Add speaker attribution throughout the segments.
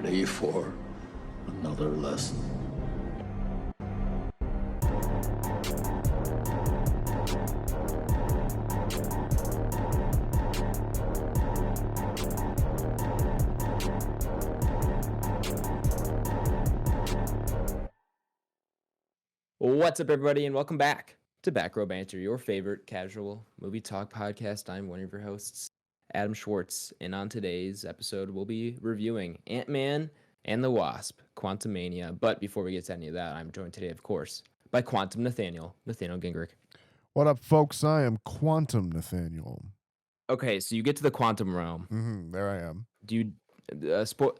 Speaker 1: ready for another lesson?
Speaker 2: What's up, everybody, and welcome back to Back Row Banter, your favorite casual movie talk podcast. I'm one of your hosts, Adam Schwartz, and on today's episode, we'll be reviewing Ant-Man and the Wasp, Quantumania. But before we get to any of that, I'm joined today, of course, by Quantum Nathaniel Gingrich.
Speaker 3: What up, folks? I am Quantum Nathaniel.
Speaker 2: Okay, so you get to the quantum realm.
Speaker 3: There I am.
Speaker 2: Do you,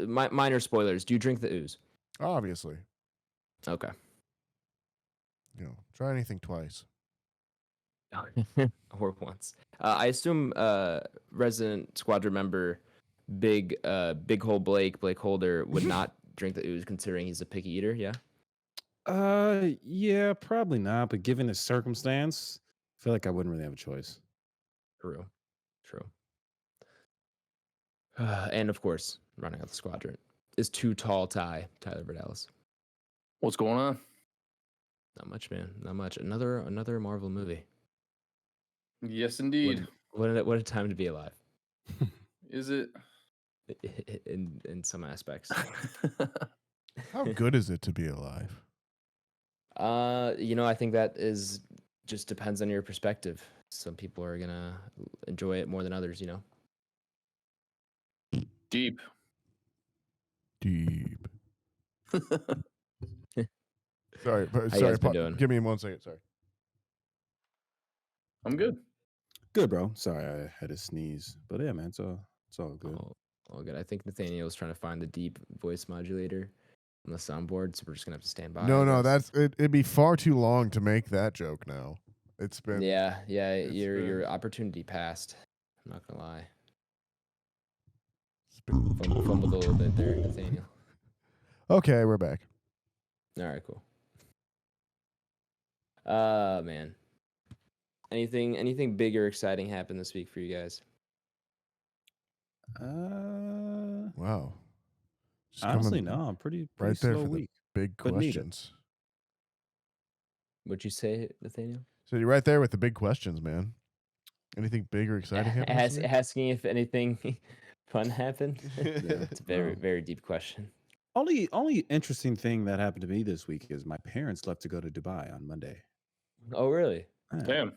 Speaker 2: minor spoilers, do you drink the ooze?
Speaker 3: Obviously.
Speaker 2: Okay.
Speaker 3: You know, try anything twice.
Speaker 2: Or once. I assume resident squadron member Big Hole BlakeHolder would not drink the ooze, considering he's a picky eater. Yeah.
Speaker 4: Yeah, probably not. But given the circumstance, I feel like I wouldn't really have a choice.
Speaker 2: True. And of course, running out the squadron is Too Tall Tyler Verdalis.
Speaker 5: What's going on?
Speaker 2: Not much, man. Not much. Another Marvel movie.
Speaker 5: Yes, indeed.
Speaker 2: What a time to be alive.
Speaker 5: Is it?
Speaker 2: In some aspects.
Speaker 3: How good is it to be alive?
Speaker 2: I think that is just depends on your perspective. Some people are gonna enjoy it more than others,
Speaker 5: Deep.
Speaker 3: Sorry,
Speaker 2: How you guys been doing?
Speaker 3: Give me 1 second. Sorry.
Speaker 5: I'm good.
Speaker 4: Good, bro. Sorry, I had to sneeze. But yeah, man, it's all good.
Speaker 2: All good. I think Nathaniel's trying to find the deep voice modulator on the soundboard, so we're just gonna have to stand by.
Speaker 3: No, it'd be far too long to make that joke now. It's been
Speaker 2: your opportunity passed. I'm not gonna lie. Fumbled a little bit there, Nathaniel.
Speaker 3: Okay, we're back.
Speaker 2: All right, cool. Man. Anything big or exciting happened this week for you guys?
Speaker 3: Wow. Just
Speaker 4: Honestly, no. I'm pretty
Speaker 3: right there
Speaker 4: slow
Speaker 3: for
Speaker 4: week.
Speaker 3: the big
Speaker 4: but needed.
Speaker 3: questions.
Speaker 2: What'd you say, Nathaniel?
Speaker 3: So you're right there with the big questions, man. Anything big or exciting happened this week?
Speaker 2: Asking if anything fun happened? It's a very, very deep question.
Speaker 4: Only interesting thing that happened to me this week is my parents left to go to Dubai on Monday.
Speaker 2: Oh, really?
Speaker 4: Yeah.
Speaker 5: Damn.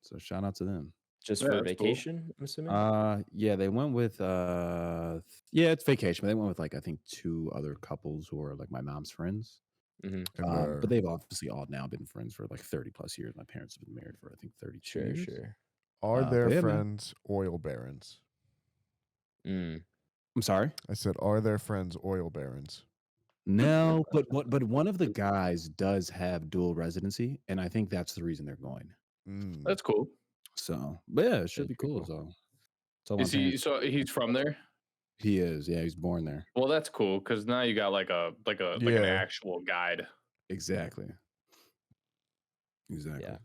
Speaker 4: So shout out to them.
Speaker 2: Just
Speaker 5: Yeah,
Speaker 2: for
Speaker 5: that's
Speaker 2: vacation, I'm assuming?
Speaker 4: Yeah, they went with it's vacation, but they went with I think 2 other couples who are like my mom's friends.
Speaker 2: Mm-hmm.
Speaker 4: But they've obviously all now been friends for 30 plus years. My parents have been married for I think 32 years.
Speaker 2: Sure.
Speaker 3: Are their
Speaker 4: yeah,
Speaker 3: friends oil barons?
Speaker 4: I'm sorry?
Speaker 3: I said, are their friends oil barons?
Speaker 4: No, but one of the guys does have dual residency, and I think that's the reason they're going.
Speaker 5: That's cool.
Speaker 4: So, but yeah, it should be cool. So,
Speaker 5: Is he? So he's from there?
Speaker 4: He is. Yeah, he's born there.
Speaker 5: Well, that's cool because now you got like an actual guide.
Speaker 4: Exactly.
Speaker 2: Yeah,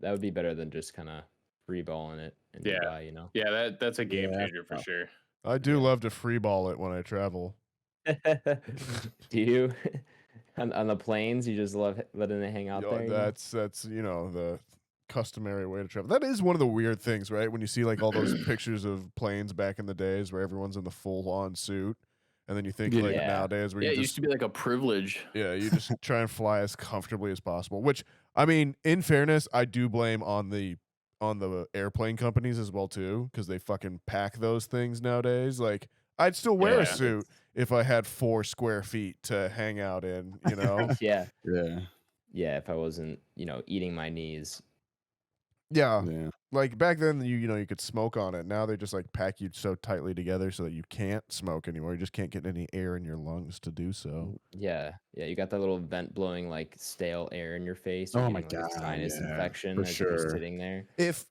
Speaker 2: that would be better than just kind of freeballing it in Dubai,
Speaker 5: Yeah, that's a game changer for sure.
Speaker 3: I do love to freeball it when I travel.
Speaker 2: Do you? on the planes, you just love letting it hang out there?
Speaker 3: That's the customary way to travel. That is one of the weird things, right? When you see all those pictures of planes back in the days where everyone's in the full-on suit, and then you think nowadays where
Speaker 5: it used to be like a privilege.
Speaker 3: Yeah, you just try and fly as comfortably as possible. Which, I mean, in fairness, I do blame on the airplane companies as well too, because they fucking pack those things nowadays. I'd still wear a suit if I had 4 square feet to hang out in,
Speaker 2: Yeah.
Speaker 4: Yeah.
Speaker 2: If I wasn't, eating my knees.
Speaker 3: Yeah. Back then, you could smoke on it. Now they just pack you so tightly together so that you can't smoke anymore. You just can't get any air in your lungs to do so.
Speaker 2: Yeah. You got that little vent blowing stale air in your face.
Speaker 4: Oh my God,
Speaker 2: sinus infection
Speaker 4: for
Speaker 2: as you're
Speaker 4: sure.
Speaker 2: sitting there.
Speaker 3: If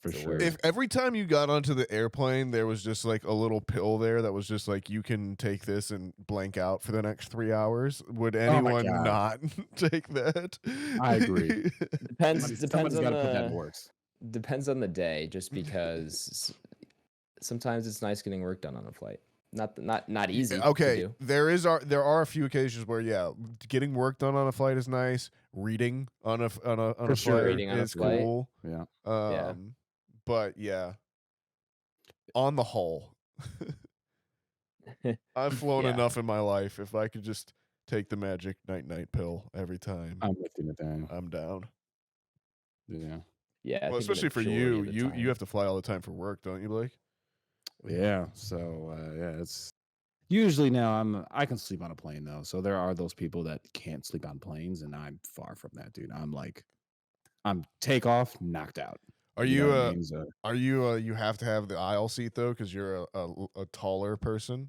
Speaker 3: every time you got onto the airplane, there was just a little pill there that was just you can take this and blank out for the next 3 hours, would anyone not take that?
Speaker 4: I agree.
Speaker 2: Depends on
Speaker 4: gotta put that in works.
Speaker 2: Depends on the day, just because sometimes it's nice getting work done on a flight. not easy.
Speaker 3: Okay,
Speaker 2: to do.
Speaker 3: there are a few occasions where getting work done on a flight is nice. Reading on a
Speaker 4: For sure.
Speaker 3: flight
Speaker 2: Reading on a
Speaker 3: is
Speaker 2: flight.
Speaker 3: cool.
Speaker 4: Yeah.
Speaker 2: Yeah.
Speaker 3: But yeah, on the whole, I've flown
Speaker 2: Yeah.
Speaker 3: enough in my life. If I could just take the magic night pill every time,
Speaker 4: I'm with you, Nathaniel.
Speaker 3: I'm down.
Speaker 4: Yeah.
Speaker 2: Yeah. I
Speaker 3: Well,
Speaker 2: think the
Speaker 3: especially for
Speaker 2: majority
Speaker 3: you,
Speaker 2: of the
Speaker 3: you
Speaker 2: time.
Speaker 3: have to fly all the time for work, don't you, Blake?
Speaker 4: Yeah. So it's usually now I can sleep on a plane though. So there are those people that can't sleep on planes, and I'm far from that, dude. I'm takeoff, knocked out.
Speaker 3: Are
Speaker 4: You know
Speaker 3: you
Speaker 4: what I mean? So,
Speaker 3: you have to have the aisle seat though because you're a taller person?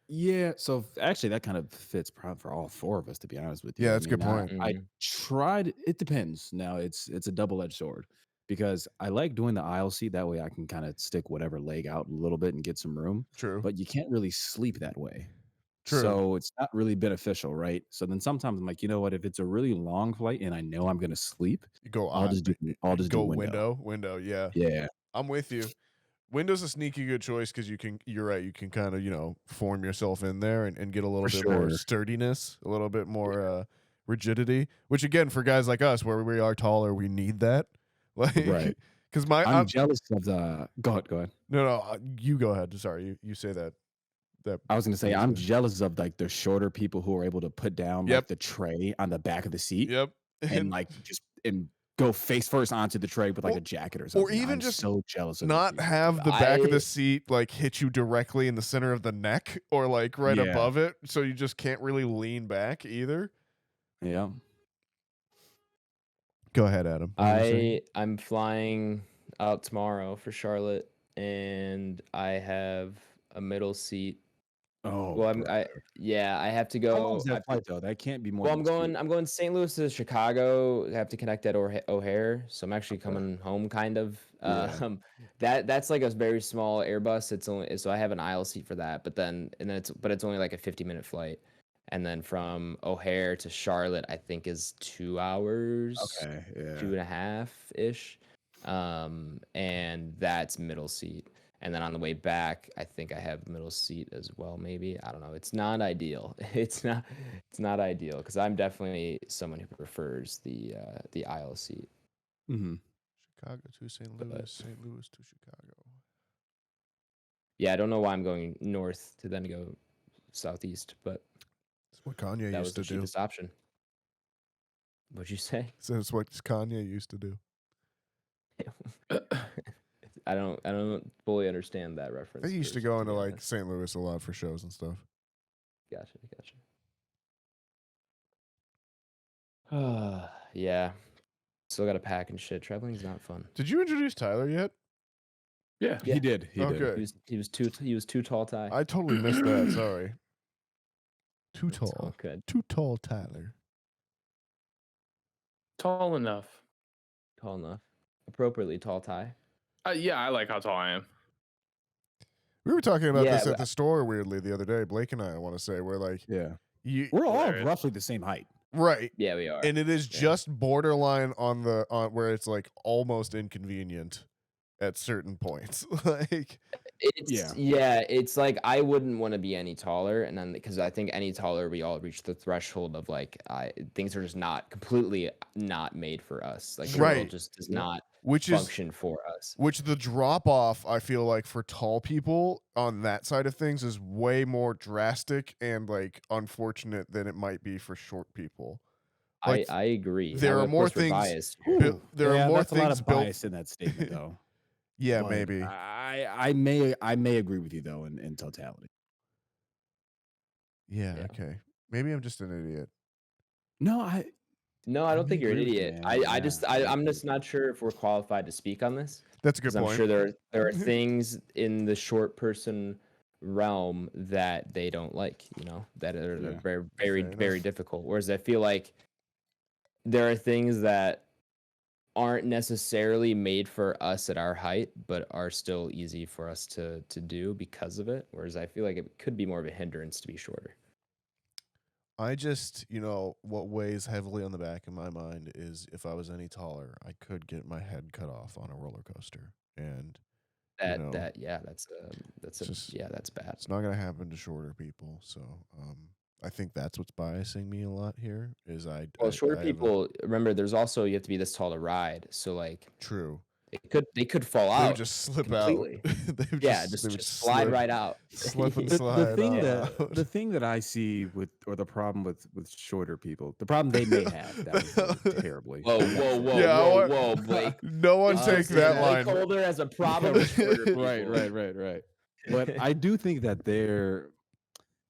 Speaker 4: yeah. So actually, that kind of fits probably for all four of us, to be honest with you.
Speaker 3: Yeah,
Speaker 4: I
Speaker 3: that's a good
Speaker 4: mean,
Speaker 3: point.
Speaker 4: I
Speaker 2: Mhm.
Speaker 4: tried. It depends. Now it's a double edged sword because I like doing the aisle seat. That way, I can kind of stick whatever leg out a little bit and get some room.
Speaker 3: True.
Speaker 4: But you can't really sleep that way.
Speaker 3: True.
Speaker 4: So it's not really beneficial, right? So then sometimes I'm like, you know what? If it's a really long flight and I know I'm gonna sleep,
Speaker 3: You go
Speaker 4: I'll just do window.
Speaker 3: window. Yeah,
Speaker 4: Yeah,
Speaker 3: I'm with you. Window's a sneaky good choice because you're right. You can kind of form yourself in there and get a little
Speaker 4: for
Speaker 3: bit more
Speaker 4: sure.
Speaker 3: sturdiness, a little bit more rigidity. Which again, for guys like us, where we are taller, we need that. Like,
Speaker 4: Right.
Speaker 3: because
Speaker 4: I'm jealous of the. Go ahead.
Speaker 3: no, you go ahead. Sorry, you say that.
Speaker 4: I was gonna say I'm jealous of like the shorter people who are able to put down
Speaker 3: Yep.
Speaker 4: like the tray on the back of the seat
Speaker 3: Yep.
Speaker 4: and like just go face first onto the tray with like
Speaker 3: Or-
Speaker 4: a jacket or something.
Speaker 3: even
Speaker 4: I'm
Speaker 3: just
Speaker 4: so jealous of those
Speaker 3: not
Speaker 4: people,
Speaker 3: have
Speaker 4: dude.
Speaker 3: the back of the
Speaker 2: I-
Speaker 3: seat like hit you directly in the center of the neck or like right
Speaker 4: Yeah.
Speaker 3: above it, so you just can't really lean back either.
Speaker 4: Yeah.
Speaker 3: Go ahead, Adam. What were you saying?
Speaker 2: I'm flying out tomorrow for Charlotte, and I have a middle seat.
Speaker 4: Oh,
Speaker 2: Well,
Speaker 4: brother.
Speaker 2: I have to
Speaker 4: How
Speaker 2: go.
Speaker 4: long is that flight though? That can't be more.
Speaker 2: Well,
Speaker 4: than
Speaker 2: I'm going St. Louis to Chicago. I have to connect at O'Hare, so I'm actually coming home kind of.
Speaker 4: Yeah.
Speaker 2: That's like a very small Airbus. It's only so I have an aisle seat for that, but then it's only like a 50-minute flight, and then from O'Hare to Charlotte I think is 2 hours,
Speaker 4: Okay. Yeah.
Speaker 2: 2.5 ish, and that's middle seat. And then on the way back, I think I have middle seat as well. Maybe I don't know. It's not ideal. It's not ideal because I'm definitely someone who prefers the aisle seat.
Speaker 4: Mm-hmm.
Speaker 3: Chicago to St. Louis, St. Louis to Chicago.
Speaker 2: Yeah, I don't know why I'm going north to then go southeast, but
Speaker 3: That's what Kanye
Speaker 2: that was
Speaker 3: used
Speaker 2: the
Speaker 3: to do.
Speaker 2: cheapest option. What'd you say?
Speaker 3: So that's what Kanye used to do.
Speaker 2: I don't fully understand that reference.
Speaker 3: They used to
Speaker 2: first,
Speaker 3: go
Speaker 2: be
Speaker 3: into like
Speaker 2: honest.
Speaker 3: St. Louis a lot for shows and stuff.
Speaker 2: Gotcha. Yeah. Still got to pack and shit. Traveling's not fun.
Speaker 3: Did you introduce Tyler yet?
Speaker 5: Yeah.
Speaker 2: Yeah.
Speaker 4: He did.
Speaker 3: Okay.
Speaker 2: He was too tall, Ty.
Speaker 3: I totally missed that. Sorry. Too
Speaker 2: It's
Speaker 3: tall.
Speaker 2: all good.
Speaker 3: Too tall, Tyler.
Speaker 5: Tall enough.
Speaker 2: Tall enough. Appropriately tall, Ty.
Speaker 5: Yeah, I like how tall I am.
Speaker 3: We were talking about
Speaker 2: Yeah,
Speaker 3: this at
Speaker 2: but-
Speaker 3: the store weirdly the other day. Blake and I want to say we're like,
Speaker 4: Yeah.
Speaker 3: we're
Speaker 4: We're all
Speaker 5: Hilarious.
Speaker 4: roughly the same height.
Speaker 3: right,
Speaker 2: Yeah, we are.
Speaker 3: and it is
Speaker 2: Yeah.
Speaker 3: just borderline on where it's like almost inconvenient at certain points. Like,
Speaker 2: It's like I wouldn't want to be any taller, and then because I think any taller, we all reach the threshold of like things are just not completely not made for us. Like the
Speaker 3: Right.
Speaker 2: world just does not
Speaker 3: which is
Speaker 2: function for us.
Speaker 3: which the drop off I feel like for tall people on that side of things is way more drastic and like unfortunate than it might be for short people. Like,
Speaker 2: I agree.
Speaker 3: there
Speaker 2: Now,
Speaker 3: are
Speaker 2: of
Speaker 3: more
Speaker 2: course, we're
Speaker 3: things
Speaker 2: biased.
Speaker 3: there are more
Speaker 4: that's a lot
Speaker 3: things
Speaker 4: of
Speaker 3: built.
Speaker 4: bias in that statement, though.
Speaker 3: Yeah,
Speaker 4: But
Speaker 3: maybe.
Speaker 4: I may agree with you though in totality.
Speaker 3: Yeah,
Speaker 2: Yeah.
Speaker 3: okay. Maybe I'm just an idiot.
Speaker 2: No, I don't think you're an
Speaker 4: agree with you,
Speaker 2: idiot.
Speaker 4: man.
Speaker 2: I'm just not sure if we're qualified to speak on this.
Speaker 3: That's a good
Speaker 2: Because I'm
Speaker 3: point.
Speaker 2: sure there are things in the short person realm that they don't like, that are
Speaker 4: Yeah.
Speaker 2: very,
Speaker 3: Fair
Speaker 2: very,
Speaker 3: enough.
Speaker 2: very difficult. Whereas I feel like there are things that aren't necessarily made for us at our height, but are still easy for us to do because of it. Whereas I feel like it could be more of a hindrance to be shorter.
Speaker 3: I just, what weighs heavily on the back of my mind is if I was any taller, I could get my head cut off on a roller coaster. And
Speaker 2: that's bad.
Speaker 3: It's not gonna happen to shorter people. So I think that's what's biasing me a lot here. Is
Speaker 2: Shorter
Speaker 3: I have
Speaker 2: people, remember, there's also you have to be this tall to ride. So like
Speaker 3: true.
Speaker 2: they could fall
Speaker 3: They would
Speaker 2: out
Speaker 3: just slip
Speaker 2: completely.
Speaker 3: out. They would
Speaker 2: just slide
Speaker 3: slip,
Speaker 2: right out.
Speaker 3: slip and
Speaker 4: The
Speaker 3: slide.
Speaker 4: thing
Speaker 3: all
Speaker 4: that
Speaker 3: out.
Speaker 4: the thing that I see or the problem with shorter people, the problem they may have that was worded terribly.
Speaker 2: Whoa, Blake.
Speaker 3: No one take that line.
Speaker 2: BlakeHolder has a problem with shorter people.
Speaker 4: Right. But I do think that they're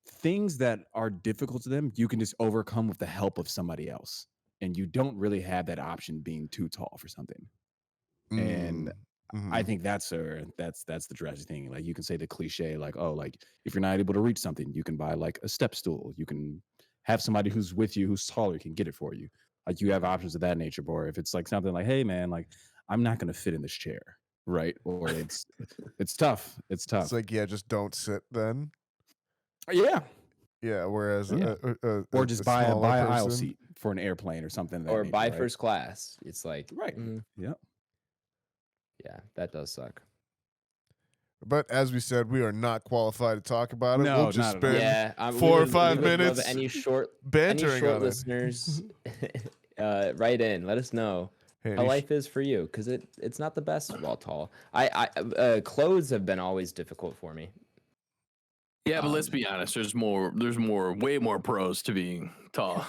Speaker 4: things that are difficult to them, you can just overcome with the help of somebody else. And you don't really have that option being too tall for something. And I think that's the tragic thing. Like you can say the cliche, like, oh, like if you're not able to reach something, you can buy like a step stool. You can have somebody who's with you, who's taller, can get it for you. Like you have options of that nature. Or if it's like something like, hey man, like I'm not gonna fit in this chair, right? Or it's tough. It's tough.
Speaker 3: It's like, yeah, just don't sit then.
Speaker 4: Yeah.
Speaker 3: Yeah. Whereas
Speaker 4: or just buy an
Speaker 3: smaller
Speaker 4: aisle
Speaker 3: person-
Speaker 4: seat for an airplane or something.
Speaker 2: Or buy first class. It's like
Speaker 4: Right. Yeah.
Speaker 2: Yeah, that does suck.
Speaker 3: But as we said, we are not qualified to talk about it.
Speaker 4: No,
Speaker 3: We'll just
Speaker 4: not at all.
Speaker 3: spend
Speaker 2: Yeah,
Speaker 3: 4 or 5 minutes
Speaker 2: Any short
Speaker 3: bantering on it.
Speaker 2: listeners, write in. Let us know
Speaker 3: Hey,
Speaker 2: how life is for you, because it's not the best while tall. Clothes have been always difficult for me.
Speaker 5: Yeah, but let's be honest. There's way more pros to being tall.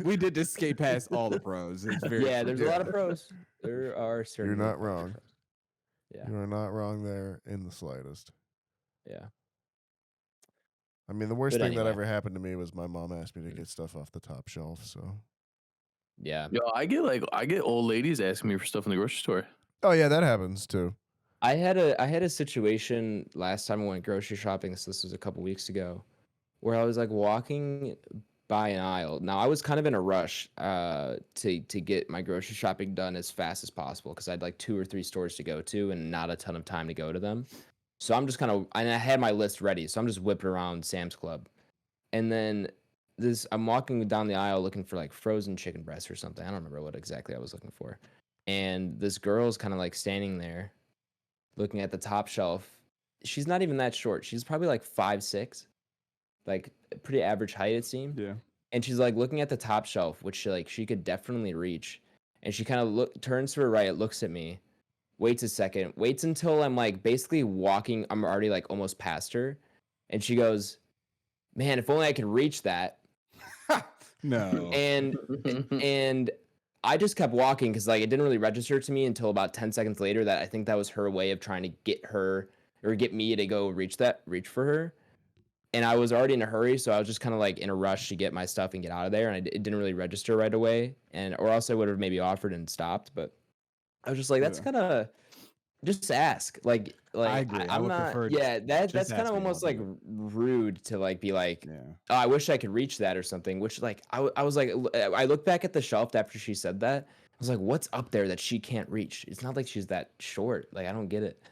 Speaker 4: we did just skate past all the pros. It's very
Speaker 2: There's a lot of pros. There are certainly.
Speaker 3: You're not wrong.
Speaker 2: Pros. Yeah.
Speaker 3: You are not wrong there in the slightest.
Speaker 2: Yeah.
Speaker 3: I mean, the worst
Speaker 2: But
Speaker 3: thing that
Speaker 2: anyway.
Speaker 3: ever happened to me was my mom asked me to get stuff off the top shelf. So.
Speaker 2: Yeah.
Speaker 5: Yo, I get old ladies asking me for stuff in the grocery store.
Speaker 3: Oh yeah, that happens too.
Speaker 2: I had a situation last time I went grocery shopping, so this was a couple weeks ago, where I was like walking by an aisle. Now I was kind of in a rush to get my grocery shopping done as fast as possible because I had like 2 or 3 stores to go to and not a ton of time to go to them. So I'm just and I had my list ready, so I'm just whipping around Sam's Club, and then I'm walking down the aisle looking for like frozen chicken breasts or something. I don't remember what exactly I was looking for, and this girl's kind of like standing there looking at the top shelf. She's not even that short. She's probably like 5'6", like pretty average height it seemed.
Speaker 4: Yeah.
Speaker 2: And she's like looking at the top shelf, which she could definitely reach. And she kind of turns to her right, looks at me, waits a second, waits until I'm like basically walking. I'm already like almost past her, and she goes, "Man, if only I could reach that."
Speaker 4: No.
Speaker 2: And I just kept walking because like it didn't really register to me until about 10 seconds later that I think that was her way of trying to get me to go reach for her. And I was already in a hurry, so I was just kind of like in a rush to get my stuff and get out of there, and it didn't really register right away. Or else I would have maybe offered and stopped. But I was just like, that's kind of just ask. Like
Speaker 4: I agree.
Speaker 2: I'm not.
Speaker 4: prefer
Speaker 2: That's kind
Speaker 4: ask
Speaker 2: of
Speaker 4: me,
Speaker 2: almost
Speaker 4: I'll
Speaker 2: like
Speaker 4: do
Speaker 2: rude to like be like,
Speaker 4: Yeah.
Speaker 2: oh, I wish I could reach that or something. Which like I was like, I looked back at the shelf after she said that. I was like, what's up there that she can't reach? It's not like she's that short. Like I don't get it.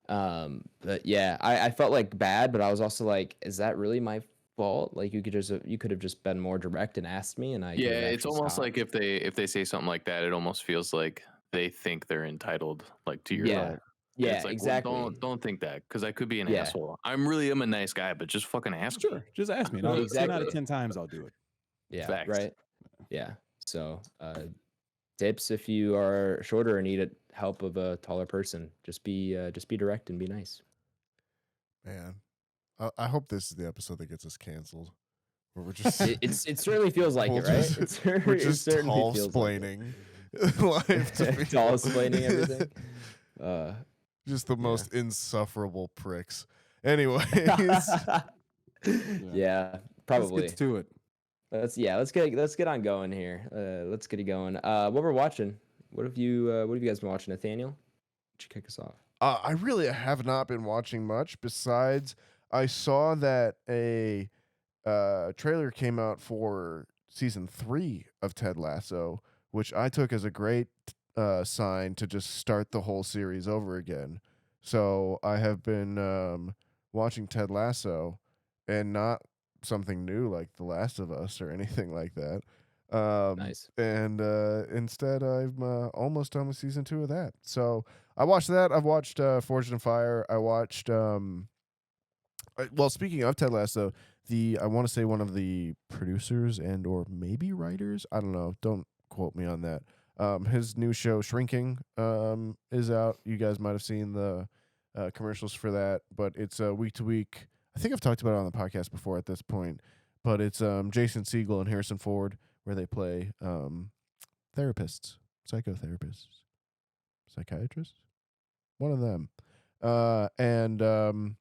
Speaker 2: But yeah, I felt like bad, but I was also like, is that really my fault? Like you could have just been more direct and asked me, and I
Speaker 5: Yeah, it's almost like if they say something like that, it almost feels like they think they're entitled, like to your
Speaker 2: Yeah. Yeah,
Speaker 5: it's like,
Speaker 2: exactly.
Speaker 5: Well, don't think that, because I could be an
Speaker 2: Yeah.
Speaker 5: asshole. I'm a nice guy, but just fucking ask me.
Speaker 4: Sure. Just ask me. And 10 out of
Speaker 2: Exactly.
Speaker 4: 10 times I'll do it.
Speaker 2: Yeah,
Speaker 5: Facts.
Speaker 2: right. Yeah. So, tips if you are shorter and need help of a taller person, just be direct and be nice.
Speaker 3: Man, I hope this is the episode that gets us canceled. Where we're just
Speaker 2: It certainly feels like it, right?
Speaker 3: we're just tall splaining life to people.
Speaker 2: Tall explaining everything.
Speaker 3: Just the most insufferable pricks. Anyways,
Speaker 2: Yeah, probably.
Speaker 4: Let's get to it.
Speaker 2: Let's get on going here. Let's get it going. What we're watching? What have you guys been watching, Nathaniel? Why don't you kick us off?
Speaker 3: I really have not been watching much besides I saw that a trailer came out for season 3 of Ted Lasso, which I took as a great sign to just start the whole series over again. So I have been watching Ted Lasso, and not something new like The Last of Us or anything like that.
Speaker 2: Nice.
Speaker 3: And instead, I'm almost done with season 2 of that. So I watched that. I've watched Forged in Fire. I watched well, speaking of Ted Lasso, I want to say one of the producers and or maybe writers, I don't know, don't quote me on that. His new show Shrinking is out. You guys might have seen the commercials for that, but it's week to week. I think I've talked about it on the podcast before at this point, but it's Jason Segel and Harrison Ford where they play therapists, psychotherapists, psychiatrists, one of them. And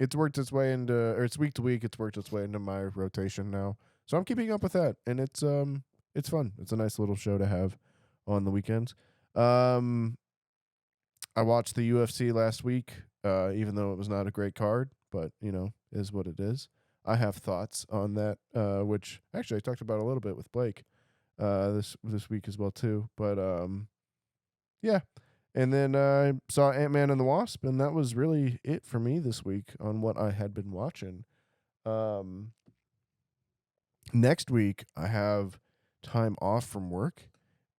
Speaker 3: it's worked its way into, or it's week to week. It's worked its way into my rotation now, so I'm keeping up with that, and it's fun. It's a nice little show to have on the weekends. I watched the UFC last week, even though it was not a great card, but is what it is. I have thoughts on that, which actually I talked about a little bit with Blake this week as well too. But yeah. And then I saw Ant-Man and the Wasp, and that was really it for me this week on what I had been watching. Next week, I have time off from work,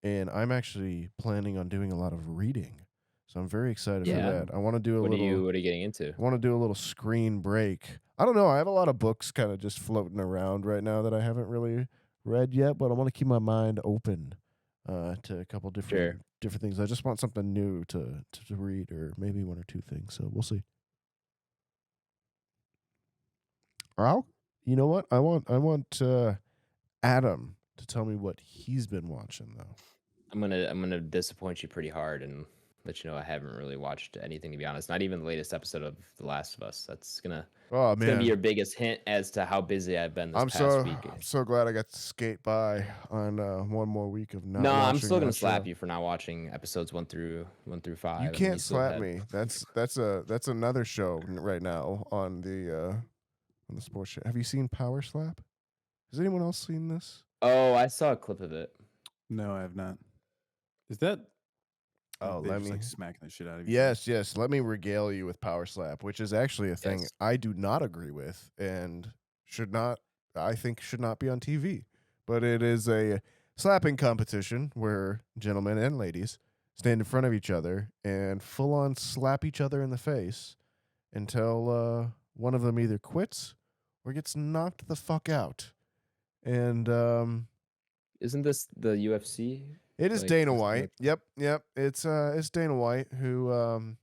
Speaker 3: and I'm actually planning on doing a lot of reading. So I'm very excited for that. I want to do
Speaker 2: what are you getting into?
Speaker 3: I want to do a little screen break. I don't know. I have a lot of books kind of just floating around right now that I haven't really read yet, but I want to keep my mind open to a couple different things. I just want something new to read, or maybe one or two things. So we'll see. You know what? I want Adam to tell me what he's been watching though.
Speaker 2: I'm gonna disappoint you pretty hard and let you know I haven't really watched anything, to be honest. Not even the latest episode of The Last of Us. That's gonna be your biggest hint as to how busy I've been this past week.
Speaker 3: I'm so glad I got to skate by on one more week of not.
Speaker 2: No,
Speaker 3: watching
Speaker 2: I'm still gonna
Speaker 3: that
Speaker 2: slap
Speaker 3: show.
Speaker 2: you for not watching episodes 1 through 5.
Speaker 3: You can't slap me. That's another show right now on the sports show. Have you seen Power Slap? Has anyone else seen this?
Speaker 2: Oh, I saw a clip of it.
Speaker 4: No, I have not. Is that?
Speaker 3: Oh,
Speaker 4: they
Speaker 3: let
Speaker 4: just,
Speaker 3: me.
Speaker 4: like smacking the shit out of you.
Speaker 3: Yes. Let me regale you with Power Slap, which is actually a thing
Speaker 2: Yes.
Speaker 3: I do not agree with and should not be on TV. But it is a slapping competition where gentlemen and ladies stand in front of each other and full on slap each other in the face until one of them either quits or gets knocked the fuck out. And
Speaker 2: Isn't this the UFC?
Speaker 3: it is
Speaker 2: Like,
Speaker 3: Dana
Speaker 2: isn't
Speaker 3: White. Yep. It's Dana White who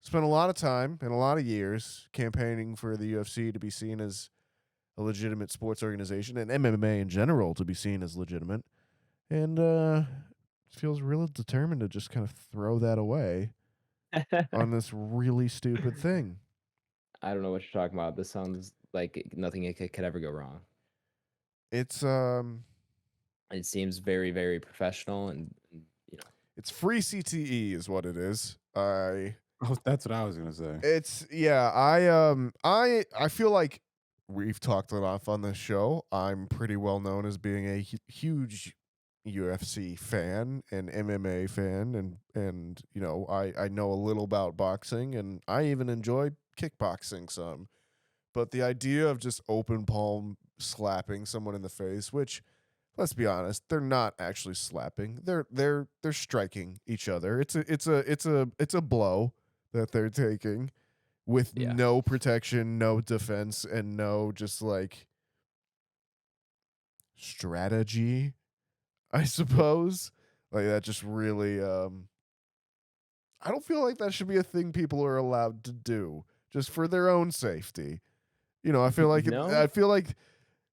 Speaker 3: spent a lot of time and a lot of years campaigning for the UFC to be seen as a legitimate sports organization, and MMA in general to be seen as legitimate, and feels real determined to just kind of throw that away on this really stupid thing.
Speaker 2: I don't know what you're talking about. This sounds like nothing could ever go wrong.
Speaker 3: It's
Speaker 2: It seems very, very professional, and
Speaker 3: it's free CTE is what it is.
Speaker 4: Oh, that's what I was gonna say.
Speaker 3: It's I feel like we've talked enough on this show. I'm pretty well known as being a huge UFC fan and MMA fan, and I know a little about boxing, and I even enjoy kickboxing some. But the idea of just open palm slapping someone in the face, which, let's be honest, they're not actually slapping. They're striking each other. It's a blow that they're taking with no protection, no defense, and no just like strategy, I suppose. Like that just really I don't feel like that should be a thing people are allowed to do just for their own safety. I feel like I feel like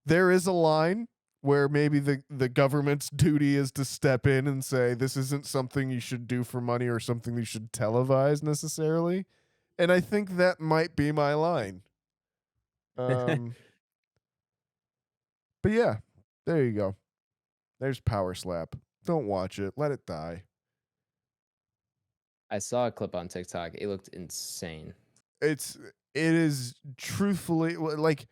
Speaker 3: there is a line where maybe the government's duty is to step in and say this isn't something you should do for money or something you should televise necessarily. And I think that might be my line. But yeah, there you go. There's Power Slap. Don't watch it. Let it die.
Speaker 2: I saw a clip on TikTok. It looked insane.
Speaker 3: It is truthfully like,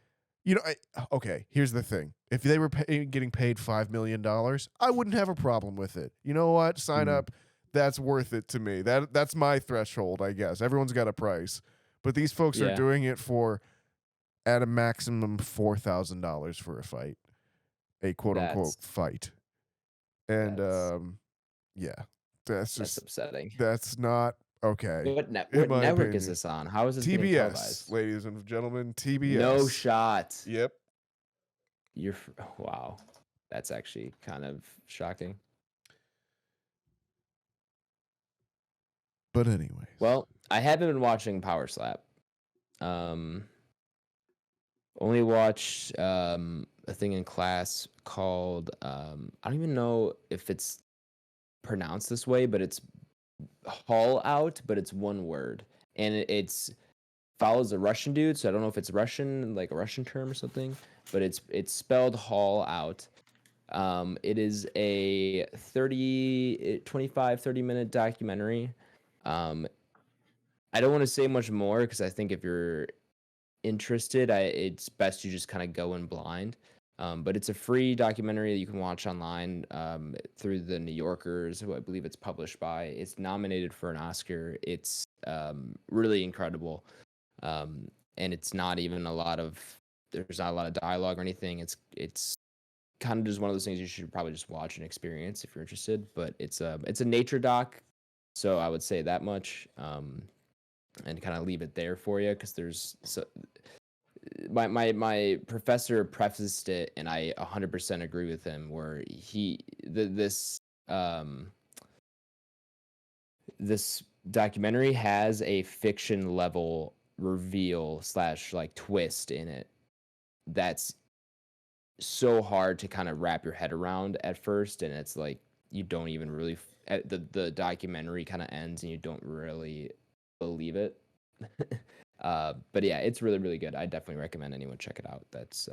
Speaker 3: okay, here's the thing. If they were getting paid $5 million, I wouldn't have a problem with it. You know what? Sign up. That's worth it to me. That's my threshold, I guess. Everyone's got a price. But these folks are doing it for, at a maximum, $4,000 for a fight. A quote-unquote fight. And, that's
Speaker 2: upsetting.
Speaker 3: That's not Okay.
Speaker 2: What
Speaker 3: In my
Speaker 2: network is
Speaker 3: opinion.
Speaker 2: this on? How is this getting
Speaker 3: TBS,
Speaker 2: televised?
Speaker 3: ladies and gentlemen, TBS.
Speaker 2: No shot.
Speaker 3: Yep.
Speaker 2: Wow. That's actually kind of shocking.
Speaker 3: But anyways.
Speaker 2: Well, I haven't been watching Power Slap. Only watched a thing in class called I don't even know if it's pronounced this way, but it's Haul Out, but it's one word, and it's follows a Russian dude. So I don't know if it's Russian, like a Russian term or something, but it's spelled Haul Out. It is a 30 minute documentary. I don't want to say much more because I think if you're interested, it's best you just kind of go in blind. But it's a free documentary that you can watch online through the New Yorkers, who I believe it's published by. It's nominated for an Oscar. It's really incredible, and it's not even there's not a lot of dialogue or anything. It's kind of just one of those things you should probably just watch and experience if you're interested. But it's a nature doc, so I would say that much. And kind of leave it there for you because my professor prefaced it, and I 100% agree with him. Where this documentary has a fiction level reveal / like twist in it that's so hard to kind of wrap your head around at first, and it's like you don't even really the documentary kind of ends and you don't really believe it. But yeah, it's really, really good. I definitely recommend anyone check it out that's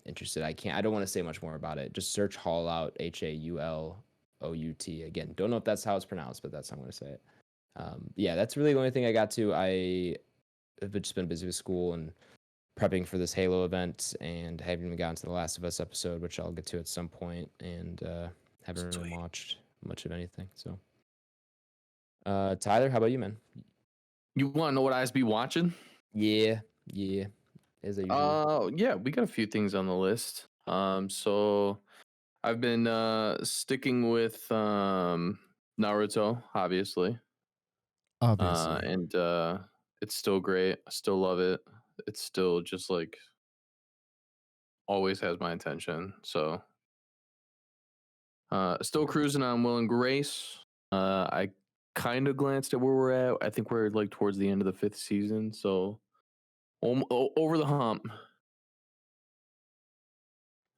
Speaker 2: interested. I don't want to say much more about it. Just search Haul Out, HAULOUT. Again, don't know if that's how it's pronounced, but that's how I'm going to say it. Yeah, that's really the only thing I got to. I have just been busy with school and prepping for this Halo event, and haven't even gotten to the Last of Us episode, which I'll get to at some point, and haven't really watched much of anything. So, Tyler, how about you, man?
Speaker 5: You want to know what I be watching?
Speaker 2: Yeah, as I usually.
Speaker 5: Yeah, we got a few things on the list. So I've been sticking with Naruto, obviously. And it's still great. I still love it. It's still just like always has my attention. So still cruising on Will and Grace. I kind of glanced at where we're at. I think we're like towards the end of the 5th season, so over the hump.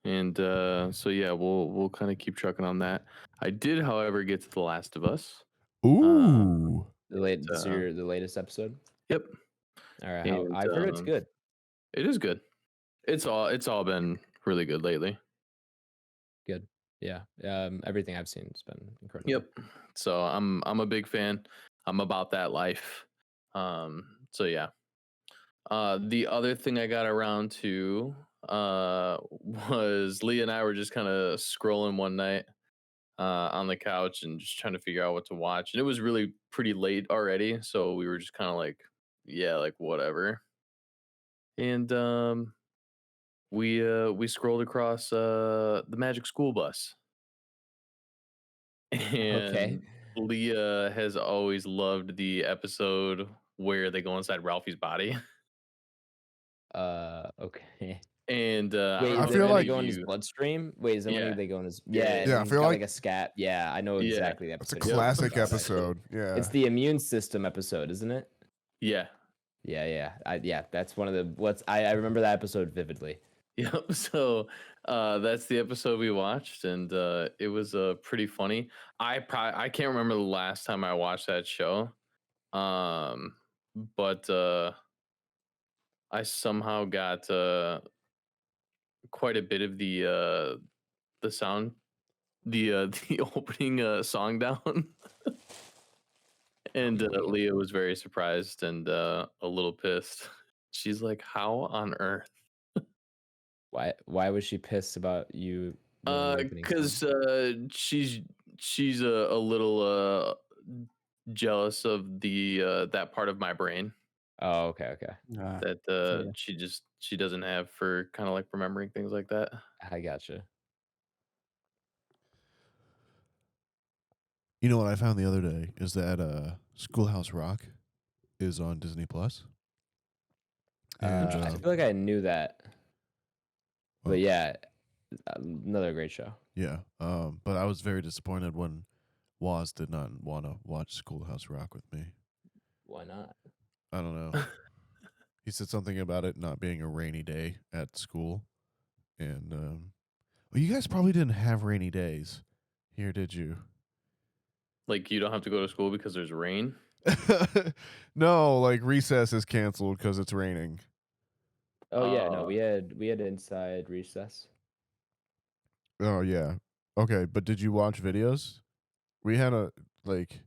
Speaker 5: And so yeah, we'll kind of keep trucking on that. I did, however, get to The Last of Us.
Speaker 3: Ooh.
Speaker 2: The latest episode.
Speaker 5: Yep.
Speaker 2: All right.
Speaker 5: And,
Speaker 2: I've heard it's good.
Speaker 5: It is good. It's all been really good lately.
Speaker 2: Good. Yeah. Everything I've seen has been incredible.
Speaker 5: Yep. So I'm a big fan. I'm about that life. So yeah. The other thing I got around to was Leah and I were just kind of scrolling one night on the couch and just trying to figure out what to watch. And it was really pretty late already, so we were just kind of like, yeah, like whatever. And we scrolled across the Magic School Bus. And
Speaker 2: Okay.
Speaker 5: Leah has always loved the episode where they go inside Ralphie's body.
Speaker 2: Okay.
Speaker 5: And
Speaker 2: Wait,
Speaker 3: I
Speaker 2: is it
Speaker 3: feel
Speaker 2: when
Speaker 3: like
Speaker 2: they go in his bloodstream? Wait, is it
Speaker 5: Yeah.
Speaker 2: when they go in his
Speaker 5: Yeah,
Speaker 2: and
Speaker 3: I
Speaker 2: he's
Speaker 3: feel
Speaker 2: got
Speaker 3: like
Speaker 2: like a scat? Yeah, I know
Speaker 5: Yeah.
Speaker 2: exactly the
Speaker 3: It's a
Speaker 2: episode.
Speaker 3: classic
Speaker 2: About that.
Speaker 3: episode. Yeah.
Speaker 2: It's the immune system episode, isn't it?
Speaker 5: Yeah.
Speaker 2: Yeah. That's one of the I remember that episode vividly.
Speaker 5: Yep. So that's the episode we watched, and it was pretty funny. I can't remember the last time I watched that show, but I somehow got quite a bit of the sound, the opening song down. And Leah was very surprised and a little pissed. She's like, "How on earth?"
Speaker 2: Why was she pissed about you?
Speaker 5: Because she's a little jealous of the that part of my brain
Speaker 2: Oh, okay.
Speaker 5: that she doesn't have for kind of like remembering things like that.
Speaker 2: I gotcha.
Speaker 3: You know what I found the other day is that Schoolhouse Rock is on Disney Plus. And
Speaker 2: I feel like I knew that,
Speaker 3: well,
Speaker 2: but yeah, another great show.
Speaker 3: yeah. But I was very disappointed when Waz did not want to watch Schoolhouse Rock with me.
Speaker 2: Why not?
Speaker 3: I don't know. He said something about it not being a rainy day at school, and well, you guys probably didn't have rainy days here, did you?
Speaker 5: Like you don't have to go to school because there's rain.
Speaker 3: No, like recess is canceled because it's raining.
Speaker 2: Oh yeah, no, we had inside recess.
Speaker 3: Oh yeah. Okay, but did you watch videos? We had a like.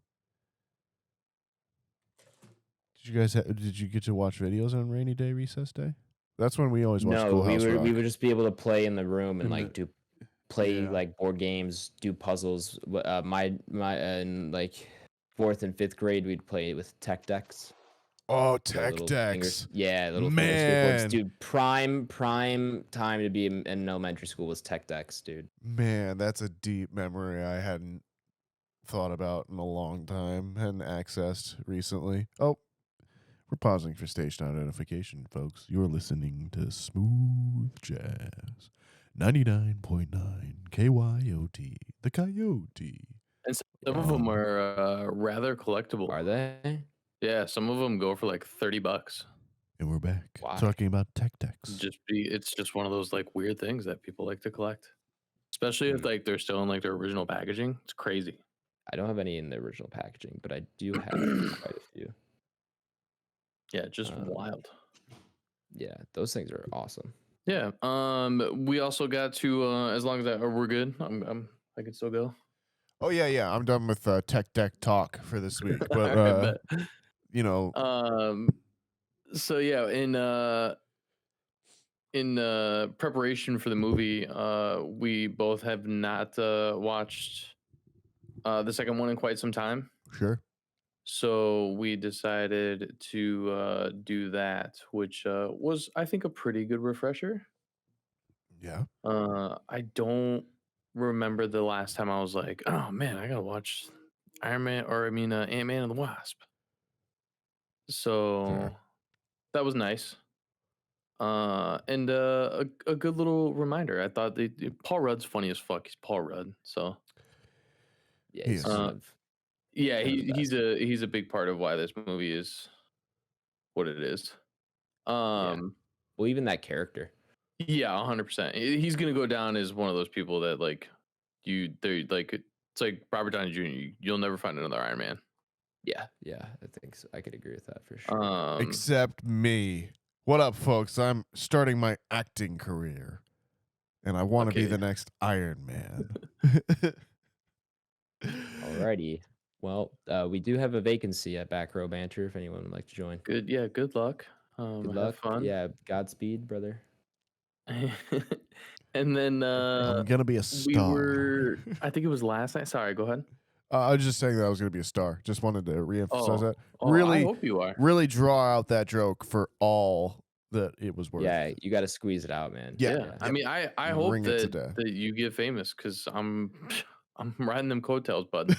Speaker 3: Did you guys? Did you get to watch videos on rainy day recess day? That's when we always watch
Speaker 2: No,
Speaker 3: Schoolhouse Rock.
Speaker 2: we would just be able to play in the room and
Speaker 3: In
Speaker 2: like
Speaker 3: the-
Speaker 2: play
Speaker 3: yeah.
Speaker 2: like board games, do puzzles. My in like 4th and 5th grade, we'd play with tech decks.
Speaker 3: Oh,
Speaker 2: So
Speaker 3: tech
Speaker 2: little
Speaker 3: decks.
Speaker 2: little finger
Speaker 3: Man.
Speaker 2: skateboards, dude. Prime time to be in elementary school was tech decks, dude.
Speaker 3: Man, that's a deep memory I hadn't thought about in a long time, hadn't accessed recently. Oh, we're pausing for station identification, folks. You're listening to Smooth Jazz 99.9 KYOT, the Coyote.
Speaker 5: And some of them are rather collectible.
Speaker 2: Are they?
Speaker 5: Yeah, some of them go for like $30.
Speaker 3: And we're back
Speaker 2: Why?
Speaker 3: talking about tech decks.
Speaker 5: It's just one of those like weird things that people like to collect, especially if like they're still in like their original packaging. It's crazy.
Speaker 2: I don't have any in the original packaging, but I do have quite a few.
Speaker 5: Yeah, just wild.
Speaker 2: Yeah, those things are awesome.
Speaker 5: Yeah. We also got to as long as we're good. I can still go.
Speaker 3: Oh yeah. I'm done with tech deck talk for this week. But you know,
Speaker 5: so yeah, in preparation for the movie, we both have not watched the second one in quite some time.
Speaker 3: sure.
Speaker 5: So we decided to do that, which was, I think, a pretty good refresher.
Speaker 3: Yeah.
Speaker 5: I don't remember the last time I was like, oh man, I gotta watch Ant-Man and the Wasp. So
Speaker 3: Fair.
Speaker 5: that was nice. And a good little reminder. I thought Paul Rudd's funny as fuck. He's Paul Rudd. So
Speaker 2: Yeah,
Speaker 3: He
Speaker 2: he's
Speaker 3: is.
Speaker 2: kind of
Speaker 5: yeah,
Speaker 2: kind of the
Speaker 5: he's a big part of why this movie is what it is.
Speaker 2: well, even that character.
Speaker 5: Yeah, 100%. He's gonna go down as one of those people that like they're like it's like Robert Downey Jr. You'll never find another Iron Man.
Speaker 2: Yeah, I think so. I could agree with that for sure.
Speaker 3: Except me. What up, folks? I'm starting my acting career, and I want to be
Speaker 5: Okay.
Speaker 3: the next Iron Man.
Speaker 2: Alrighty. Well, we do have a vacancy at Back Row Banter if anyone would like to join.
Speaker 5: Good. Yeah. Good luck.
Speaker 2: Good
Speaker 5: Have
Speaker 2: luck.
Speaker 5: fun.
Speaker 2: Yeah, Godspeed, brother.
Speaker 5: And then
Speaker 3: I'm gonna be a star.
Speaker 5: I think it was last night. Sorry, go ahead.
Speaker 3: I was just saying that I was gonna be a star. Just wanted to reemphasize that.
Speaker 5: I
Speaker 3: Really,
Speaker 5: hope you are.
Speaker 3: really draw out that joke for all that it was worth.
Speaker 2: Yeah, you got to squeeze it out, man.
Speaker 3: Yeah.
Speaker 5: I mean, I hope
Speaker 3: Ring it to death.
Speaker 5: that you get famous because I'm riding them coattails, bud.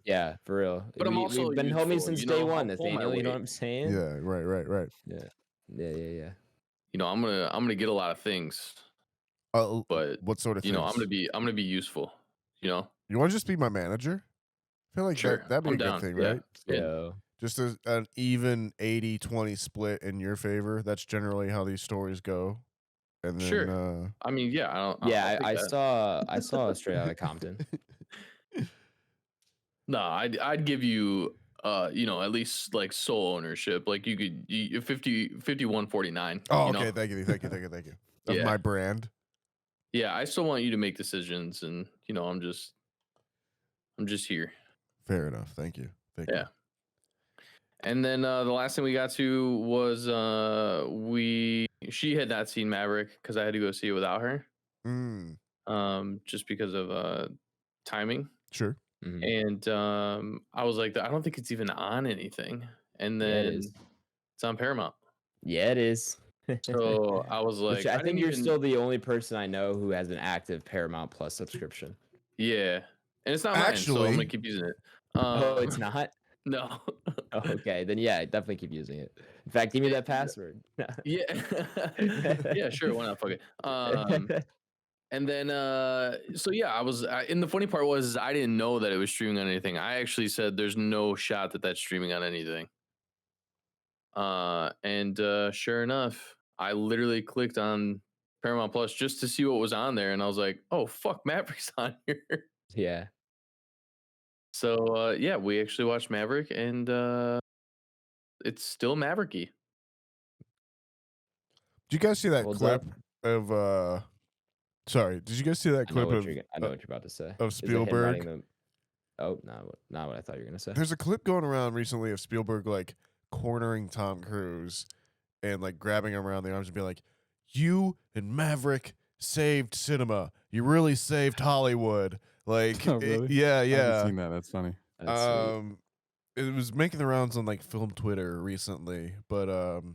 Speaker 2: Yeah, for real.
Speaker 5: But I'm also
Speaker 2: we've been
Speaker 5: youthful,
Speaker 2: homies since
Speaker 5: you
Speaker 2: day
Speaker 5: know,
Speaker 2: one,
Speaker 5: I'll pull my
Speaker 2: Nathaniel. You know
Speaker 5: weight.
Speaker 2: what I'm saying?
Speaker 3: Yeah. Right.
Speaker 2: Yeah.
Speaker 5: You know, I'm gonna get a lot of things, but
Speaker 3: what sort of
Speaker 5: you
Speaker 3: things?
Speaker 5: know, I'm gonna be useful. You know,
Speaker 3: You want to just be my manager? I feel like
Speaker 5: Sure,
Speaker 3: that'd be
Speaker 5: I'm
Speaker 3: a good
Speaker 5: down.
Speaker 3: thing,
Speaker 5: Yeah.
Speaker 3: right?
Speaker 2: So
Speaker 3: Just an even 80-20 split in your favor. That's generally how these stories go. And then,
Speaker 5: Sure. I mean, yeah, I'll take
Speaker 2: I
Speaker 5: that.
Speaker 2: saw Straight Outta Compton.
Speaker 5: No, I'd give you you know, at least like sole ownership. Like you could 51-49.
Speaker 3: Oh,
Speaker 5: you know?
Speaker 3: okay. Thank you. Of
Speaker 5: Yeah.
Speaker 3: my brand.
Speaker 5: Yeah, I still want you to make decisions, and you know, I'm just here.
Speaker 3: Fair enough. Thank you.
Speaker 5: Yeah. And then the last thing we got to was she had not seen Maverick because I had to go see it without her. Just because of timing.
Speaker 3: Sure.
Speaker 2: Mhm.
Speaker 5: And I was like, I don't think it's even on anything. And
Speaker 2: Yeah, it
Speaker 5: then
Speaker 2: is.
Speaker 5: it's on Paramount.
Speaker 2: Yeah, it is.
Speaker 5: So I was like,
Speaker 2: Which I think
Speaker 5: didn't
Speaker 2: you're
Speaker 5: even-
Speaker 2: still the only person I know who has an active Paramount Plus subscription.
Speaker 5: Yeah. and it's not mine, so I'm
Speaker 3: Actually-
Speaker 5: gonna keep using it.
Speaker 2: Oh, it's not?
Speaker 5: No.
Speaker 2: Oh, okay, then yeah, definitely keep using it. In fact, give me that password.
Speaker 5: Yeah. Yeah, sure, why not? Fuck it. And then, so yeah, and the funny part was I didn't know that it was streaming on anything. I actually said there's no shot that that's streaming on anything. And sure enough, I literally clicked on Paramount Plus just to see what was on there, and I was like, oh fuck, Maverick's on here.
Speaker 2: Yeah.
Speaker 5: So yeah, we actually watched Maverick, and it's still Mavericky.
Speaker 3: Did you guys see that
Speaker 2: Holds
Speaker 3: clip
Speaker 2: up.
Speaker 3: of Sorry, did you guys see that
Speaker 2: I know
Speaker 3: clip
Speaker 2: what
Speaker 3: of
Speaker 2: you're about to say.
Speaker 3: of
Speaker 2: Is it him riding
Speaker 3: Spielberg?
Speaker 2: the- Oh, not what I thought you were gonna say.
Speaker 3: There's a clip going around recently of Spielberg like cornering Tom Cruise and like grabbing him around the arms and being like, "You and Maverick saved cinema. You really saved Hollywood." Like,
Speaker 4: Oh, really?
Speaker 3: yeah,
Speaker 4: I haven't
Speaker 3: yeah.
Speaker 4: seen that. That's funny.
Speaker 2: That's sweet.
Speaker 3: It was making the rounds on like film Twitter recently, but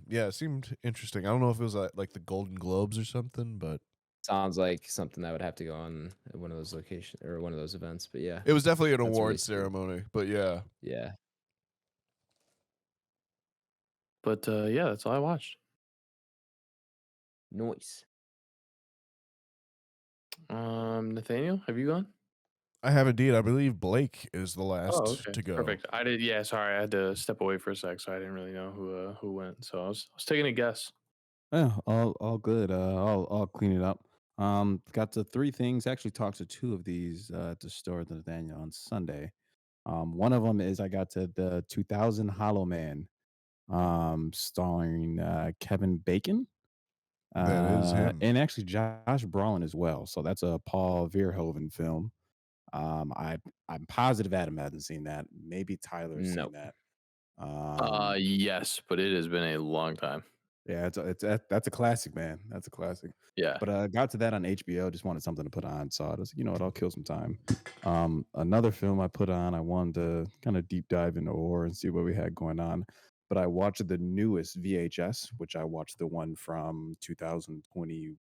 Speaker 3: yeah, it seemed interesting. I don't know if it was like the Golden Globes or something, but
Speaker 2: Sounds like something that would have to go on at one of those locations or one of those events. But yeah,
Speaker 3: it was definitely an
Speaker 2: That's
Speaker 3: award
Speaker 2: really sweet.
Speaker 3: ceremony. But yeah,
Speaker 2: yeah.
Speaker 5: But yeah, that's all I watched.
Speaker 2: Noise.
Speaker 5: Nathaniel, have you gone?
Speaker 3: I have indeed. I believe Blake is the last
Speaker 5: Oh, okay.
Speaker 3: to go.
Speaker 5: Perfect. I did. Yeah, sorry, I had to step away for a sec, so I didn't really know who went. So I was taking a guess.
Speaker 4: Yeah, all good. I'll clean it up. Got to three things. Actually, talked to two of these to store the Nathaniel on Sunday. One of them is I got to the 2000 Hollow Man, starring Kevin Bacon.
Speaker 3: That is him.
Speaker 4: And actually Josh Brolin as well. So that's a Paul Verhoeven film. I'm positive Adam hasn't seen that. Maybe Tyler's seen
Speaker 2: Nope.
Speaker 4: that.
Speaker 5: Yes, but it has been a long time.
Speaker 4: Yeah, that's a classic, man. That's a classic.
Speaker 5: Yeah.
Speaker 4: But I got to that on HBO. Just wanted something to put on. So I was, you know what, I'll kill some time. Another film I put on, I wanted to kind of deep dive into horror and see what we had going on. But I watched the newest VHS, which I watched the one from 2021.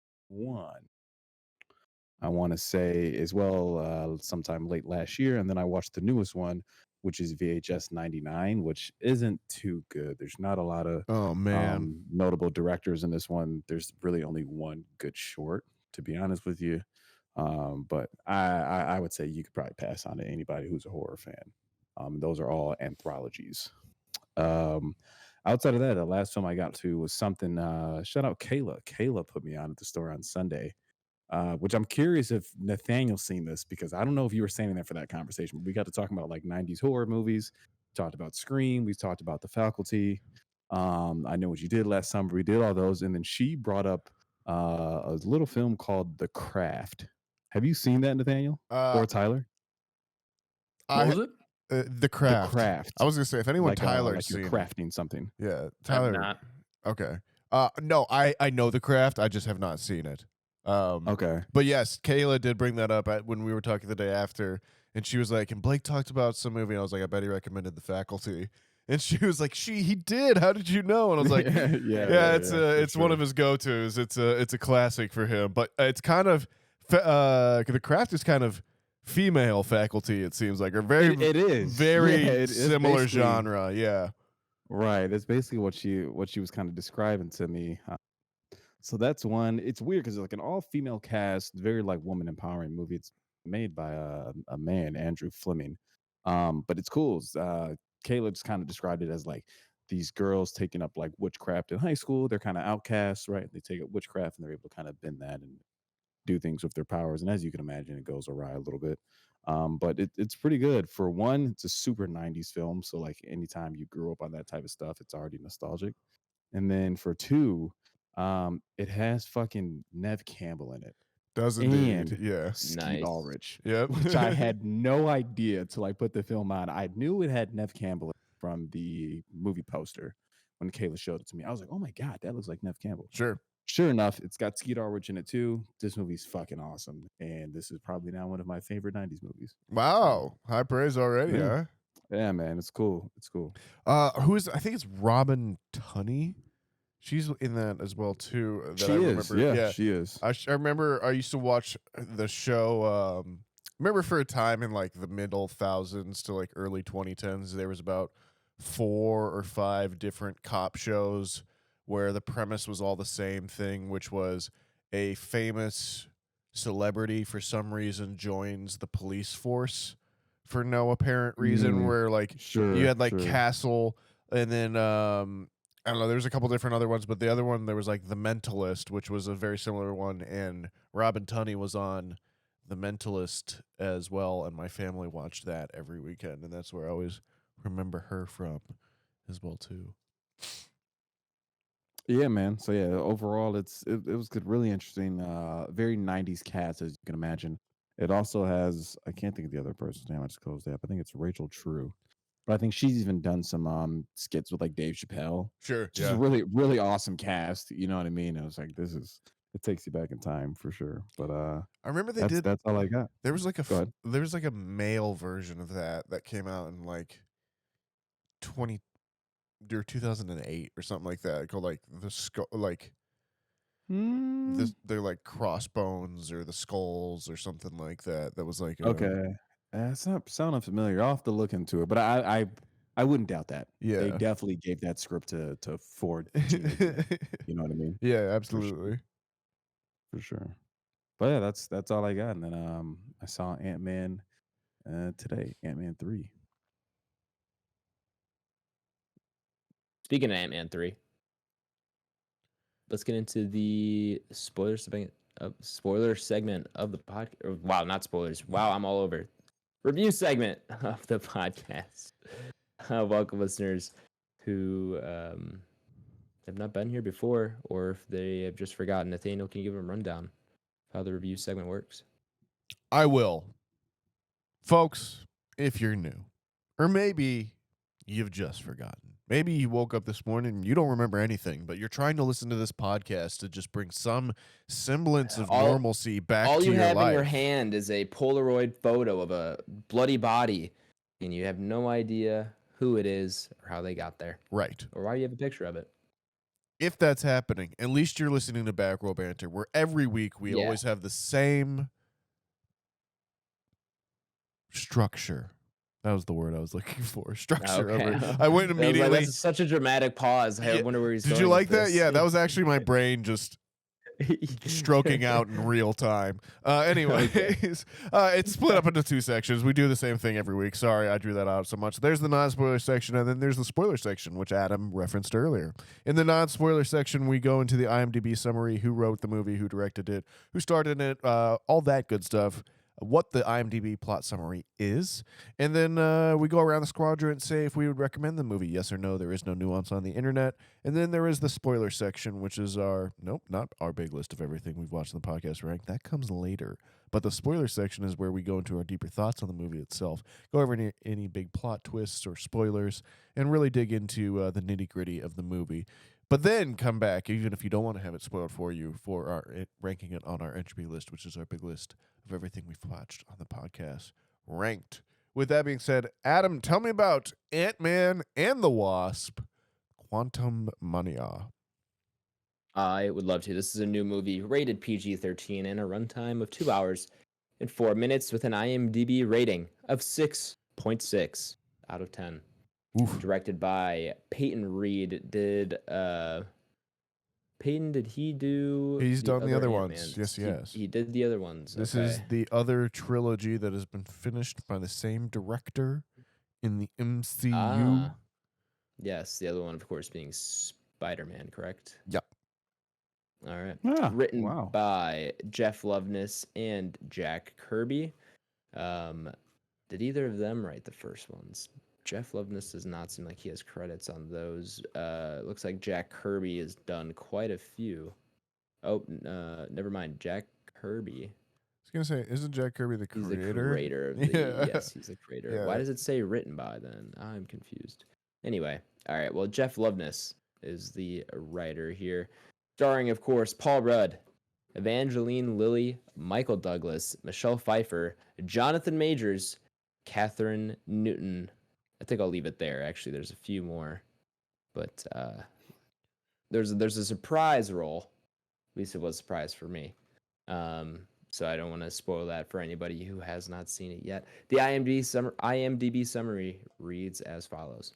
Speaker 4: I want to say as well, sometime late last year. And then I watched the newest one, which is VHS 99, which isn't too good. There's not a lot of
Speaker 3: Oh man.
Speaker 4: notable directors in this one. There's really only one good short, to be honest with you. But I would say you could probably pass on to anybody who's a horror fan. Those are all anthologies. Outside of that, the last film I got to was something. Shout out Kayla. Kayla put me on at the store on Sunday. Which I'm curious if Nathaniel's seen this, because I don't know if you were standing there for that conversation. We got to talking about like 90s horror movies, talked about Scream, we talked about The Faculty. I Know What You Did Last Summer. We did all those, and then she brought up a little film called The Craft. Have you seen that, Nathaniel or Tyler?
Speaker 5: What was it?
Speaker 3: The Craft.
Speaker 4: The Craft.
Speaker 3: I was gonna say if anyone
Speaker 4: Like
Speaker 3: Tyler's
Speaker 4: you're
Speaker 3: seen
Speaker 4: crafting something.
Speaker 3: Yeah,
Speaker 5: I'm
Speaker 3: Tyler.
Speaker 5: not.
Speaker 3: Okay. No, I know The Craft. I just have not seen it.
Speaker 4: Okay.
Speaker 3: But yes, Kayla did bring that up when we were talking the day after, and she was like, and Blake talked about some movie, and I was like, I bet he recommended The Faculty. And she was like, he did. How did you know? And I was like, yeah, it's one of his go-tos. It's a classic for him. But it's kind of The Craft is kind of female Faculty, it seems like, or very
Speaker 4: it is
Speaker 3: very similar
Speaker 4: basically-
Speaker 3: genre. Yeah.
Speaker 4: Right. That's basically what she was kind of describing to me. So that's one. It's weird because it's like an all-female cast, very like woman empowering movie. It's made by a man, Andrew Fleming. But it's cool. Kayla just kind of described it as like these girls taking up like witchcraft in high school. They're kind of outcasts, right? They take up witchcraft and they're able to kind of bend that and do things with their powers. And as you can imagine, it goes awry a little bit. But it's pretty good. For one, it's a super 90s film. So like anytime you grew up on that type of stuff, it's already nostalgic. And then for two, it has fucking Nev Campbell in it.
Speaker 3: Does indeed.
Speaker 4: And
Speaker 3: Yeah.
Speaker 4: Skeet
Speaker 2: Nice.
Speaker 4: Ulrich,
Speaker 3: Yep.
Speaker 4: which I had no idea till I put the film on. I knew it had Nev Campbell from the movie poster when Kayla showed it to me. I was like, oh my God, that looks like Nev Campbell.
Speaker 3: Sure.
Speaker 4: Sure enough, it's got Skeet Ulrich in it too. This movie's fucking awesome. And this is probably now one of my favorite 90s movies.
Speaker 3: Wow. High praise already,
Speaker 4: Yeah.
Speaker 3: huh?
Speaker 4: Yeah, man, it's cool. It's cool.
Speaker 3: I think it's Robin Tunney. She's in that as well too. That
Speaker 4: She
Speaker 3: I
Speaker 4: is.
Speaker 3: remember.
Speaker 4: Yeah, she is.
Speaker 3: I remember I used to watch the show remember for a time in like the middle thousands to like early 2010s, there was about 4 or 5 different cop shows where the premise was all the same thing, which was a famous celebrity for some reason joins the police force for no apparent reason, where like you had like Castle, and then I don't know, there's a couple different other ones, but the other one there was like The Mentalist, which was a very similar one, and Robin Tunney was on The Mentalist as well, and my family watched that every weekend, and that's where I always remember her from as well too.
Speaker 4: Yeah, man. So yeah, overall, it was good, really interesting. Very 90s cast, as you can imagine. It also has, I can't think of the other person's name. I just closed the app. I think it's Rachel True, but I think she's even done some skits with like Dave Chappelle.
Speaker 3: Sure,
Speaker 4: Just a really really awesome cast. You know what I mean? It was like it takes you back in time for sure. But
Speaker 3: I remember
Speaker 4: that's all I got.
Speaker 3: there was like
Speaker 4: Go ahead.
Speaker 3: there was like a male version of that came out in like 20 or 2008 or something like that, called like the skull, like they're like Crossbones or the Skulls or something like that. That was like
Speaker 4: Okay, it's not sounding familiar. I'll have to look into it, but I wouldn't doubt that. They
Speaker 3: yeah.
Speaker 4: definitely gave that script to 4 teenage men. You know what I mean?
Speaker 3: Yeah,
Speaker 4: For sure,
Speaker 3: absolutely.
Speaker 4: for sure. But yeah, that's all I got. And then I saw Ant-Man today, Ant-Man 3.
Speaker 2: Speaking of Ant-Man 3, let's get into the spoiler segment of the podcast. Wow, not spoilers. Wow, I'm all over. Review segment of the podcast. Welcome, listeners who have not been here before, or if they have just forgotten. Nathaniel, can you give them a rundown of how the review segment works?
Speaker 3: I will. Folks, if you're new, or maybe you've just forgotten. Maybe you woke up this morning and you don't remember anything, but you're trying to listen to this podcast to just bring some semblance of normalcy back to your life.
Speaker 2: All you have in your hand is a Polaroid photo of a bloody body, and you have no idea who it is or how they got there.
Speaker 3: Right.
Speaker 2: Or why you have a picture of it.
Speaker 3: If that's happening, at least you're listening to Back Row Banter, where every week we always have the same structure. That was the word I was looking for. Structure.
Speaker 2: Okay.
Speaker 3: I went immediately.
Speaker 2: That's such a dramatic pause. I wonder where he's going.
Speaker 3: Did you like that?
Speaker 2: This.
Speaker 3: Yeah, that was actually my brain just stroking out in real time. Anyways, it's split up into 2 sections. We do the same thing every week. Sorry, I drew that out so much. There's the non-spoiler section, and then there's the spoiler section, which Adam referenced earlier. In the non-spoiler section, we go into the IMDb summary, who wrote the movie, who directed it, who starred in it, all that good stuff, what the IMDb plot summary is, and then we go around the squadron and say if we would recommend the movie, yes or no. There is no nuance on the internet. And then there is the spoiler section, which is not our big list of everything we've watched on the podcast rank. That comes later. But the spoiler section is where we go into our deeper thoughts on the movie itself, go over any big plot twists or spoilers, and really dig into the nitty-gritty of the movie. But then come back, even if you don't want to have it spoiled for you, for our ranking it on our entropy list, which is our big list of everything we've watched on the podcast ranked. With that being said, Adam, tell me about Ant-Man and the Wasp, Quantumania.
Speaker 2: I would love to. This is a new movie, rated PG-13, and a runtime of 2 hours and 4 minutes with an IMDb rating of 6.6 out of 10. Oof. Directed by Peyton Reed. Did he do?
Speaker 3: He's done the other ones. Yes, yes.
Speaker 2: He did the other ones.
Speaker 3: This is the other trilogy that has been finished by the same director in the MCU.
Speaker 2: Yes, the other one, of course, being Spider-Man, correct?
Speaker 3: Yep.
Speaker 2: All right. Written by Jeff Loveness and Jack Kirby. Did either of them write the first ones? Jeff Loveness does not seem like he has credits on those. Looks like Jack Kirby has done quite a few. Oh, never mind. Jack Kirby.
Speaker 3: I was going to say, isn't Jack Kirby the creator?
Speaker 2: He's the creator of the... Yes, he's the creator. Yeah. Why does it say written by then? I'm confused. Anyway, all right. Well, Jeff Loveness is the writer here. Starring, of course, Paul Rudd, Evangeline Lilly, Michael Douglas, Michelle Pfeiffer, Jonathan Majors, Catherine Newton. I think I'll leave it there. Actually, there's a few more, but there's a surprise role. At least it was a surprise for me. so I don't want to spoil that for anybody who has not seen it yet. The IMDb summary reads as follows.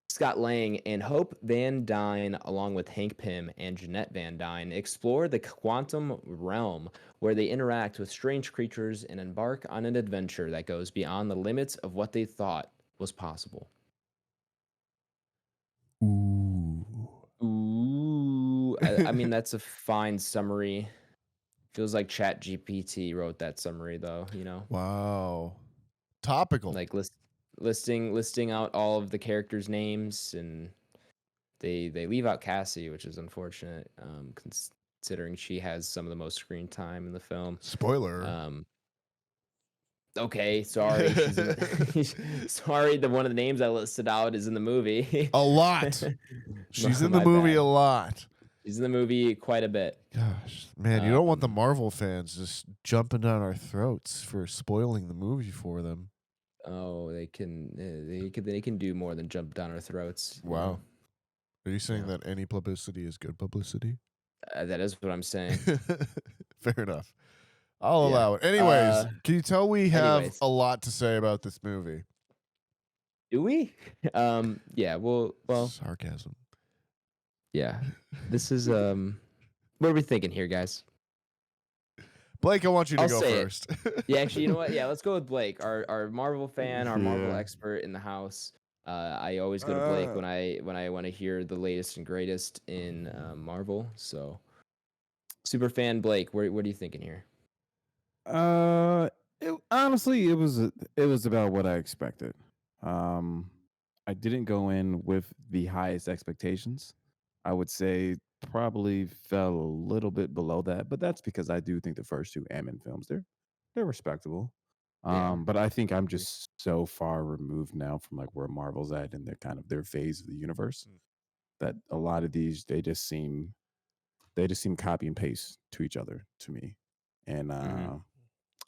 Speaker 2: Scott Lang and Hope Van Dyne, along with Hank Pym and Jeanette Van Dyne, explore the quantum realm where they interact with strange creatures and embark on an adventure that goes beyond the limits of what they thought was possible.
Speaker 3: Ooh.
Speaker 2: Ooh. I mean, that's a fine summary. Feels like ChatGPT wrote that summary, though, you know?
Speaker 3: Wow. Topical.
Speaker 2: Like listing out all of the characters' names, and they leave out Cassie, which is unfortunate, considering she has some of the most screen time in the film.
Speaker 3: Spoiler.
Speaker 2: Okay, sorry, she's in the sorry, one of the names I listed out is in the movie.
Speaker 3: A lot. She's in the
Speaker 2: My
Speaker 3: movie
Speaker 2: bad.
Speaker 3: a lot.
Speaker 2: She's in the movie quite a bit.
Speaker 3: Gosh, man, you don't want the Marvel fans just jumping down our throats for spoiling the movie for them.
Speaker 2: Oh, they can do more than jump down our throats.
Speaker 3: Wow. Are you saying that any publicity is good publicity?
Speaker 2: That is what I'm saying.
Speaker 3: Fair enough. I'll
Speaker 2: Yeah.
Speaker 3: allow it. Anyways, can you tell we have
Speaker 2: anyways.
Speaker 3: a lot to say about this movie?
Speaker 2: Do we? Yeah. Well.
Speaker 3: Sarcasm.
Speaker 2: Yeah. This is What are we thinking here, guys?
Speaker 3: Blake, I want you to
Speaker 2: I'll
Speaker 3: go
Speaker 2: say it.
Speaker 3: first.
Speaker 2: Yeah, actually, you know what? Yeah, let's go with Blake, our Marvel fan, our Marvel
Speaker 4: Yeah.
Speaker 2: expert in the house. I always go to Blake when I want to hear the latest and greatest in Marvel. So, super fan Blake, what are you thinking here?
Speaker 4: Honestly, it was about what I expected. I didn't go in with the highest expectations. I would say probably fell a little bit below that, but that's because I do think the first two Ant-Man films they're respectable.
Speaker 2: Yeah.
Speaker 4: But I think I'm just so far removed now from like where Marvel's at in their phase of the universe that a lot of these they just seem copy and paste to each other to me. And I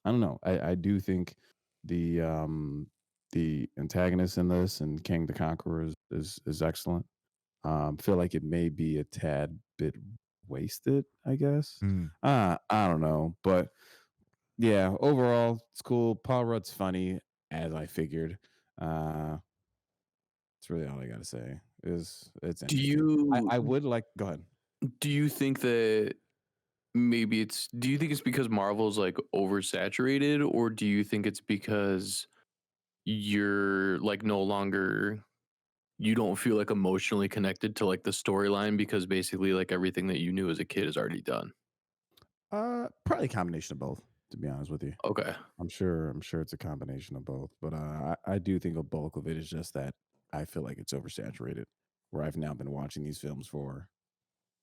Speaker 4: don't know. I do think the antagonist in this and King the Conqueror is excellent. Feel like it may be a tad bit wasted, I guess. I don't know, but yeah, overall it's cool. Paul Rudd's funny, as I figured. It's really all I gotta say. It's interesting. I would like go ahead.
Speaker 5: Do you think that maybe do you think it's because Marvel's like oversaturated, or do you think it's because you're like no longer you don't feel like emotionally connected to like the storyline because basically like everything that you knew as a kid is already done?
Speaker 4: Probably a combination of both, to be honest with you.
Speaker 5: Okay.
Speaker 4: I'm sure it's a combination of both, but I do think a bulk of it is just that I feel like it's oversaturated. Where I've now been watching these films for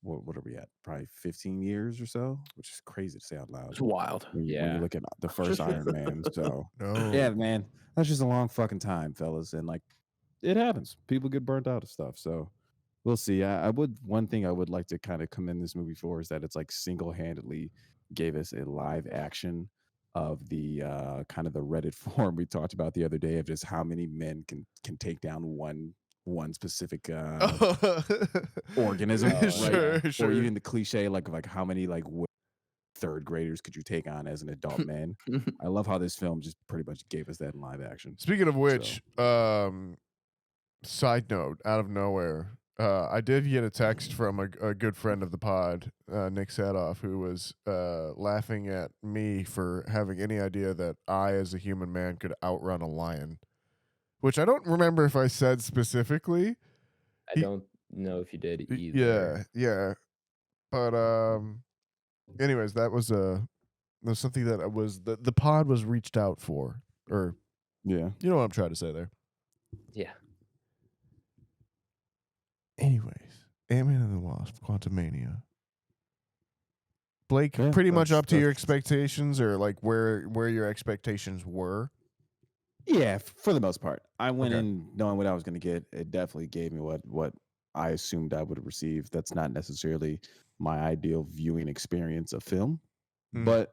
Speaker 4: what are we at? Probably 15 years or so, which is crazy to say out loud.
Speaker 5: It's wild.
Speaker 4: When you
Speaker 2: Yeah.
Speaker 4: look at the first Iron Man. So
Speaker 3: No.
Speaker 4: yeah, man, that's just a long fucking time, fellas, and like it happens. People get burnt out of stuff, so we'll see. One thing I would like to kind of commend this movie for is that it's like single-handedly gave us a live action of the kind of the Reddit forum we talked about the other day of just how many men can take down one specific organism, right?
Speaker 3: Sure.
Speaker 4: Or even the cliche like how many like third graders could you take on as an adult man? I love how this film just pretty much gave us that in live action.
Speaker 3: Speaking of which, side note, out of nowhere, I did get a text from a good friend of the pod, Nick Sadoff, who was laughing at me for having any idea that I, as a human man, could outrun a lion, which I don't remember if I said specifically.
Speaker 2: I don't know if you did either.
Speaker 3: Yeah. But anyways, that was something that the pod was reached out for, or
Speaker 4: Yeah.
Speaker 3: you know what I'm trying to say there.
Speaker 2: Yeah.
Speaker 3: Anyways, Ant-Man and the Wasp, Quantumania. Blake,
Speaker 4: Yeah,
Speaker 3: pretty much up to your
Speaker 4: that's-
Speaker 3: expectations, or like where your expectations were.
Speaker 4: Yeah, for the most part. I went
Speaker 3: Okay.
Speaker 4: in knowing what I was going to get. It definitely gave me what I assumed I would receive. That's not necessarily my ideal viewing experience of film, but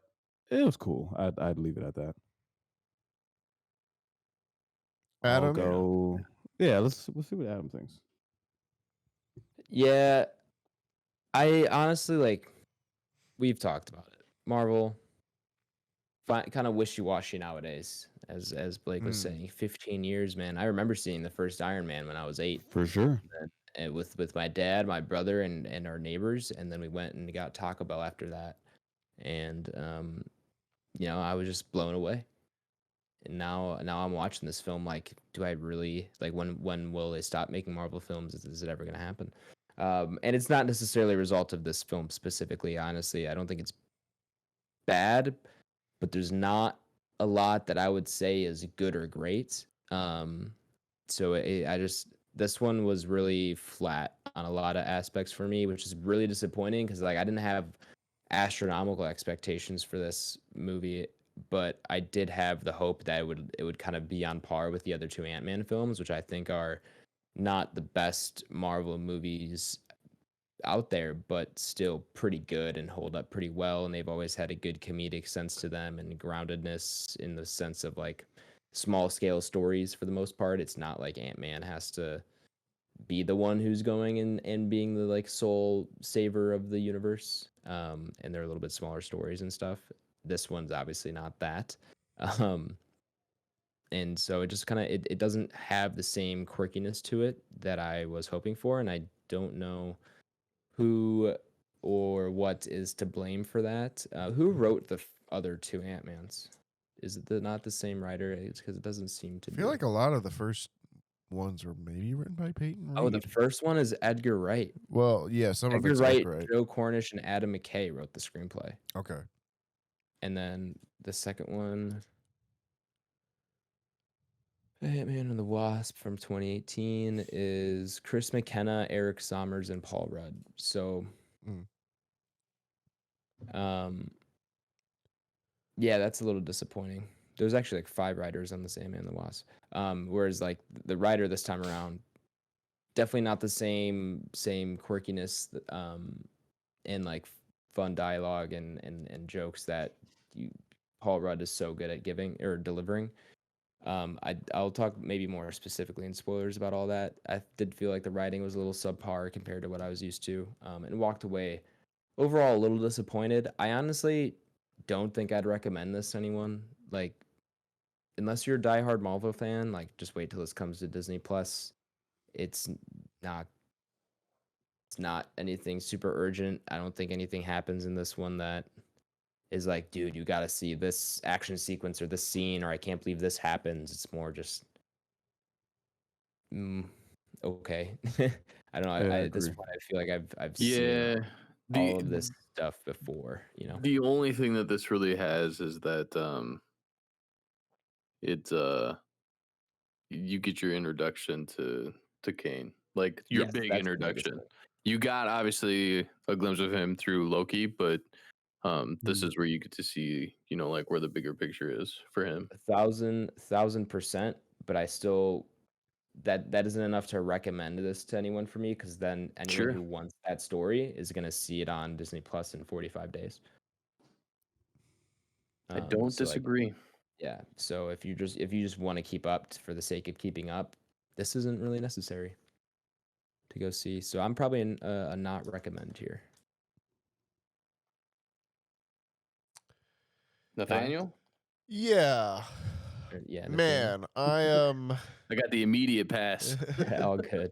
Speaker 4: it was cool. I'd leave it at that. I'll
Speaker 3: Adam?
Speaker 4: go. Yeah, we'll see what Adam thinks.
Speaker 2: Yeah. I honestly we've talked about it. Marvel, kind of wishy-washy nowadays, as Blake was saying. 15 years, man. I remember seeing the first Iron Man when I was 8.
Speaker 4: For sure.
Speaker 2: And with my dad, my brother, and our neighbors, and then we went and got Taco Bell after that. And I was just blown away. And now I'm watching this film like, do I really like when will they stop making Marvel films? Is it ever going to happen? And it's not necessarily a result of this film specifically. Honestly, I don't think it's bad, but there's not a lot that I would say is good or great. So this one was really flat on a lot of aspects for me, which is really disappointing because like I didn't have astronomical expectations for this movie, but I did have the hope that it would kind of be on par with the other two Ant-Man films, which I think are not the best Marvel movies out there, but still pretty good and hold up pretty well. And they've always had a good comedic sense to them and groundedness in the sense of like small scale stories for the most part. It's not like Ant-Man has to be the one who's going and being the like sole saver of the universe. And they're a little bit smaller stories and stuff. This one's obviously not that. And so it just kind of it doesn't have the same quirkiness to it that I was hoping for, and I don't know who or what is to blame for that. Who wrote the other two Ant-Mans? Is it not the same writer? It's because it doesn't seem to
Speaker 3: I feel
Speaker 2: be.
Speaker 3: like a lot of the first ones were maybe written by Peyton Reed.
Speaker 2: Oh, the first one is Edgar Wright.
Speaker 3: Well, yeah, some of
Speaker 2: Edgar
Speaker 3: it's
Speaker 2: Wright,
Speaker 3: Edgar Wright.
Speaker 2: Joe Cornish, and Adam McKay wrote the screenplay.
Speaker 3: Okay.
Speaker 2: And then the second one, Ant-Man and the Wasp from 2018, is Chris McKenna, Eric Sommers, and Paul Rudd. So, yeah, that's a little disappointing. There's actually like 5 writers on the same and the Wasp. Whereas like the writer this time around, definitely not the same quirkiness and like fun dialogue and jokes that Paul Rudd is so good at giving or delivering. I'll talk maybe more specifically in spoilers about all that. I did feel like the writing was a little subpar compared to what I was used to, and walked away overall a little disappointed. I honestly don't think I'd recommend this to anyone. Like, unless you're a diehard Marvel fan, like just wait till this comes to Disney Plus. It's not anything super urgent. I don't think anything happens in this one that is like, dude, you got to see this action sequence or this scene, or I can't believe this happens. It's more just, okay. I don't know. At this point, I feel like I've seen all of this stuff before.
Speaker 5: The only thing that this really has is that you get your introduction to Kane, like your big introduction. You got obviously a glimpse of him through Loki, but this is where you get to see, like where the bigger picture is for him.
Speaker 2: 1,000%, but I still that isn't enough to recommend this to anyone for me, because then anyone who wants that story is going to see it on Disney Plus in 45 days.
Speaker 5: I don't disagree.
Speaker 2: Yeah, so if you just want to keep up for the sake of keeping up, this isn't really necessary to go see. So I'm probably a not recommend here.
Speaker 5: Nathaniel?
Speaker 3: Yeah.
Speaker 2: Yeah,
Speaker 3: man, I
Speaker 5: got the immediate pass.
Speaker 2: all good.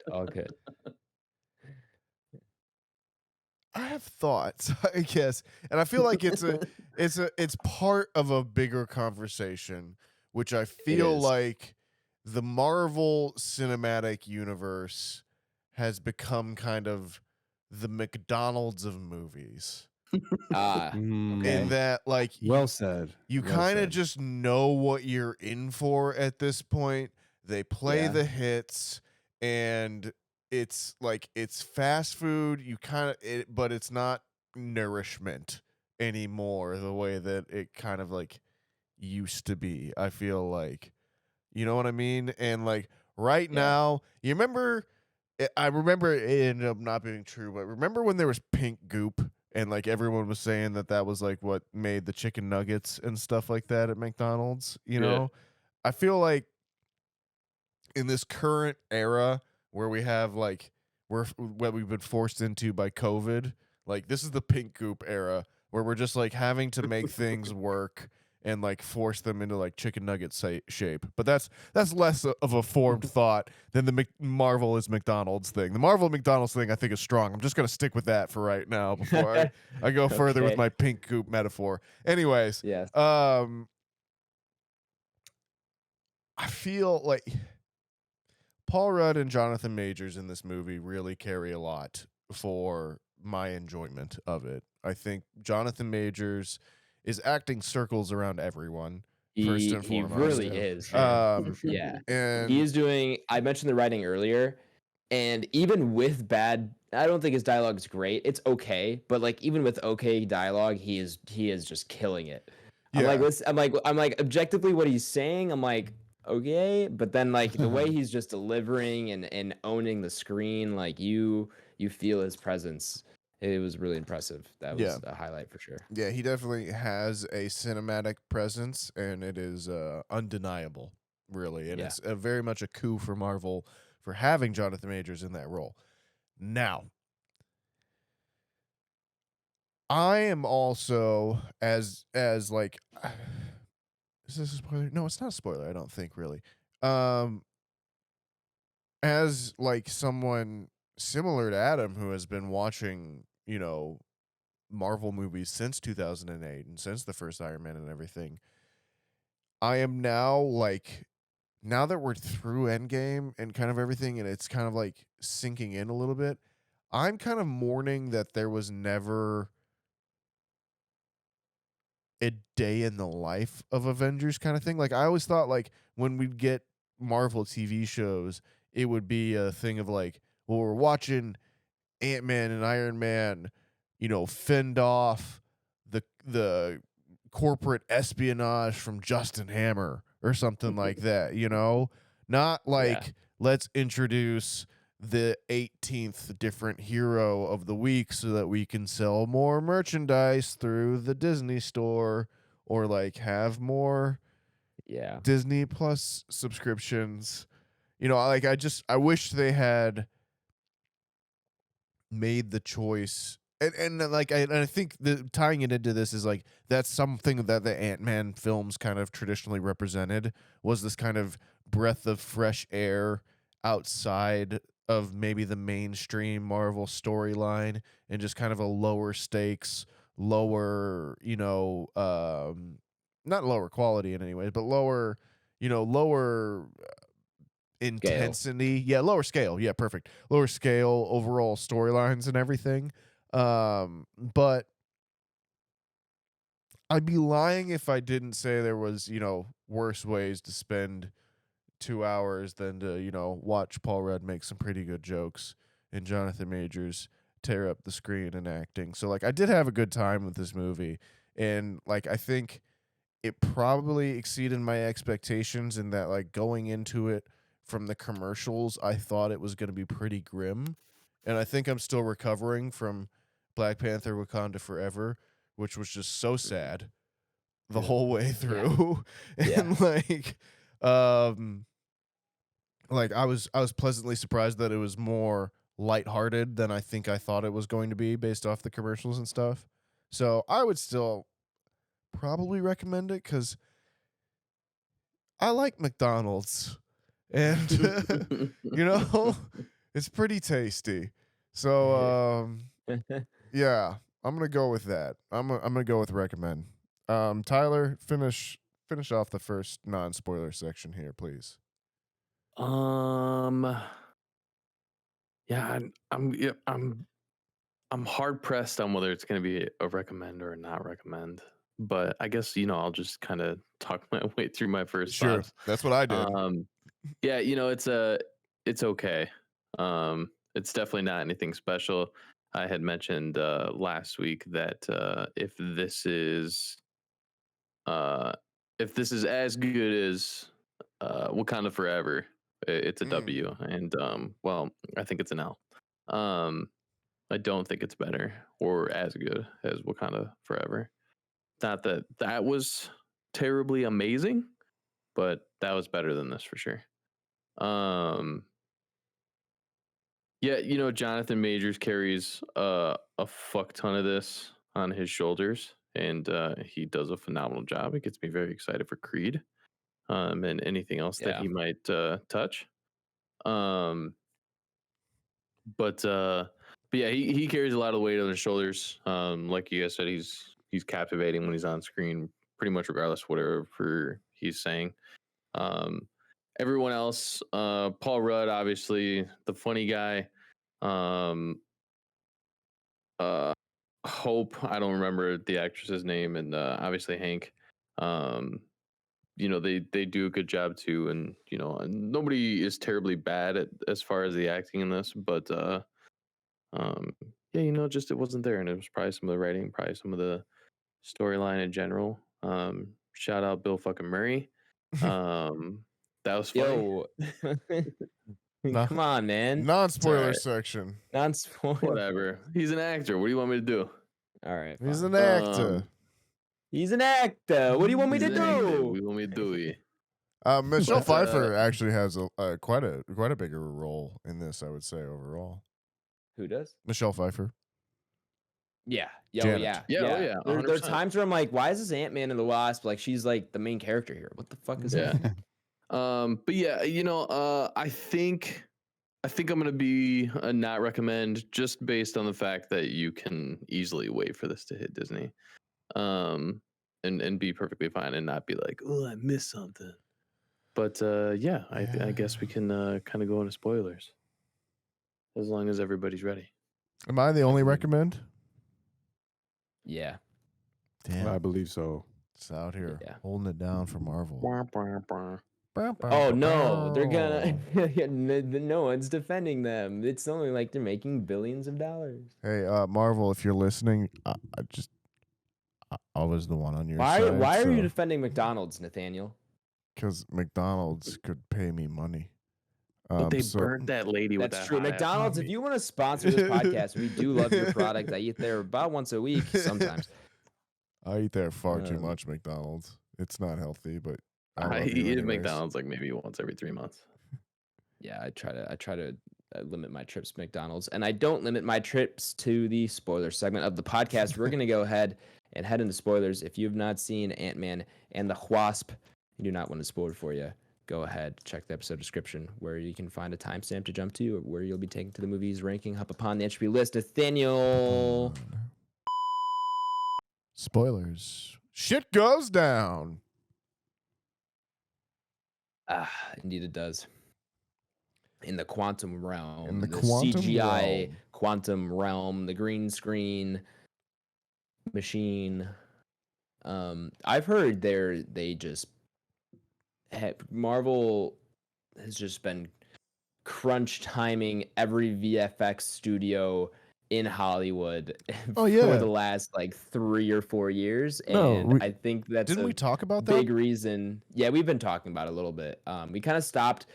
Speaker 3: I have thoughts, I guess, and I feel like it's part of a bigger conversation, which I feel like the Marvel Cinematic Universe has become kind of the McDonald's of movies.
Speaker 2: Okay.
Speaker 3: In that, like,
Speaker 4: well said.
Speaker 3: You kind of just know what you're in for at this point. They play the hits, and it's like it's fast food. But it's not nourishment anymore the way that it kind of like used to be. I feel like, you know what I mean? And like right now, you remember? I remember it ended up not being true, but remember when there was pink goop? And like everyone was saying that was like what made the chicken nuggets and stuff like that at McDonald's, you know? I feel like in this current era where we have like what we've been forced into by COVID, like this is the pink goop era where we're just like having to make things work and like force them into like chicken nugget shape. But that's less of a formed thought than the Marvel is McDonald's thing. The Marvel McDonald's thing I think is strong. I'm just gonna stick with that for right now before I go further with
Speaker 2: Okay.
Speaker 3: my pink goop metaphor. Anyways,
Speaker 2: Yes.
Speaker 3: I feel like Paul Rudd and Jonathan Majors in this movie really carry a lot for my enjoyment of it. I think Jonathan Majors is acting circles around everyone. First and
Speaker 2: He
Speaker 3: foremost,
Speaker 2: really is, man. Yeah.
Speaker 3: and
Speaker 2: He is doing. I mentioned the writing earlier, and even with bad, I don't think his dialogue is great. It's okay, but like even with okay dialogue, he is just killing it. I'm like,
Speaker 3: yeah,
Speaker 2: I'm like objectively what he's saying. I'm like, okay, but then like the way he's just delivering and owning the screen, like you feel his presence. It was really impressive. That
Speaker 3: yeah,
Speaker 2: was a highlight for sure.
Speaker 3: yeah. He definitely has a cinematic presence, and it is undeniable, really. And
Speaker 2: Yeah.
Speaker 3: it's very much a coup for Marvel for having Jonathan Majors in that role. Now, I am also as like is this a spoiler? No, it's not a spoiler, I don't think really. Um as like someone similar to Adam who has been watching, Marvel movies since 2008 and since the first Iron Man and everything, I am now like now that we're through Endgame and kind of everything and it's kind of like sinking in a little bit, I'm kind of mourning that there was never a day in the life of Avengers kind of thing. Like I always thought like when we'd get Marvel TV shows, it would be a thing of like, well, we're watching Ant-Man and Iron Man, fend off the corporate espionage from Justin Hammer or something like that, Not like let's introduce the 18th different hero of the week so that we can sell more merchandise through the Disney store or like have more
Speaker 2: Yeah.
Speaker 3: Disney Plus subscriptions. I wish they had made the choice and I think tying it into this is like that's something that the Ant-Man films kind of traditionally represented was this kind of breath of fresh air outside of maybe the mainstream Marvel storyline and just kind of a lower stakes, lower, not lower quality in any way, but lower intensity, lower scale, perfect, lower scale overall storylines and everything. But I'd be lying if I didn't say there was worse ways to spend 2 hours than to watch Paul Rudd make some pretty good jokes and Jonathan Majors tear up the screen and acting. So like I did have a good time with this movie, and like I think it probably exceeded my expectations in that like going into it from the commercials, I thought it was going to be pretty grim. And I think I'm still recovering from Black Panther Wakanda Forever, which was just so sad the whole way through. And like I was pleasantly surprised that it was more lighthearted than I think I thought it was going to be based off the commercials and stuff. So I would still probably recommend it because I like McDonald's. And it's pretty tasty. So yeah, I'm gonna go with that. I'm gonna go with recommend. Tyler, finish off the first non-spoiler section here, please.
Speaker 5: Yeah, I'm hard pressed on whether it's going to be a recommend or a not recommend. But I guess I'll just kind of talk my way through my first thoughts.
Speaker 3: That's what I did.
Speaker 5: Yeah, it's okay. It's definitely not anything special. I had mentioned last week that if this is as good as Wakanda Forever, it's a W. And well, I think it's an L. I don't think it's better or as good as Wakanda Forever. Not that that was terribly amazing, but that was better than this for sure. Yeah, Jonathan Majors carries a fuck ton of this on his shoulders, and he does a phenomenal job. It gets me very excited for Creed, and anything else that he might touch. But yeah, he carries a lot of weight on his shoulders. Like you guys said, he's captivating when he's on screen, pretty much regardless of whatever he's saying. Everyone else, Paul Rudd, obviously the funny guy. Hope, I don't remember the actress's name, and obviously Hank. They do a good job too, and nobody is terribly bad at as far as the acting in this, but just it wasn't there, and it was probably some of the writing, probably some of the storyline in general. Shout out Bill fucking Murray. That was funny.
Speaker 2: Yo, come on, man.
Speaker 3: Non-spoiler
Speaker 5: right.
Speaker 3: section.
Speaker 2: Non-spoiler.
Speaker 5: Whatever. He's an actor. What do you want me to do?
Speaker 2: All right.
Speaker 3: He's
Speaker 2: fine.
Speaker 3: an actor.
Speaker 2: He's an actor. What do you want me to
Speaker 5: He's an actor.
Speaker 2: do?
Speaker 5: What do you want me to do?
Speaker 3: Michelle
Speaker 5: But,
Speaker 3: Pfeiffer actually has quite a bigger role in this, I would say, overall.
Speaker 2: Who does?
Speaker 3: Michelle Pfeiffer.
Speaker 2: Yeah.
Speaker 3: Janet.
Speaker 5: Yeah, oh, yeah,
Speaker 2: There are
Speaker 5: 100%.
Speaker 2: times where I'm like, why is this Ant-Man and the Wasp? Like, she's like the main character here. What the fuck is that?
Speaker 5: But yeah, I think I'm gonna be a not recommend, just based on the fact that you can easily wait for this to hit Disney, and be perfectly fine and not be like, oh, I missed something. But I guess we can kind of go into spoilers, as long as everybody's ready.
Speaker 3: Am I the only recommend?
Speaker 2: Yeah.
Speaker 3: Damn.
Speaker 4: I believe so.
Speaker 3: It's out here
Speaker 2: Yeah.
Speaker 3: holding it down for Marvel.
Speaker 2: Oh no, they're gonna. No one's defending them. It's only like they're making billions of dollars.
Speaker 3: Hey, Marvel, if you're listening, I was the one on your side.
Speaker 2: Why are you defending McDonald's, Nathaniel?
Speaker 3: Because McDonald's could pay me money.
Speaker 5: But they burnt that lady with that.
Speaker 2: That's true.
Speaker 5: hot ass
Speaker 2: McDonald's, if
Speaker 5: meat.
Speaker 2: you want to sponsor this podcast, we do love your product. I eat there about once a week sometimes.
Speaker 3: I eat there far too much McDonald's. It's not healthy, but
Speaker 5: I eat at McDonald's like maybe once every 3 months.
Speaker 2: Yeah, I try to limit my trips to McDonald's, and I don't limit my trips to the spoiler segment of the podcast. We're gonna go ahead and head into spoilers. If you have not seen Ant-Man and the Wasp, you do not want to spoil it for you. Go ahead, check the episode description where you can find a timestamp to jump to, or where you'll be taken to the movie's ranking up upon the Entropy list. Nathaniel.
Speaker 3: Spoilers. Shit goes down.
Speaker 2: Indeed it does. In the quantum realm.
Speaker 3: In the
Speaker 2: the
Speaker 3: quantum
Speaker 2: CGI
Speaker 3: realm.
Speaker 2: quantum realm, the green screen machine. I've heard they just Marvel has just been crunch timing every VFX studio in Hollywood for the last like 3 or 4 years, and I think that's
Speaker 3: didn't we talk about that?
Speaker 2: Big reason. Yeah, we've been talking about it a little bit. We kind of stopped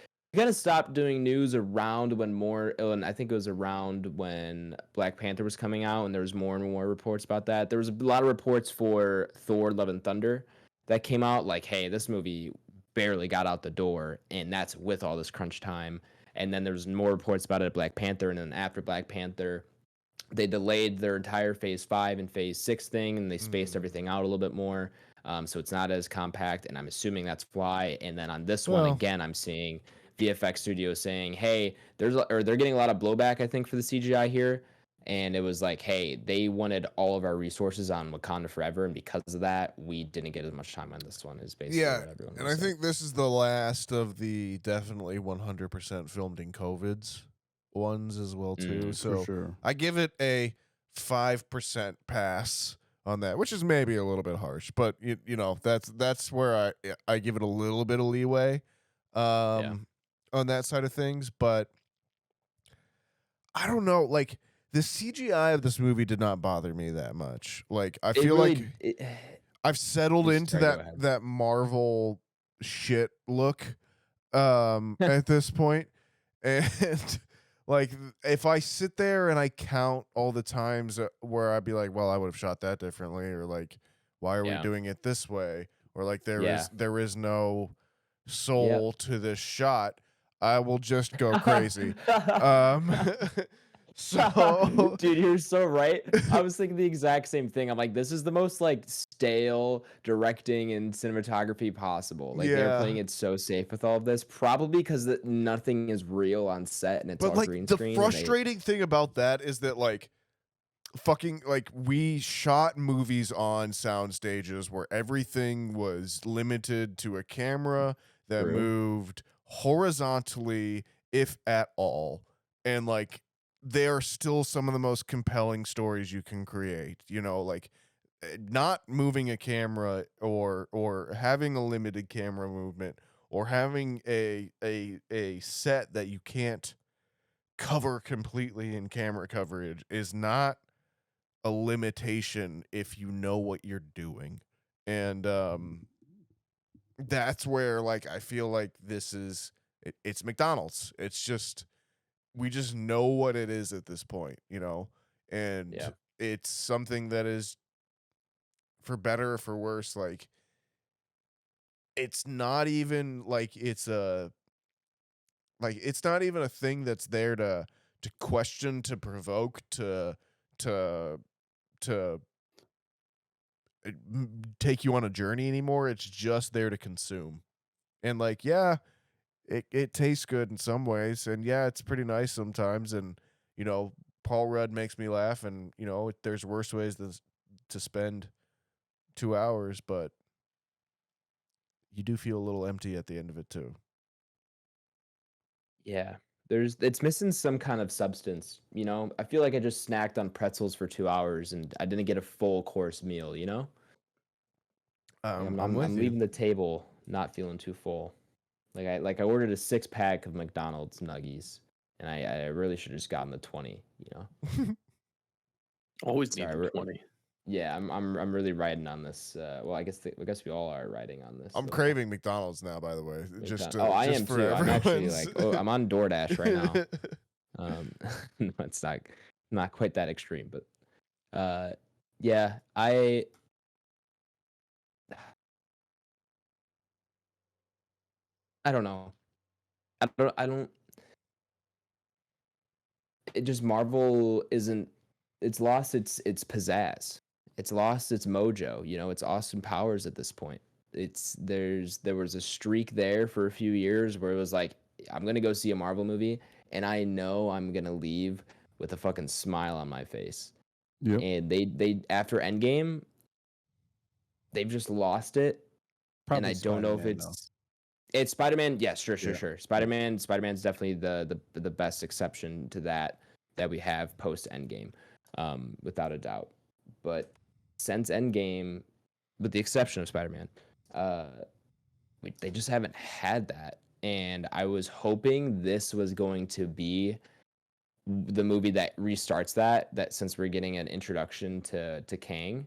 Speaker 2: doing news around and I think it was around when Black Panther was coming out, and there was more and more reports about that. There was a lot of reports for Thor: Love and Thunder that came out like, hey, this movie barely got out the door, and that's with all this crunch time. And then there's more reports about it at Black Panther, and then after Black Panther, they delayed their entire Phase 5 and Phase 6 thing, and they spaced everything out a little bit more, so it's not as compact, and I'm assuming that's why. And then on this one, again, I'm seeing VFX studios saying, hey, they're getting a lot of blowback, I think, for the CGI here. And it was like, hey, they wanted all of our resources on Wakanda Forever, and because of that, we didn't get as much time on this one. Is basically what everyone was saying.
Speaker 3: I think this is the last of the definitely 100% filmed in COVIDs ones as well too. So
Speaker 4: for sure.
Speaker 3: I give it a 5% pass on that, which is maybe a little bit harsh, but that's where I give it a little bit of leeway on that side of things. But I don't know, like, the CGI of this movie did not bother me that much. Like, I feel I've settled into that Marvel shit look at this point. And like, if I sit there and I count all the times where I'd be like, well, I would have shot that differently, or like, why are we doing it this way? Or like, there is no soul to this shot, I will just go crazy. So,
Speaker 2: dude, you're so right. I was thinking the exact same thing. I'm like, this is the most like stale directing and cinematography possible. Like they're playing
Speaker 3: yeah.
Speaker 2: it so safe with all of this, probably because nothing is real on set and it's
Speaker 3: But
Speaker 2: all
Speaker 3: like
Speaker 2: green
Speaker 3: the
Speaker 2: screen.
Speaker 3: frustrating thing about that is that like fucking like we shot movies on sound stages where everything was limited to a camera that
Speaker 2: True.
Speaker 3: moved horizontally, if at all, and like they are still some of the most compelling stories you can create, you know, like not moving a camera or having a limited camera movement or having a set that you can't cover completely in camera coverage is not a limitation if you know what you're doing. And that's where like I feel like it's McDonald's. It's just we just know what it is at this point, you know? And
Speaker 2: Yeah.
Speaker 3: it's something that is for better or for worse, like it's not even like it's not even a thing that's there to question, to provoke, to to take you on a journey anymore. It's just there to consume. And like, yeah, it tastes good in some ways, and yeah, it's pretty nice sometimes. And you know, Paul Rudd makes me laugh, and you know, there's worse ways to spend 2 hours, but you do feel a little empty at the end of it too.
Speaker 2: Yeah. It's missing some kind of substance, you know? I feel like I just snacked on pretzels for 2 hours and I didn't get a full course meal, you know? Like
Speaker 3: I'm with
Speaker 2: I'm
Speaker 3: you.
Speaker 2: leaving the table not feeling too full. I ordered a 6-pack of McDonald's nuggies, and I really should have just gotten the 20. You know,
Speaker 5: Always need
Speaker 2: sorry.
Speaker 5: the 20.
Speaker 2: Yeah, I'm really riding on this. Well, I guess we all are riding on this.
Speaker 3: I'm craving McDonald's now, by the way. Just
Speaker 2: I
Speaker 3: just
Speaker 2: am
Speaker 3: for
Speaker 2: too. I'm actually
Speaker 3: everyone's.
Speaker 2: I'm on DoorDash right now. No, it's not quite that extreme, but yeah, I don't know. I don't. It just Marvel isn't. It's lost its pizzazz. It's lost its mojo. You know, it's Austin Powers at this point. There was a streak there for a few years where it was like I'm gonna go see a Marvel movie and I know I'm gonna leave with a fucking smile on my face.
Speaker 4: Yep.
Speaker 2: And they after Endgame, they've just lost it. And
Speaker 4: Probably
Speaker 2: I don't know if
Speaker 4: Spider-Man, though.
Speaker 2: it's Spider-Man. Yes, sure.
Speaker 4: Yeah.
Speaker 2: Spider-Man's definitely the best exception to that we have post Endgame, without a doubt. But since Endgame, with the exception of Spider-Man, they just haven't had that. And I was hoping this was going to be the movie that restarts that since we're getting an introduction to Kang.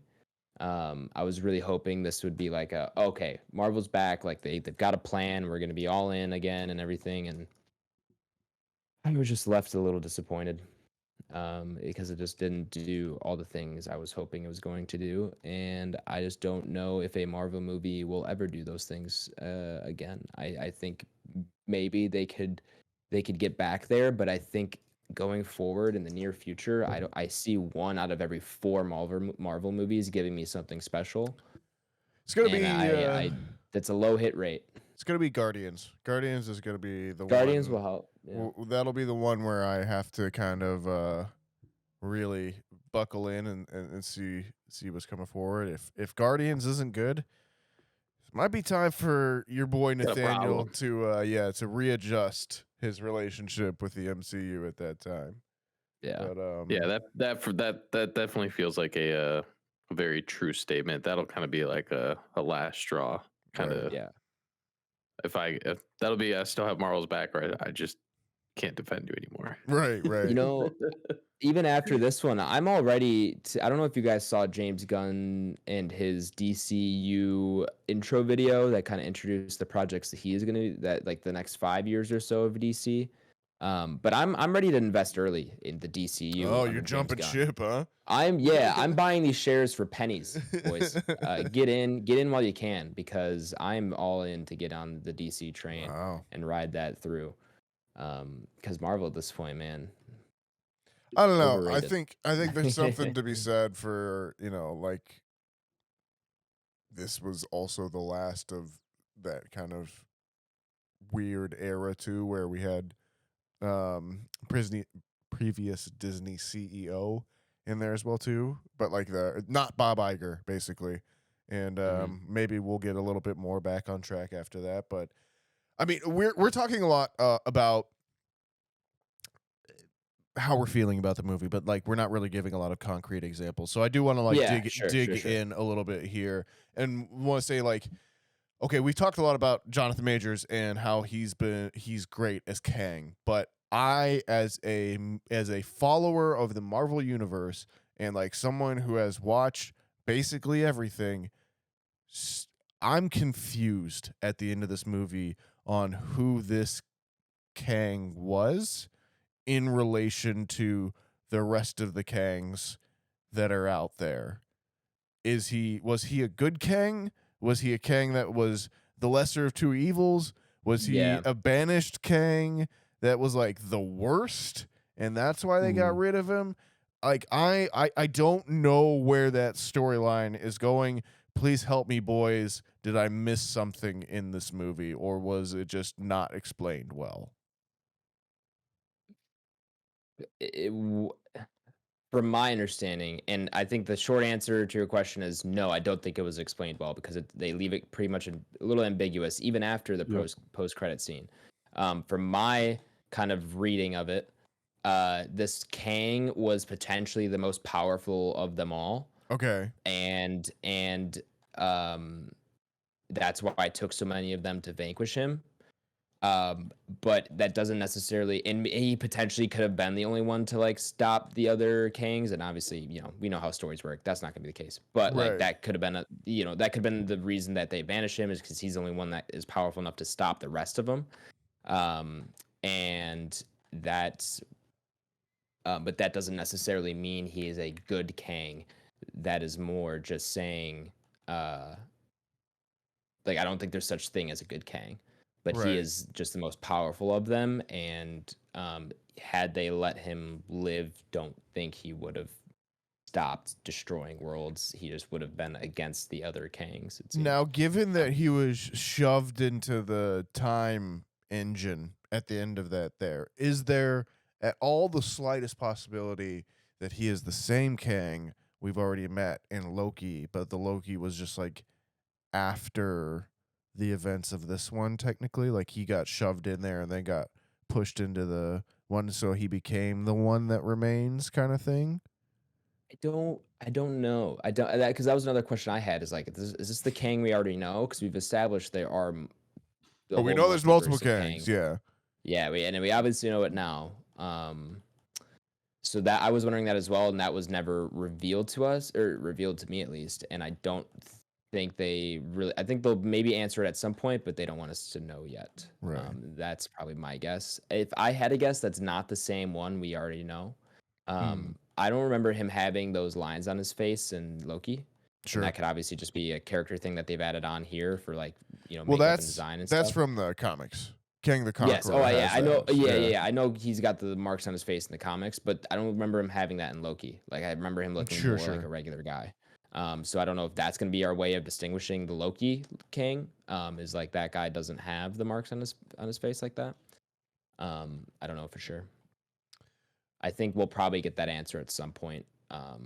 Speaker 2: I was really hoping this would be like okay, Marvel's back, like they've got a plan, we're gonna be all in again and everything, and I was just left a little disappointed, because it just didn't do all the things I was hoping it was going to do, and I just don't know if a Marvel movie will ever do those things again. I think maybe they could get back there, but I think going forward in the near future, I see one out of every 4 Marvel movies giving me something special,
Speaker 3: It's gonna
Speaker 2: and
Speaker 3: be.
Speaker 2: I that's a low hit rate.
Speaker 3: It's gonna be Guardians. Guardians is gonna be the
Speaker 2: Guardians
Speaker 3: one.
Speaker 2: will help. Yeah.
Speaker 3: That'll be the one where I have to kind of really buckle in and see what's coming forward. If Guardians isn't good, it might be time for your boy
Speaker 5: Got a
Speaker 3: Nathaniel
Speaker 5: problem.
Speaker 3: to readjust his relationship with the MCU at that time.
Speaker 2: Yeah.
Speaker 3: But
Speaker 5: Yeah, that definitely feels like a very true statement. That'll kind of be like a last straw kind
Speaker 3: Right.
Speaker 5: of.
Speaker 2: Yeah.
Speaker 5: If that'll be, I still have Marvel's back, right? I just can't defend you anymore.
Speaker 3: right.
Speaker 2: You know, even after this one, I'm already. I don't know if you guys saw James Gunn and his DCU intro video that kind of introduced the projects that he is going to that like the next 5 years or so of DC. But I'm ready to invest early in the DCU.
Speaker 3: Oh,
Speaker 2: under
Speaker 3: you're
Speaker 2: James
Speaker 3: jumping
Speaker 2: Gunn.
Speaker 3: ship, huh?
Speaker 2: I'm buying these shares for pennies, boys. Get in while you can, because I'm all in to get on the DC train
Speaker 3: Wow.
Speaker 2: and ride that through. Because Marvel at this point, man.
Speaker 3: I don't know.
Speaker 2: overrated.
Speaker 3: I think there's something to be said for, like this was also the last of that kind of weird era too, where we had previous Disney CEO in there as well too, but like not Bob Iger basically, and maybe we'll get a little bit more back on track after that. But I mean, we're talking a lot about how we're feeling about the movie, but like we're not really giving a lot of concrete examples. So I do want to like dig in a little bit here, and want to say like, okay, we've talked a lot about Jonathan Majors and how he's great as Kang, but I as a follower of the Marvel universe and like someone who has watched basically everything, I'm confused at the end of this movie on who this Kang was in relation to the rest of the Kangs that are out there. Was he a good Kang? Was he a Kang that was the lesser of two evils? Was he a banished Kang that was like the worst, and that's why they got rid of him? Like I don't know where that storyline is going. Please help me, boys. Did I miss something in this movie, or was it just not explained well?
Speaker 2: From my understanding, and I think the short answer to your question is no, I don't think it was explained well because they leave it pretty much a little ambiguous even after the post-credit scene. From my kind of reading of it, this Kang was potentially the most powerful of them all.
Speaker 3: Okay.
Speaker 2: And that's why it took so many of them to vanquish him. But that doesn't necessarily, and he potentially could have been the only one to like stop the other Kangs, and obviously, we know how stories work. That's not gonna be the case. But like that could have been that could have been the reason that they banish him, is because he's the only one that is powerful enough to stop the rest of them. And that's, but that doesn't necessarily mean he is a good Kang. That is more just saying, like I don't think there's such thing as a good Kang. But he is just the most powerful of them, and had they let him live, don't think he would have stopped destroying worlds. He just would have been against the other Kangs.
Speaker 3: Now, given that he was shoved into the time engine at the end of that, is there at all the slightest possibility that he is the same Kang we've already met in Loki, but the Loki was just like after the events of this one, technically? Like he got shoved in there and then got pushed into the one, so he became the one that remains, kind of thing?
Speaker 2: I don't know. Because that was another question I had, is like, is this the Kang we already know? Because we've established there are
Speaker 3: we know there's multiple Kangs.
Speaker 2: Yeah, we obviously know it now. So that I was wondering that as well, and that was never revealed to us, or revealed to me at least, and I don't think they really, I think they'll maybe answer it at some point, but they don't want us to know yet. That's probably my guess. If I had a guess, that's not the same one we already know. I don't remember him having those lines on his face in Loki. Sure. And that could obviously just be a character thing that they've added on here for like, makeup and design and stuff.
Speaker 3: That's from the comics. Kang the Conqueror.
Speaker 2: Yes. Oh, yeah. I know. Yeah. I know he's got the marks on his face in the comics, but I don't remember him having that in Loki. Like I remember him looking more like a regular guy. So I don't know if that's going to be our way of distinguishing the Loki Kang. Is like that guy doesn't have the marks on his face like that. I don't know for sure. I think we'll probably get that answer at some point,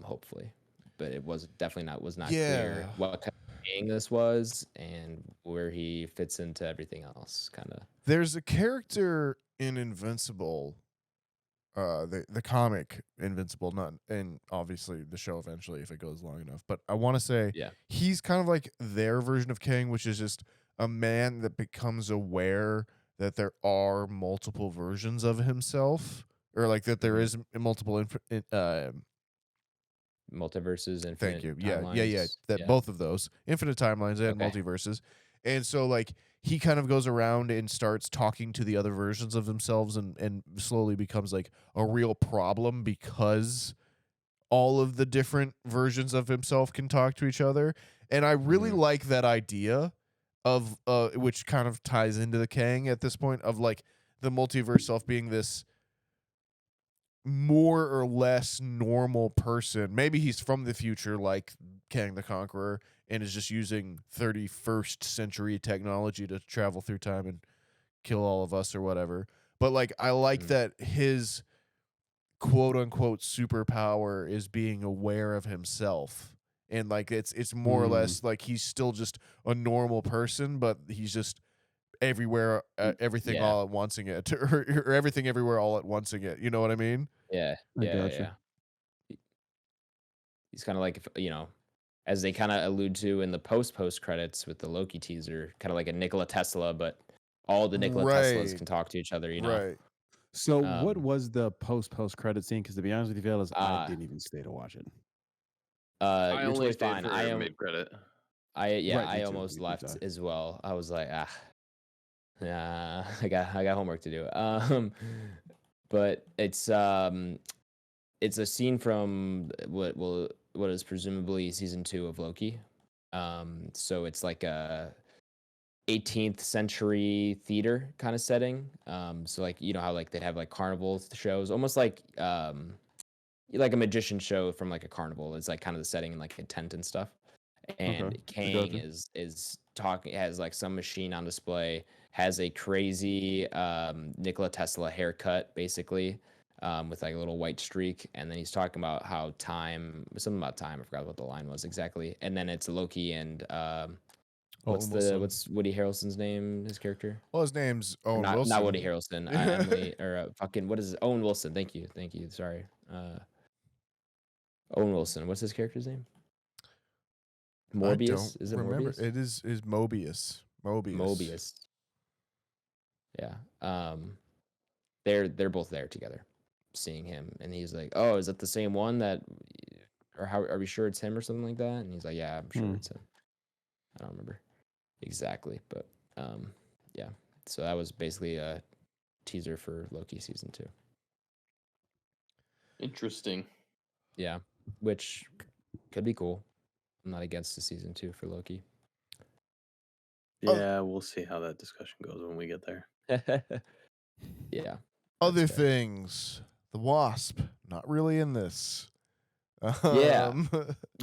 Speaker 2: hopefully. But it was definitely not clear what kind of Kang this was and where he fits into everything else. Kind of.
Speaker 3: There's a character in Invincible. The comic Invincible, not, and obviously the show eventually if it goes long enough. But I want to say he's kind of like their version of Kang, which is just a man that becomes aware that there are multiple versions of himself, or like that there is multiple
Speaker 2: multiverses.
Speaker 3: Thank you. Yeah. Both of those infinite timelines and multiverses, and so like. He kind of goes around and starts talking to the other versions of themselves and slowly becomes like a real problem because all of the different versions of himself can talk to each other. And I really like that idea of which kind of ties into the Kang at this point, of like the multiverse self being this more or less normal person. Maybe he's from the future, like Kang the Conqueror, and is just using 31st century technology to travel through time and kill all of us or whatever. But like, I like that his quote unquote superpower is being aware of himself. And like, it's more or less like he's still just a normal person, but he's just everywhere, everything all at oncing it, or everything everywhere all at oncing it. You know what I mean?
Speaker 2: Yeah. Yeah. He's kind of like, as they kind of allude to in the post credits with the Loki teaser, kind of like a Nikola Tesla, but all the Nikola Teslas can talk to each other,
Speaker 3: Right.
Speaker 4: So what was the post credit scene? Because to be honest with you, fellas, I didn't even stay to watch it.
Speaker 5: I
Speaker 2: you're
Speaker 5: only
Speaker 2: totally
Speaker 5: stayed
Speaker 2: fine.
Speaker 5: for mid credit.
Speaker 2: I almost left as well. I was like, yeah, I got homework to do. But it's a scene from what is presumably season 2 of Loki. So it's like a 18th century theater kind of setting. So like, you know how like they'd have like carnival shows, almost like a magician show from like a carnival. It's like kind of the setting and like a tent and stuff. And Kang is talking, has like some machine on display, has a crazy Nikola Tesla haircut basically, with like a little white streak, and then he's talking about how something about time. I forgot what the line was exactly. And then it's Loki and what's Woody Harrelson's name? His character?
Speaker 3: Well, his name's Owen Wilson.
Speaker 2: Not Woody Harrelson. Emily or what is it? Owen Wilson? Thank you. Sorry, Owen Wilson. What's his character's name? Morbius? Is it
Speaker 3: remember.
Speaker 2: Morbius?
Speaker 3: It is Mobius.
Speaker 2: Mobius. Yeah. They're both there together, seeing him, and he's like, "Oh, is that the same one that, or how are we sure it's him or something like that?" And he's like, "Yeah, I'm sure it's him." I don't remember exactly, but yeah. So that was basically a teaser for Loki season 2.
Speaker 5: Interesting.
Speaker 2: Yeah, which could be cool. I'm not against the season 2 for Loki.
Speaker 5: Yeah, we'll see how that discussion goes when we get there.
Speaker 2: Yeah.
Speaker 3: Other things. The Wasp, not really in this.
Speaker 2: Yeah.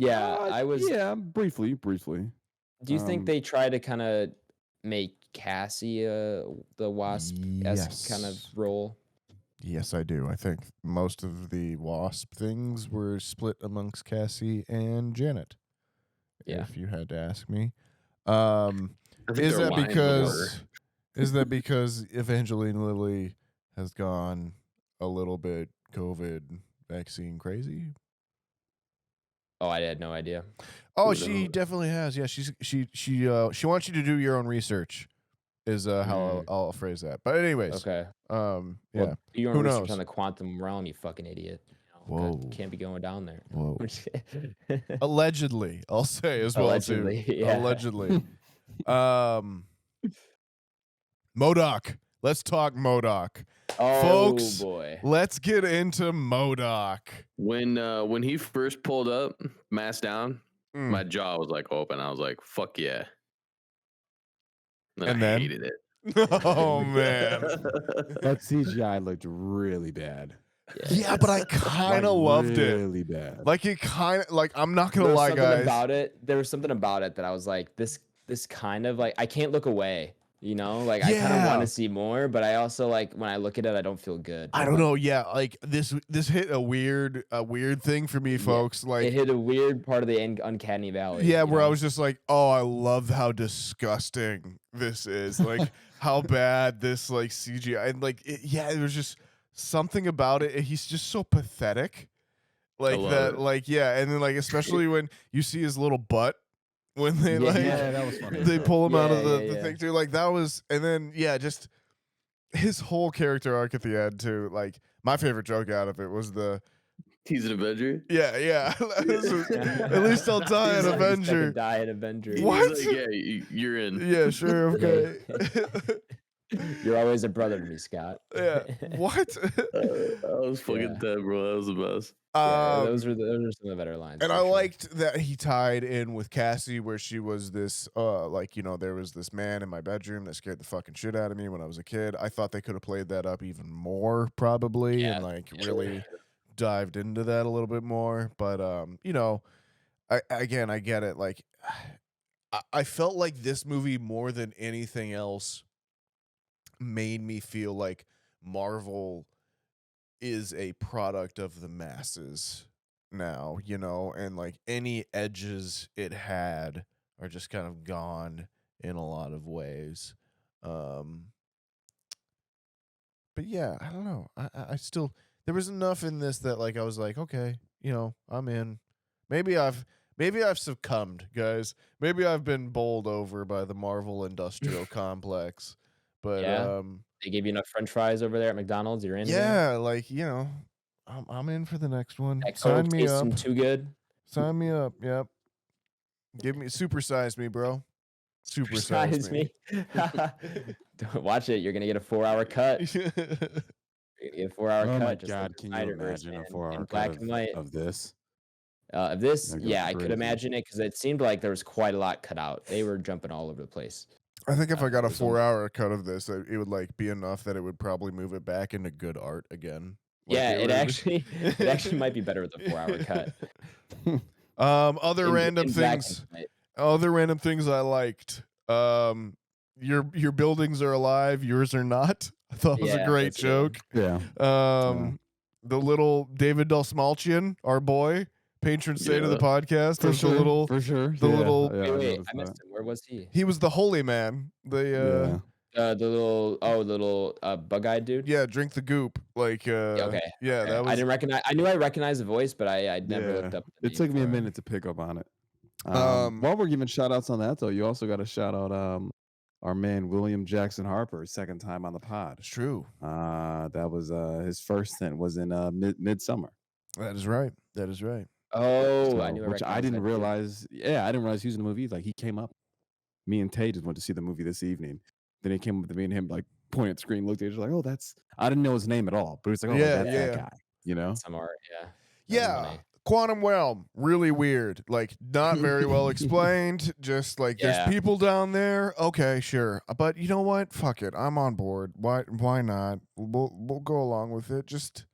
Speaker 2: I was.
Speaker 4: Yeah, briefly.
Speaker 2: Do you think they try to kind of make Cassie the Wasp-esque kind of role?
Speaker 3: Yes, I do. I think most of the Wasp things were split amongst Cassie and Janet.
Speaker 2: Yeah.
Speaker 3: If you had to ask me.
Speaker 5: Is
Speaker 3: that because Evangeline Lilly has gone a little bit COVID vaccine crazy?
Speaker 2: Oh, I had no idea.
Speaker 3: Oh, she definitely has. Yeah, she wants you to do your own research. Is how I'll phrase that. But anyways,
Speaker 2: okay.
Speaker 3: Yeah.
Speaker 2: Well, do your own
Speaker 3: Who
Speaker 2: research
Speaker 3: knows?
Speaker 2: on the quantum realm, you fucking idiot.
Speaker 3: Whoa.
Speaker 2: God, can't be going down there.
Speaker 3: Whoa. Allegedly, I'll say as well
Speaker 2: Allegedly,
Speaker 3: too.
Speaker 2: yeah.
Speaker 3: Allegedly. MODOK. Let's talk MODOK.
Speaker 2: Oh,
Speaker 3: Folks,
Speaker 2: boy.
Speaker 3: let's get into MODOK.
Speaker 5: When he first pulled up, mask down, my jaw was like open. I was like, "Fuck yeah!" And I hated it.
Speaker 3: Oh man,
Speaker 4: that CGI looked really bad.
Speaker 3: Yeah, but I kind of loved it.
Speaker 4: Really bad.
Speaker 3: Like it kind of like I'm not gonna lie, guys.
Speaker 2: There was something about it that I was like, this kind of like I can't look away. You know, like I kind of want to see more, but I also like when I look at it, I don't feel good.
Speaker 3: I don't know. Yeah, like this hit a weird thing for me, folks. Like
Speaker 2: it hit a weird part of the uncanny valley.
Speaker 3: Yeah, where I was just like, oh, I love how disgusting this is. Like how bad this like CGI and like there was just something about it. He's just so pathetic. Like that, like and then like especially when you see his little butt. When they
Speaker 4: that was funny.
Speaker 3: They pull him out of the thing too. Like that was, and then just his whole character arc at the end too. Like my favorite joke out of it was the
Speaker 5: he's an Avenger.
Speaker 3: Yeah. At least I'll die an Avenger.
Speaker 2: Die an Avenger.
Speaker 3: What?
Speaker 5: Like, yeah, you're in.
Speaker 3: Yeah, sure, okay.
Speaker 2: You're always a brother to me, Scott.
Speaker 3: Yeah. What?
Speaker 5: I was fucking
Speaker 2: Yeah.
Speaker 5: dead, bro. That was the best.
Speaker 2: Yeah, those are some of the better lines.
Speaker 3: And
Speaker 2: for
Speaker 3: I
Speaker 2: sure.
Speaker 3: liked that he tied in with Cassie, where she was this, like, you know, there was this man in my bedroom that scared the fucking shit out of me when I was a kid. I thought they could have played that up even more, probably,
Speaker 2: Yeah,
Speaker 3: and like
Speaker 2: yeah,
Speaker 3: really
Speaker 2: sure.
Speaker 3: dived into that a little bit more. But you know, I get it. Like, I felt like this movie more than anything else made me feel like Marvel is a product of the masses now, you know, and like any edges it had are just kind of gone in a lot of ways. Um but yeah, I don't know. I still, there was enough in this that like I was like, okay, you know, I'm in. Maybe I've succumbed, guys. Maybe I've been bowled over by the Marvel industrial complex. But
Speaker 2: Yeah? They gave you enough French fries over there at McDonald's. You're in again?
Speaker 3: yeah, like, you know, I'm in for the next one.
Speaker 2: That
Speaker 3: Sign
Speaker 2: Coke
Speaker 3: me up.
Speaker 2: tasting too good.
Speaker 3: Sign me up. Yep. Give me supersize me, bro. Supersize
Speaker 2: Size
Speaker 3: me.
Speaker 2: me. Don't watch it. You're gonna get a 4-hour cut. You're gonna get a 4-hour
Speaker 4: Oh my
Speaker 2: cut. Just like
Speaker 4: god,
Speaker 2: the
Speaker 4: can you
Speaker 2: Spider-Verse,
Speaker 4: imagine a
Speaker 2: man,
Speaker 4: 4-hour
Speaker 2: in
Speaker 4: cut
Speaker 2: black and white.
Speaker 4: of this?
Speaker 2: Of this,
Speaker 4: That goes
Speaker 2: yeah, I could
Speaker 4: crazy.
Speaker 2: imagine it because it seemed like there was quite a lot cut out. They were jumping all over the place.
Speaker 3: I think if I got a
Speaker 2: There's almost-
Speaker 3: 4-hour cut of this, it would like be enough that it would probably move it back into good art again. Like,
Speaker 2: Yeah, it
Speaker 3: would-
Speaker 2: actually might be better with a 4-hour cut.
Speaker 3: Other
Speaker 2: In
Speaker 3: random
Speaker 2: black and
Speaker 3: things.
Speaker 2: white.
Speaker 3: Other random things I liked. Your buildings are alive, yours are not. I thought it was a
Speaker 2: Yeah,
Speaker 3: great
Speaker 2: that's a good one.
Speaker 3: joke.
Speaker 4: Yeah.
Speaker 3: The little David Delsmalchian, our boy, patron saint of the
Speaker 5: Yeah.
Speaker 3: podcast, was the little
Speaker 4: for sure.
Speaker 3: the little-
Speaker 4: Yeah,
Speaker 2: Wait,
Speaker 4: noticed
Speaker 2: I missed
Speaker 4: that.
Speaker 2: him. Where was he?
Speaker 3: he was the holy man. The
Speaker 2: The little bug-eyed dude.
Speaker 3: yeah, drink the goop. Like
Speaker 2: Okay.
Speaker 3: yeah,
Speaker 2: Okay.
Speaker 3: that was
Speaker 2: I didn't recognize. I knew I recognized the voice, but I never looked up. The
Speaker 4: It took
Speaker 2: name
Speaker 4: me a
Speaker 2: for him.
Speaker 4: minute to pick up on it.
Speaker 3: Um,
Speaker 4: While we're giving shout outs on that though, you also got to shout out our man William Jackson Harper, second time on the pod.
Speaker 3: it's true.
Speaker 4: That was his first stint was in Midsummer.
Speaker 3: That is right. That is right.
Speaker 2: Oh, I knew.
Speaker 4: Which I didn't realize. Yeah, I didn't realize he was in the movie. Like he came up. Me and Tay just went to see the movie this evening. Then he came up to me and him like pointed at the screen, looked at each like, oh, that's. I didn't know his name at all, but it's like, oh,
Speaker 3: Yeah,
Speaker 4: that's
Speaker 3: yeah.
Speaker 4: that guy. You know?
Speaker 2: Some art. Yeah. That was
Speaker 3: Yeah.
Speaker 2: funny.
Speaker 3: Quantum Realm, really weird. Like not very well explained. Just like
Speaker 2: Yeah.
Speaker 3: there's people down there. Okay, sure. But you know what? Fuck it. I'm on board. Why not? We'll go along with it. Just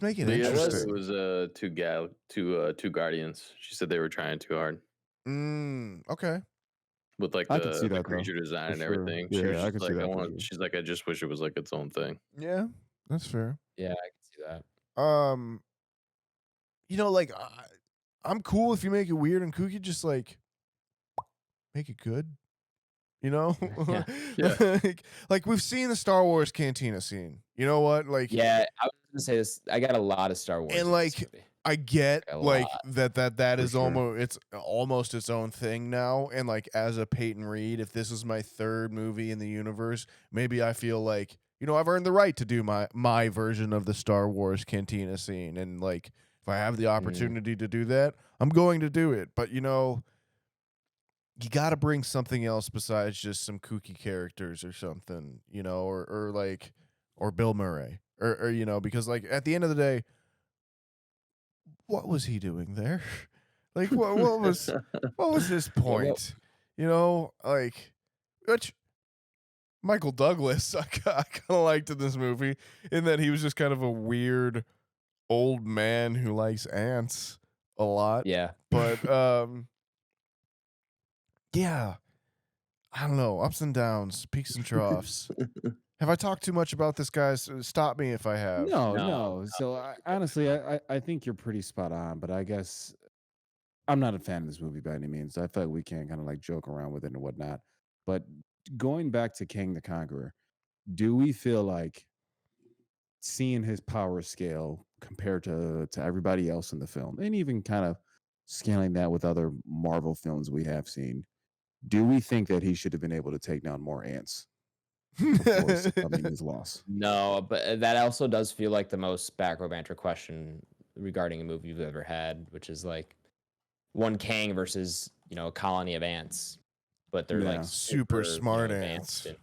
Speaker 3: make it
Speaker 5: But yeah,
Speaker 3: interesting.
Speaker 5: it was two guardians. She said they were trying too hard
Speaker 3: Okay.
Speaker 5: with like
Speaker 4: I could see
Speaker 5: the
Speaker 4: that, though,
Speaker 5: creature design
Speaker 4: for
Speaker 5: and
Speaker 4: sure.
Speaker 5: everything.
Speaker 4: Yeah,
Speaker 5: She was
Speaker 4: I
Speaker 5: just
Speaker 4: could see
Speaker 5: like,
Speaker 4: that for sure.
Speaker 5: she's like, I just wish it was like its own thing.
Speaker 3: Yeah, that's fair.
Speaker 2: Yeah, I can see that.
Speaker 3: You know, like I'm cool if you make it weird and kooky. Just like make it good. You know,
Speaker 2: Yeah.
Speaker 5: Yeah.
Speaker 3: like we've seen the Star Wars cantina scene. You know what? Like,
Speaker 2: Yeah, I was gonna say this. I got a lot of Star Wars.
Speaker 3: And,
Speaker 2: in this
Speaker 3: like,
Speaker 2: movie.
Speaker 3: I get
Speaker 2: A
Speaker 3: like
Speaker 2: lot.
Speaker 3: that
Speaker 4: For
Speaker 3: is
Speaker 4: sure.
Speaker 3: almost its own thing now. And like as a Peyton Reed, if this is my third movie in the universe, maybe I feel like, you know, I've earned the right to do my version of the Star Wars cantina scene. And like if I have the opportunity to do that, I'm going to do it. But you know, you got to bring something else besides just some kooky characters or something, you know, or Bill Murray or you know, because like at the end of the day, what was he doing there? Like what was his point? You know, like which Michael Douglas I kind of liked in this movie in that he was just kind of a weird old man who likes ants a lot.
Speaker 2: Yeah.
Speaker 3: But yeah, I don't know, ups and downs, peaks and troughs. Have I talked too much about this, guys? Stop me if I have.
Speaker 4: No. So honestly, I think you're pretty spot on, but I guess I'm not a fan of this movie by any means. I feel like we can kind of like joke around with it and whatnot. But going back to King the Conqueror, do we feel like seeing his power scale compared to everybody else in the film, and even kind of scaling that with other Marvel films we have seen, do we think that he should have been able to take down more ants before succumbing his loss?
Speaker 2: No, but that also does feel like the most Back Row Banter question regarding a movie you've ever had, which is like one Kang versus, you know, a colony of ants, but they're
Speaker 4: Yeah.
Speaker 2: like
Speaker 3: Super smart
Speaker 2: you know,
Speaker 3: ants.
Speaker 2: advanced and-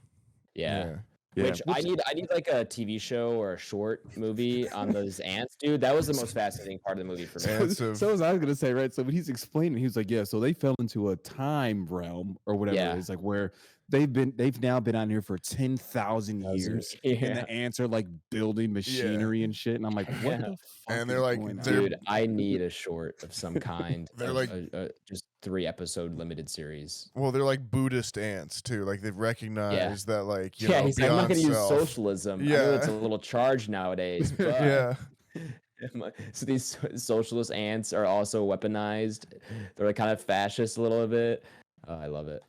Speaker 2: Yeah.
Speaker 4: Yeah.
Speaker 2: Which I need like a TV show or a short movie on those ants, dude. That was the most fascinating part of the movie for me.
Speaker 4: So as I was gonna say, right? So when he's explaining, he was like, "Yeah, so they fell into a time realm or whatever
Speaker 2: Yeah.
Speaker 4: it is, like where they've now been on here for 10,000 years, and
Speaker 2: Yeah.
Speaker 4: the ants are like building machinery and shit." And I'm like, "What
Speaker 2: Yeah.
Speaker 4: the fuck?"
Speaker 3: And they're
Speaker 4: is
Speaker 3: like,
Speaker 4: going on?
Speaker 2: Dude, I need a short of some kind.
Speaker 3: They're
Speaker 2: of
Speaker 3: like-
Speaker 2: a just 3-episode limited series.
Speaker 3: Well, they're like Buddhist ants too. Like they've recognized that, like, you know,
Speaker 2: He's like, I'm not
Speaker 3: beyond
Speaker 2: going to use
Speaker 3: self.
Speaker 2: socialism. I know it's a little charged nowadays, but
Speaker 3: Yeah.
Speaker 2: So these socialist ants are also weaponized. They're like kind of fascist a little bit. Oh, I love it.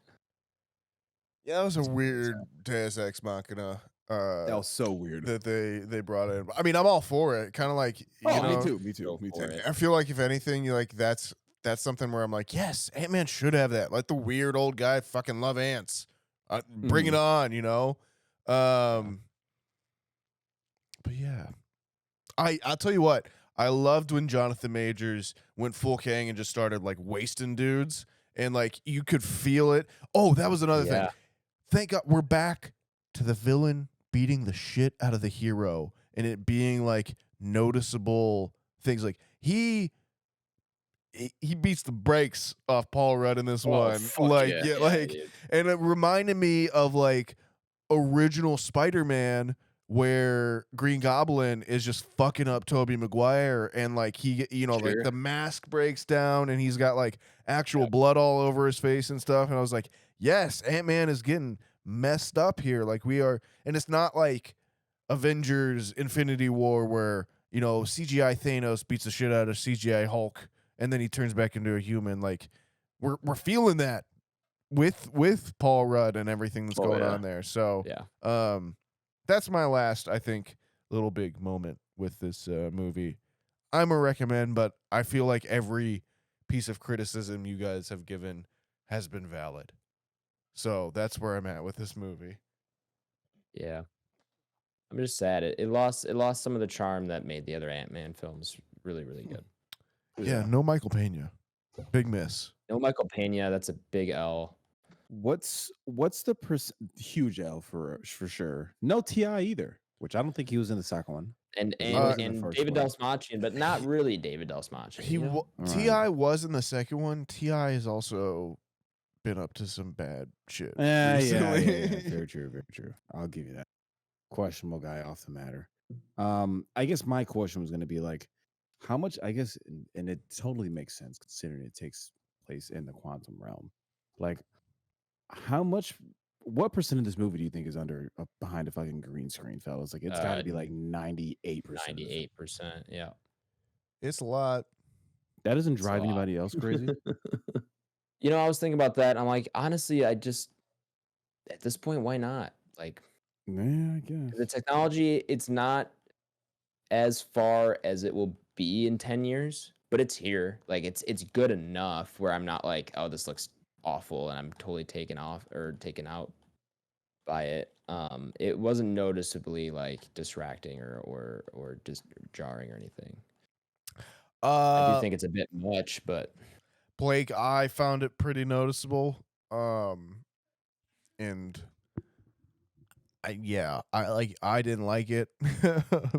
Speaker 3: Yeah, that was a weird Deus Ex Machina.
Speaker 4: That was so weird.
Speaker 3: That they brought in. I mean, I'm all for it. Kind of like, you know,
Speaker 4: me too.
Speaker 3: I feel like if anything, you like that's something where I'm like, yes, Ant-Man should have that. Let the weird old guy fucking love ants. Bring it on, you know. But yeah, I'll tell you what. I loved when Jonathan Majors went full Kang and just started like wasting dudes, and like you could feel it. Oh, that was another thing. Thank God we're back to the villain beating the shit out of the hero and it being like noticeable things. Like he beats the brakes off Paul Rudd in this one. Like, dude. And it reminded me of like original Spider-Man where Green Goblin is just fucking up Tobey Maguire and like he, you know, like the mask breaks down and he's got like actual blood all over his face and stuff. And I was like, yes, Ant-Man is getting messed up here. Like we are, and it's not like Avengers Infinity War where, you know, CGI Thanos beats the shit out of CGI Hulk and then he turns back into a human. Like we're feeling that with Paul Rudd and everything that's going on there. So that's my last, I think, little big moment with this movie. I'm a recommend, but I feel like every piece of criticism you guys have given has been valid. So that's where I'm at with this movie.
Speaker 2: Yeah. I'm just sad. It lost some of the charm that made the other Ant-Man films really, really good.
Speaker 3: Yeah, no Michael Pena. Big miss.
Speaker 2: No Michael Pena, that's a big L.
Speaker 4: What's the huge L for sure? No T.I. either, which I don't think he was in the second one.
Speaker 2: And David Dastmalchian, but not really David Dastmalchian.
Speaker 3: T.I. was in the second one. T.I. has also been up to some bad shit.
Speaker 4: Yeah. Very true. I'll give you that. Questionable guy off the matter. I guess my question was going to be like, how much? I guess, and it totally makes sense considering it takes place in the quantum realm. Like, how much? What percent of this movie do you think is behind a fucking green screen, fellas? Like, it's got to be like 98%.
Speaker 2: 98%, yeah.
Speaker 3: It's a lot.
Speaker 4: That doesn't drive anybody else crazy.
Speaker 2: You know, I was thinking about that. I'm like, honestly, I just at this point, why not? Like,
Speaker 4: yeah, I guess
Speaker 2: the technology, it's not as far as it will be in 10 years, but it's here. Like, it's good enough where I'm not like, oh, this looks awful and I'm totally taken out by it. It wasn't noticeably like distracting or just jarring or anything. I do think it's a bit much, but
Speaker 3: Blake, I found it pretty noticeable. And I didn't like it,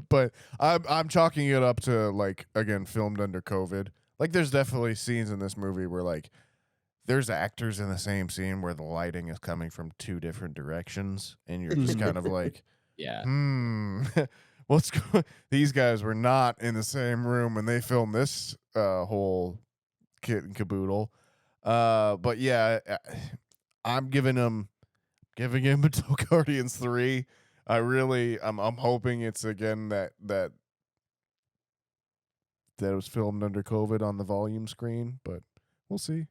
Speaker 3: but I'm chalking it up to like, again, filmed under COVID. Like there's definitely scenes in this movie where like there's actors in the same scene where the lighting is coming from two different directions and you're just kind of like, what's going? These guys were not in the same room when they filmed this whole kit and caboodle. But yeah, I'm giving him until Guardians 3. I'm hoping it's again that it was filmed under COVID on the volume screen, but we'll see.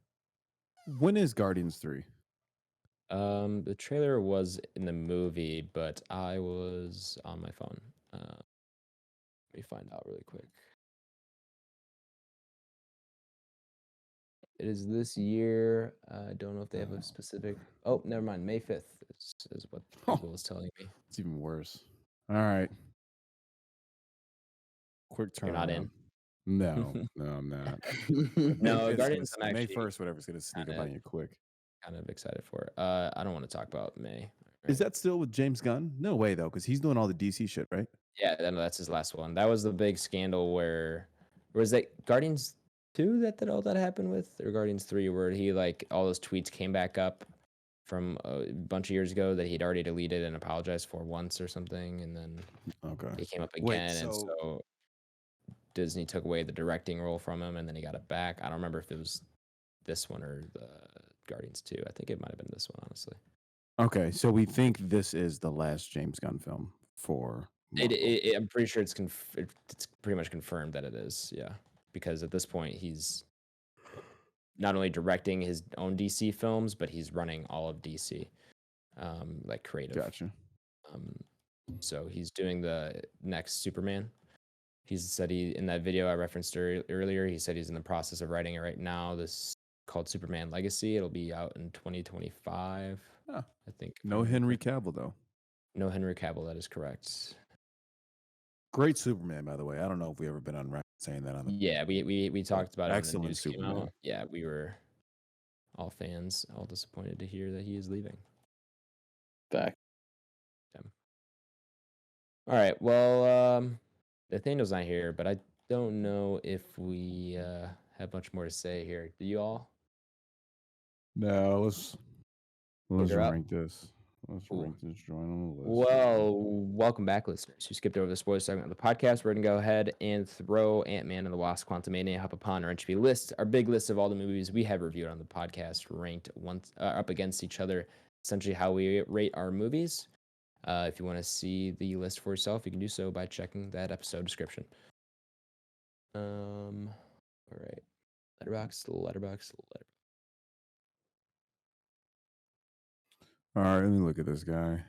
Speaker 4: When is Guardians 3?
Speaker 2: The trailer was in the movie, but I was on my phone. Let me find out really quick. It is this year. I don't know if they have a specific. Oh, never mind. May 5th is what Google is telling me.
Speaker 4: It's even worse. All right. Quick turn.
Speaker 2: You're not in?
Speaker 4: No, I'm not.
Speaker 2: No, Guardians.
Speaker 4: May 1st, whatever, it's gonna sneak up on you quick.
Speaker 2: Kind of excited for it. I don't want to talk about May.
Speaker 4: Is that still with James Gunn? No way though, because he's doing all the DC shit, right?
Speaker 2: Yeah, no, that's his last one. That was the big scandal where was that Guardians 2 that all that happened with, or Guardians 3, where he like all those tweets came back up from a bunch of years ago that he'd already deleted and apologized for once or something, and then he came up again, and so Disney took away the directing role from him, and then he got it back. I don't remember if it was this one or the Guardians 2. I think it might have been this one, honestly.
Speaker 4: Okay, so we think this is the last James Gunn film for Marvel.
Speaker 2: I'm pretty sure it's pretty much confirmed that it is, yeah. Because at this point, he's not only directing his own DC films, but he's running all of DC, like creative.
Speaker 4: Gotcha.
Speaker 2: So he's doing the next Superman. He said in that video I referenced earlier, he said he's in the process of writing it right now. This called Superman Legacy. It'll be out in 2025. I think.
Speaker 4: No Henry Cavill though.
Speaker 2: No Henry Cavill. That is correct.
Speaker 4: Great Superman, by the way. I don't know if we ever been on record saying that on the.
Speaker 2: Yeah, we talked about it.
Speaker 4: Excellent Superman.
Speaker 2: Yeah, we were all fans, all disappointed to hear that he is leaving.
Speaker 5: Back.
Speaker 2: All right. Well, Nathaniel's not here, but I don't know if we have much more to say here. Do you all?
Speaker 4: No, let's rank this. Let's
Speaker 2: Cool.
Speaker 4: rank this joint on the list.
Speaker 2: Well, welcome back, listeners who skipped over the spoiler segment of the podcast. We're going to go ahead and throw Ant-Man and the Wasp: Quantumania hop upon our Entropy list, our big list of all the movies we have reviewed on the podcast, ranked up against each other, essentially how we rate our movies. If you want to see the list for yourself, you can do so by checking that episode description. All right. Letterboxd.
Speaker 4: All right, let me look at this guy.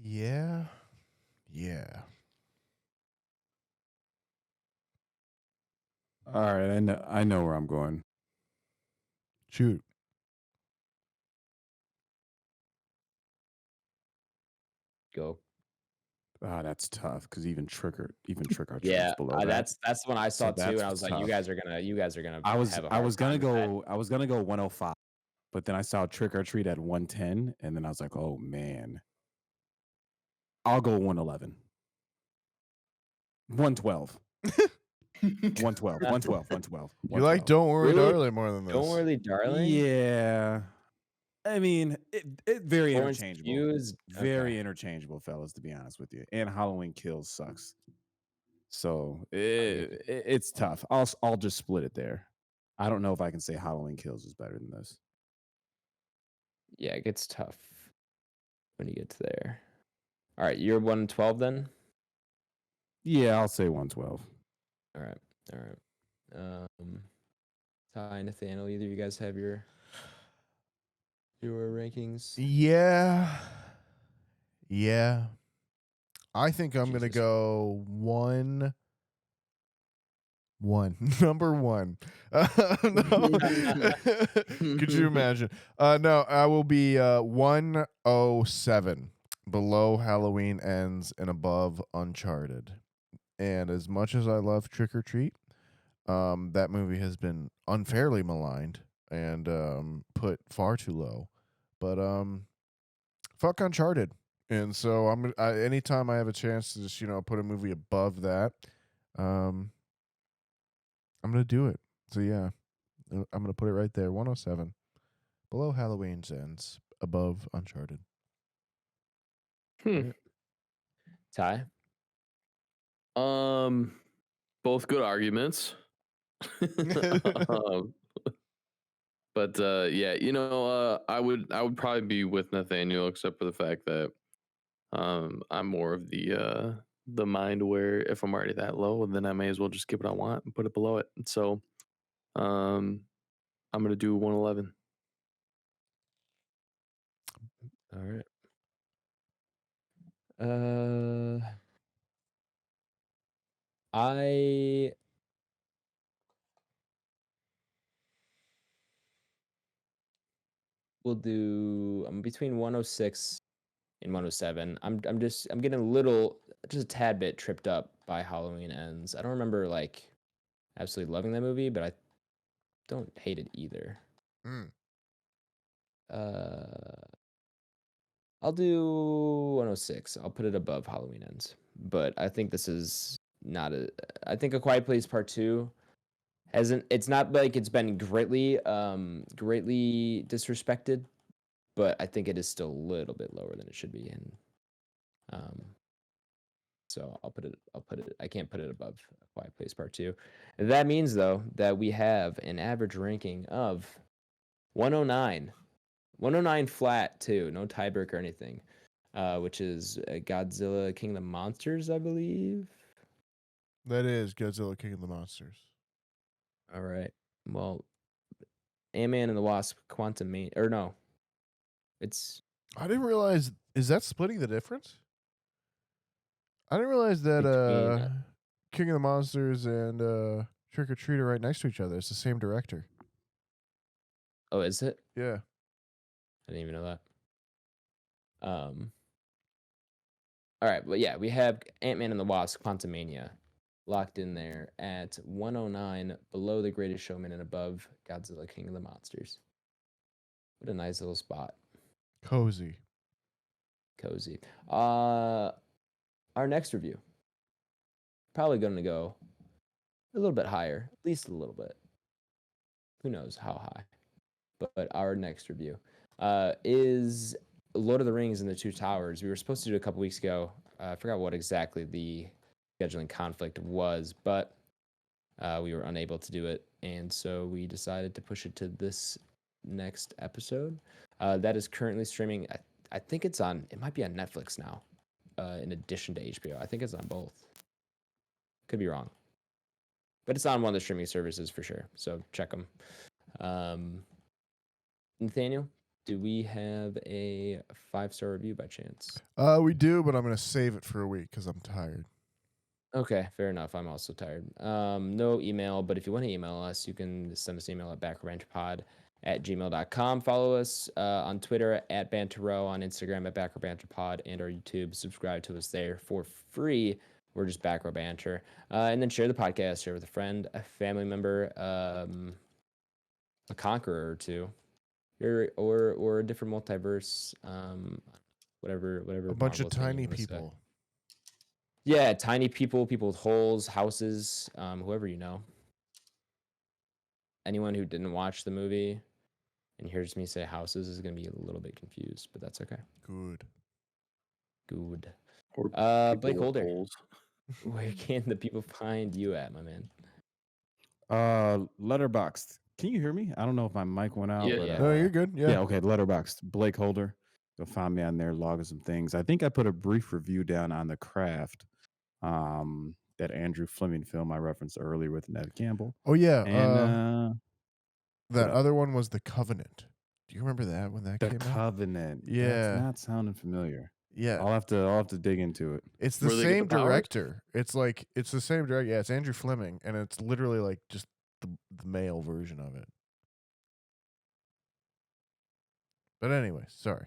Speaker 3: Yeah.
Speaker 4: All right, I know where I'm going.
Speaker 3: Shoot.
Speaker 2: Go.
Speaker 4: That's tough because even Trick or Treat's
Speaker 2: Yeah,
Speaker 4: below that.
Speaker 2: that's the one I saw too, and I was
Speaker 4: tough.
Speaker 2: like, you guys are gonna.
Speaker 4: I was gonna go 105, but then I saw Trick or Treat at 110, and then I was like, oh man, I'll go 111, 112. 112.
Speaker 3: You like Don't Worry,
Speaker 2: Really?
Speaker 3: Darling more than this.
Speaker 2: Don't Worry, Darling.
Speaker 4: Yeah. I mean, it very
Speaker 2: Florence
Speaker 4: interchangeable.
Speaker 2: Pugh is
Speaker 4: Very interchangeable, fellas, to be honest with you. And Halloween Kills sucks. So it's tough. I'll just split it there. I don't know if I can say Halloween Kills is better than this.
Speaker 2: Yeah, it gets tough when you get to there. All right, you're 112 then?
Speaker 4: Yeah, I'll say 112.
Speaker 2: All right. Ty, Nathaniel, either of you guys have your rankings?
Speaker 3: Yeah. I think I'm going to
Speaker 2: Jesus.
Speaker 3: go one. Number one. No. Could you imagine? No, I will be 107, below Halloween Ends and above Uncharted. And as much as I love Trick or Treat, that movie has been unfairly maligned and put far too low. But fuck Uncharted. And so anytime I have a chance to just, put a movie above that, I'm going to do it. So yeah, I'm going to put it right there. 107. Below Halloween's Ends, above Uncharted.
Speaker 2: Ty?
Speaker 5: Both good arguments. But yeah, I would probably be with Nathaniel, except for the fact that I'm more of the mind where if I'm already that low, then I may as well just give what I want and put it below it. So I'm gonna do 111.
Speaker 2: All right. I will do. I'm between 106 in 107. I'm getting a little, just a tad bit tripped up by Halloween Ends. I don't remember like absolutely loving that movie, but I don't hate it either. I'll do 106. I'll put it above Halloween Ends, but I think this is not a. I think A Quiet Place Part 2 hasn't. It's not like it's been greatly disrespected, but I think it is still a little bit lower than it should be. And so I'll put it. I can't put it above A Quiet Place Part 2. That means though that we have an average ranking of 109. 109 flat too, no tiebreak or anything, which is Godzilla King of the Monsters, I believe.
Speaker 3: That is Godzilla King of the Monsters.
Speaker 2: All right. Well, Ant-Man and the Wasp, Quantumania, or no, it's.
Speaker 3: I didn't realize. Is that splitting the difference? I didn't realize that
Speaker 2: Between,
Speaker 3: King of the Monsters and Trick or Treat are right next to each other. It's the same director.
Speaker 2: Oh, is it?
Speaker 3: Yeah.
Speaker 2: I didn't even know that. All right, well, yeah, we have Ant-Man and the Wasp, Quantumania, locked in there at 109, below The Greatest Showman and above Godzilla King of the Monsters. What a nice little spot.
Speaker 3: Cozy.
Speaker 2: Our next review, probably going to go a little bit higher, at least a little bit. Who knows how high? But our next review is Lord of the Rings and the Two Towers. We were supposed to do it a couple weeks ago. I forgot what exactly the scheduling conflict was, but we were unable to do it. And so we decided to push it to this next episode. That is currently streaming. I think it might be on Netflix now, in addition to HBO. I think it's on both. Could be wrong. But it's on one of the streaming services for sure. So check them. Nathaniel, do we have a 5-star review by chance?
Speaker 3: We do, but I'm going to save it for a week because I'm tired.
Speaker 2: Okay, fair enough. I'm also tired. No email, but if you want to email us, you can send us an email at backrowbanterpod@gmail.com. Follow us on Twitter at BanterRow, on Instagram at backrowbanterpod, and our YouTube. Subscribe to us there for free. We're just Back Row Banter. And then share the podcast. Share with a friend, a family member, a conqueror or two, or a different multiverse. Whatever.
Speaker 3: A bunch of
Speaker 2: Marvel thing you
Speaker 3: tiny
Speaker 2: wanna say.
Speaker 3: people.
Speaker 2: Yeah, tiny people with holes, houses, whoever you know. Anyone who didn't watch the movie and hears me say houses is going to be a little bit confused, but that's okay.
Speaker 3: Good.
Speaker 5: Or
Speaker 2: BlakeHolder,
Speaker 5: holes.
Speaker 2: where can the people find you at, my man?
Speaker 4: Letterboxd. Can you hear me? I don't know if my mic went out.
Speaker 5: Yeah,
Speaker 4: but,
Speaker 2: yeah.
Speaker 3: No, you're good. Yeah.
Speaker 4: Okay. Letterboxd. BlakeHolder. You'll find me on there logging some things. I think I put a brief review down on The Craft, that Andrew Fleming film I referenced earlier with Ned Campbell.
Speaker 3: Oh, yeah.
Speaker 4: And
Speaker 3: that
Speaker 4: what?
Speaker 3: other one was The Covenant. Do you remember that when that
Speaker 4: The
Speaker 3: came out?
Speaker 4: Covenant.
Speaker 3: Yeah.
Speaker 4: That's not sounding familiar.
Speaker 3: Yeah.
Speaker 4: I'll have to dig into it.
Speaker 3: It's the
Speaker 5: Where they get
Speaker 3: same
Speaker 5: the powers?
Speaker 3: director. It's the same director. Yeah, it's Andrew Fleming, and it's literally like just the male version of it. But anyway, sorry.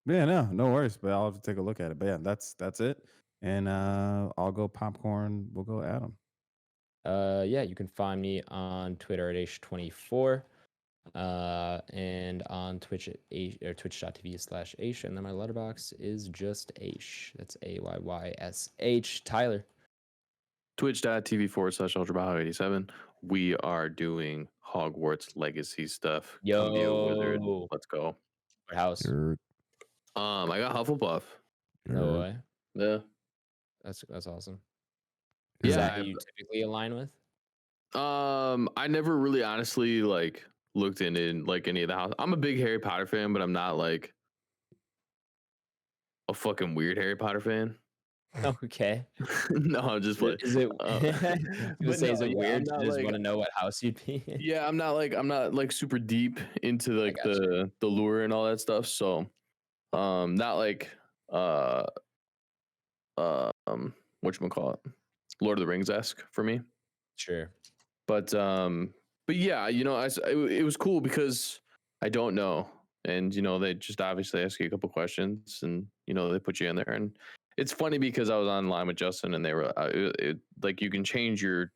Speaker 4: Yeah, no worries. But I'll have to take a look at it. But yeah, that's it. And I'll go popcorn. We'll go Adam.
Speaker 2: Yeah, you can find me on Twitter at Aish24, and on Twitch at twitch.tv/Aish, and then my letterbox is just Aish. That's AYYSH. Tyler.
Speaker 5: Twitch.tv/UltraBajo87. We are doing Hogwarts Legacy stuff. Come be a wizard.
Speaker 2: Yo.
Speaker 5: Let's go.
Speaker 2: What house?
Speaker 5: I got Hufflepuff.
Speaker 2: No way.
Speaker 5: Yeah.
Speaker 2: That's awesome.
Speaker 5: Yeah,
Speaker 2: Is that who you typically align with?
Speaker 5: I never really honestly like looked into like any of the house. I'm a big Harry Potter fan, but I'm not like a fucking weird Harry Potter fan.
Speaker 2: Okay.
Speaker 5: No, I'm just like
Speaker 2: Is it?
Speaker 5: but
Speaker 2: Say, is
Speaker 5: no,
Speaker 2: it
Speaker 5: yeah,
Speaker 2: weird
Speaker 5: I'm
Speaker 2: to
Speaker 5: not
Speaker 2: just
Speaker 5: like-
Speaker 2: want to know what house you'd be in?
Speaker 5: yeah, I'm not like super deep into like
Speaker 2: gotcha.
Speaker 5: the lure and all that stuff. So not like whatchamacallit, Lord of the Rings esque for me.
Speaker 2: Sure.
Speaker 5: But yeah, you know, it was cool because I don't know, and they just obviously ask you a couple questions, and they put you in there. And it's funny because I was online with Justin, and they were like, you can change your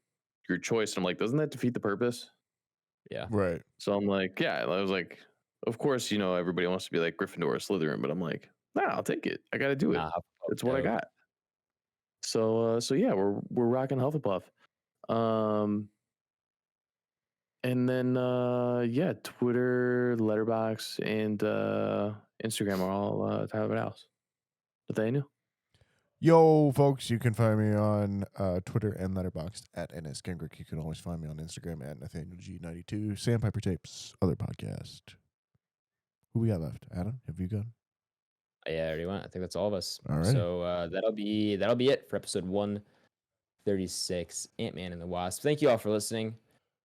Speaker 5: choice. And I'm like, doesn't that defeat the purpose?
Speaker 2: Yeah.
Speaker 3: Right.
Speaker 5: So I'm like, yeah. I was like, of course, everybody wants to be like Gryffindor or Slytherin, but I'm like, nah, I'll take it. I got to do it.
Speaker 2: Nah,
Speaker 5: It's what I got. So yeah, we're rocking Hufflepuff. And then yeah, Twitter, Letterboxd, and Instagram are all Tyler House. Nathaniel?
Speaker 3: Yo, folks, you can find me on Twitter and Letterboxd at.and. You can always find me on Instagram at NathanielG92. Sandpiper Tapes, other podcast. Who we got left? Adam, have you gone?
Speaker 2: Yeah, I already went. I think that's all of us.
Speaker 3: All right.
Speaker 2: So that'll be it for episode 136, Ant-Man and the Wasp. Thank you all for listening,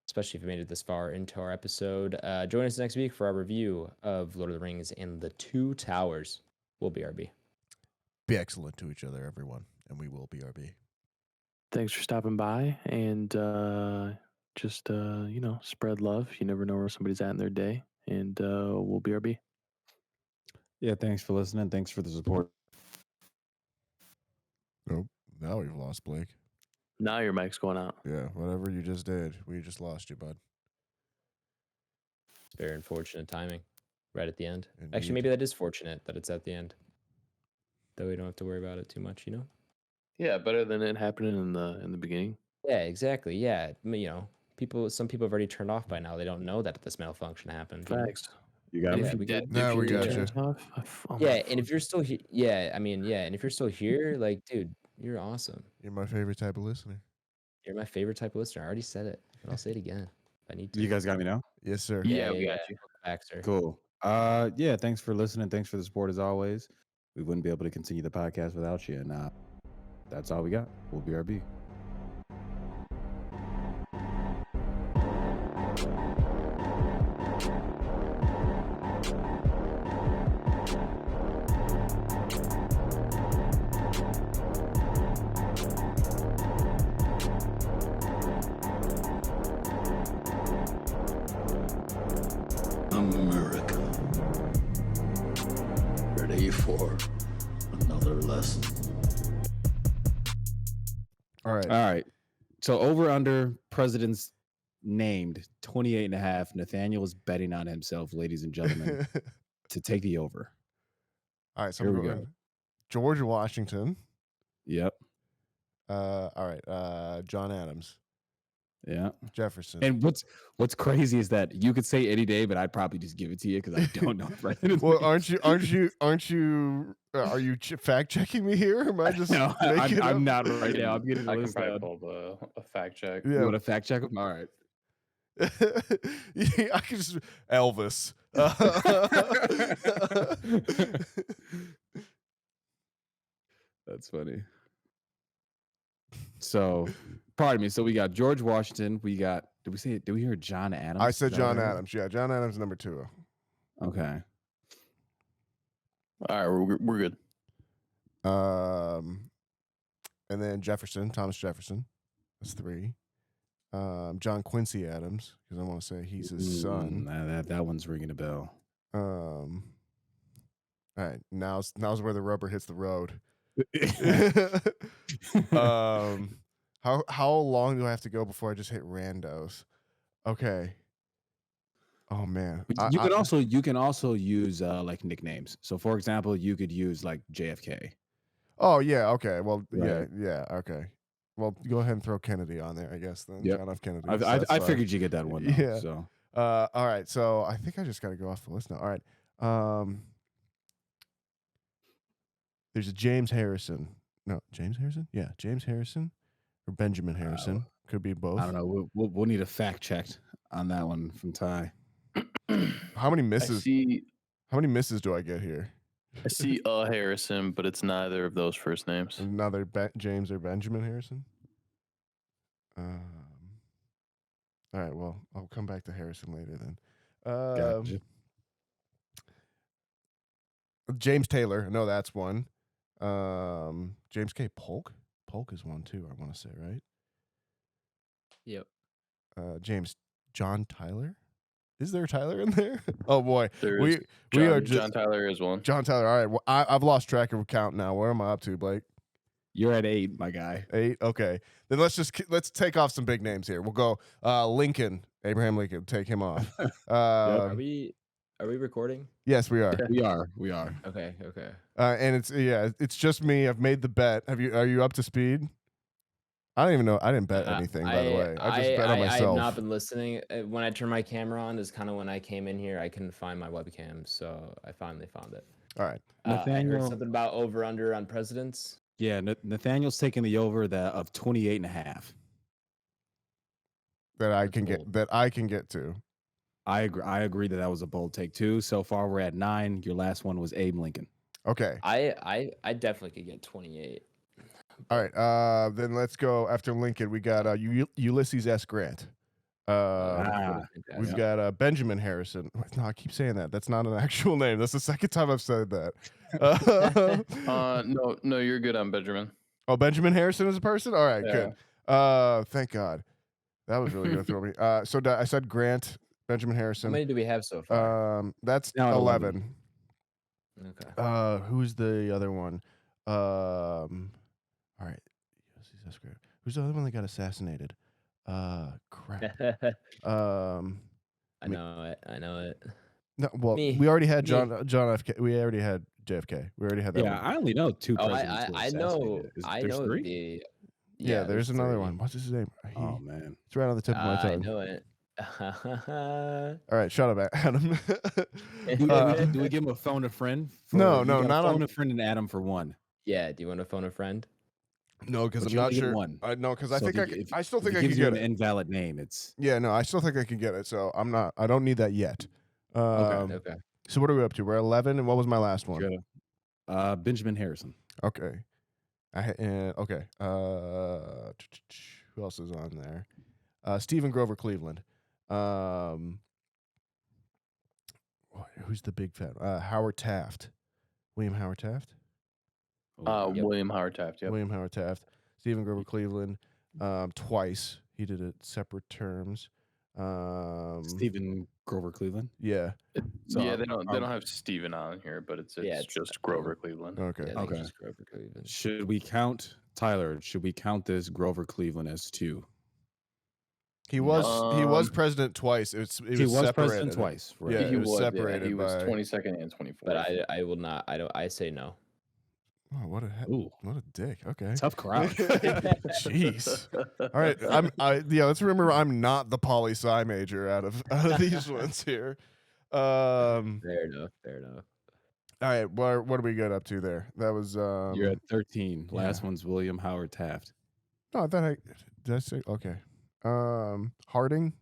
Speaker 2: especially if you made it this far into our episode. Join us next week for our review of Lord of the Rings and the Two Towers. We'll be RB.
Speaker 3: Be excellent to each other, everyone, and we will be RB.
Speaker 5: Thanks for stopping by, and just spread love. You never know where somebody's at in their day, and we'll be RB.
Speaker 4: Yeah, thanks for listening. Thanks for the support.
Speaker 3: Nope. Now we've lost Blake.
Speaker 5: Now your mic's going out.
Speaker 3: Yeah, whatever you just did, we just lost you, bud.
Speaker 2: It's very unfortunate timing right at the end.
Speaker 3: Indeed.
Speaker 2: Actually, maybe that is fortunate that it's at the end. Though we don't have to worry about it too much,
Speaker 5: Yeah, better than it happening in the beginning.
Speaker 2: Yeah, exactly. Yeah, some people have already turned off by now. They don't know that this malfunction happened.
Speaker 5: Facts.
Speaker 4: You got
Speaker 5: And
Speaker 4: me?
Speaker 5: if you
Speaker 2: we
Speaker 5: did,
Speaker 3: Now
Speaker 5: if
Speaker 3: we
Speaker 5: you
Speaker 3: got
Speaker 5: did
Speaker 3: you.
Speaker 5: turn it off,
Speaker 2: Yeah, and if you're still here, and if you're still here, like, dude, you're awesome.
Speaker 3: You're my favorite type of listener.
Speaker 2: You're my favorite type of listener. I already said it, but I'll say it again if I need to.
Speaker 4: You guys got me now?
Speaker 3: Yes, sir.
Speaker 5: Yeah, we got you.
Speaker 2: Welcome back, sir.
Speaker 4: Cool. Yeah, thanks for listening. Thanks for the support as always. We wouldn't be able to continue the podcast without you. And that's all we got. We'll be RB.
Speaker 1: America. Ready for another lesson.
Speaker 3: All right.
Speaker 4: All right. So over under presidents named 28.5. Nathaniel is betting on himself, ladies and gentlemen, to take the over.
Speaker 3: All right, so
Speaker 4: Here
Speaker 3: I'm
Speaker 4: we
Speaker 3: going
Speaker 4: go.
Speaker 3: George Washington.
Speaker 4: Yep.
Speaker 3: All right. John Adams.
Speaker 4: Yeah.
Speaker 3: Jefferson.
Speaker 4: And what's crazy is that you could say any day, but I'd probably just give it to you because I don't know.
Speaker 3: Well, are you fact checking me here? Or am I just
Speaker 4: No,
Speaker 3: making
Speaker 4: I'm
Speaker 3: up?
Speaker 4: not right now. I'm getting the
Speaker 5: I can
Speaker 4: list
Speaker 5: probably
Speaker 4: out.
Speaker 5: pull up a fact check.
Speaker 4: You
Speaker 3: Yeah.
Speaker 4: want to fact check him? All right.
Speaker 3: Yeah, I can just Elvis.
Speaker 4: That's funny. So, pardon me. So we got George Washington. We got. Did we hear John Adams?
Speaker 3: I said
Speaker 4: Is that
Speaker 3: John
Speaker 4: right?
Speaker 3: Adams. Yeah, John Adams number 2.
Speaker 4: Okay.
Speaker 5: All right, we're good.
Speaker 3: And then Jefferson, Thomas Jefferson. That's 3. John Quincy Adams, because I want to say he's his son.
Speaker 4: That one's ringing a bell.
Speaker 3: All right, now's where the rubber hits the road. How long do I have to go before I just hit randos? Okay. Oh man.
Speaker 4: You can also use like nicknames. So for example, you could use like JFK.
Speaker 3: Oh yeah. Okay. Well,
Speaker 4: Right.
Speaker 3: yeah. Okay. Well, go ahead and throw Kennedy on there, I guess. Then
Speaker 4: Yep.
Speaker 3: John F. Kennedy.
Speaker 4: I
Speaker 3: That's fine.
Speaker 4: figured you get that one. Though,
Speaker 3: Yeah.
Speaker 4: So
Speaker 3: All right. So I think I just got to go off the list now. All right. There's a James Harrison. No, James Harrison. Yeah, James Harrison or Benjamin Harrison. Could be both.
Speaker 4: I don't know. We'll need a fact check on that one from Ty.
Speaker 3: How many misses?
Speaker 5: I
Speaker 3: How many misses do I get here?
Speaker 5: see Harrison, but it's neither of those first names.
Speaker 3: Another James or Benjamin Harrison. All right. Well, I'll come back to Harrison later then.
Speaker 4: Gotcha.
Speaker 3: James Taylor. I know that's one. James K. Polk. Polk is one too. I want to say right.
Speaker 2: Yep.
Speaker 3: James John Tyler. Is there a Tyler in there? Oh boy,
Speaker 5: There's
Speaker 3: we are
Speaker 5: John Tyler is one.
Speaker 3: John Tyler. All right, well, I've lost track of count now. Where am I up to, Blake?
Speaker 4: You're at 8, my guy.
Speaker 3: 8. Okay, then let's take off some big names here. We'll go Lincoln, Abraham Lincoln. Take him off.
Speaker 2: Are we recording?
Speaker 3: Yes, we are.
Speaker 4: We are.
Speaker 2: Okay.
Speaker 3: And it's just me. I've made the bet. Are you up to speed? I don't even know. I didn't bet anything, by the way. I just bet on myself.
Speaker 2: I have not been listening. When I turned my camera on is kind of when I came in here. I couldn't find my webcam, so I finally found it.
Speaker 3: All right.
Speaker 2: I heard
Speaker 4: Nathaniel,
Speaker 2: something about over/under on presidents.
Speaker 4: yeah, Nathaniel's taking the over of 28.5.
Speaker 3: That I
Speaker 2: That's
Speaker 3: can
Speaker 2: bold.
Speaker 3: get to.
Speaker 4: I agree that was a bold take too. So far, we're at 9. Your last one was Abe Lincoln.
Speaker 3: Okay.
Speaker 2: I definitely could get 28.
Speaker 3: All right. Then let's go after Lincoln. We got Ulysses S. Grant. We've got Benjamin Harrison. No, I keep saying that. That's not an actual name. That's the second time I've said that.
Speaker 5: No, you're good on Benjamin.
Speaker 3: Oh, Benjamin Harrison is a person? All right,
Speaker 5: Yeah.
Speaker 3: good. Thank God. That was really going to throw me. So I said Grant, Benjamin
Speaker 2: How
Speaker 3: Harrison.
Speaker 2: many do we have so far?
Speaker 3: That's
Speaker 4: Now at
Speaker 3: 11.
Speaker 2: Okay.
Speaker 3: Who's the other one? All right. Ulysses S. Grant. Who's the other one that got assassinated? Crap.
Speaker 2: I know it.
Speaker 3: No, well,
Speaker 2: Me.
Speaker 3: we already had
Speaker 2: Me.
Speaker 3: John F. We already had JFK. We already had that
Speaker 4: Yeah,
Speaker 3: one.
Speaker 4: I only know 2
Speaker 2: Oh,
Speaker 4: presidents.
Speaker 2: I know.
Speaker 4: I
Speaker 2: I know
Speaker 4: 3?
Speaker 2: the.
Speaker 3: Yeah, there's another
Speaker 2: 3.
Speaker 3: one. What's his name?
Speaker 4: Oh man.
Speaker 3: It's right on the tip of my
Speaker 2: I
Speaker 3: tongue.
Speaker 2: know it.
Speaker 3: All right, shut up, Adam.
Speaker 4: Do we give him a phone a friend?
Speaker 3: No,
Speaker 4: you
Speaker 3: no,
Speaker 4: gotta
Speaker 3: not
Speaker 4: phone
Speaker 3: on-
Speaker 4: a friend and Adam for 1.
Speaker 2: Yeah. Do you want to phone a friend?
Speaker 3: No, because
Speaker 4: But
Speaker 3: I'm
Speaker 4: you
Speaker 3: not
Speaker 4: only get
Speaker 3: sure.
Speaker 4: 1.
Speaker 3: No, because I
Speaker 4: So
Speaker 3: think
Speaker 4: if
Speaker 3: I still
Speaker 4: if
Speaker 3: think
Speaker 4: he
Speaker 3: I can
Speaker 4: gives you
Speaker 3: get
Speaker 4: an
Speaker 3: it.
Speaker 4: invalid name. It's
Speaker 3: Yeah, no, I still think I can get it. So I'm not. I don't need that yet.
Speaker 2: Okay.
Speaker 3: So what are we up to? We're 11, and what was my last one?
Speaker 4: good. Benjamin Harrison.
Speaker 3: Okay. Okay. Who else is on there? Stephen Grover Cleveland. Who's the big fat? Howard Taft. William Howard Taft.
Speaker 2: Yep.
Speaker 5: William Howard Taft. Yep.
Speaker 3: William Howard Taft. Stephen Grover Cleveland. Twice. He did it separate terms.
Speaker 4: Stephen Grover Cleveland.
Speaker 3: Yeah.
Speaker 4: So
Speaker 5: yeah, they don't have Steven on here, but it's just Grover Cleveland.
Speaker 3: Okay.
Speaker 2: Yeah, I think
Speaker 4: Okay.
Speaker 2: it's just Grover Cleveland.
Speaker 4: Should we count Tyler? Should we count this Grover Cleveland as 2?
Speaker 3: He was president twice. He was
Speaker 4: He was
Speaker 3: separated.
Speaker 4: president twice. Right?
Speaker 3: Yeah,
Speaker 5: he
Speaker 3: it was
Speaker 5: was
Speaker 3: separated
Speaker 5: He was
Speaker 3: by-
Speaker 5: 22nd and 24th.
Speaker 2: But I will not. I say no.
Speaker 3: Oh, what a
Speaker 4: Ooh,
Speaker 3: what a dick. Okay.
Speaker 4: tough crowd.
Speaker 3: Jeez. All right. Let's remember I'm not the poli sci major out of these ones here.
Speaker 2: Fair enough.
Speaker 3: All right, what do we get up to there? That was
Speaker 4: You're at 13. Last
Speaker 3: yeah.
Speaker 4: one's William Howard Taft.
Speaker 3: No, I thought did I say okay. Harding,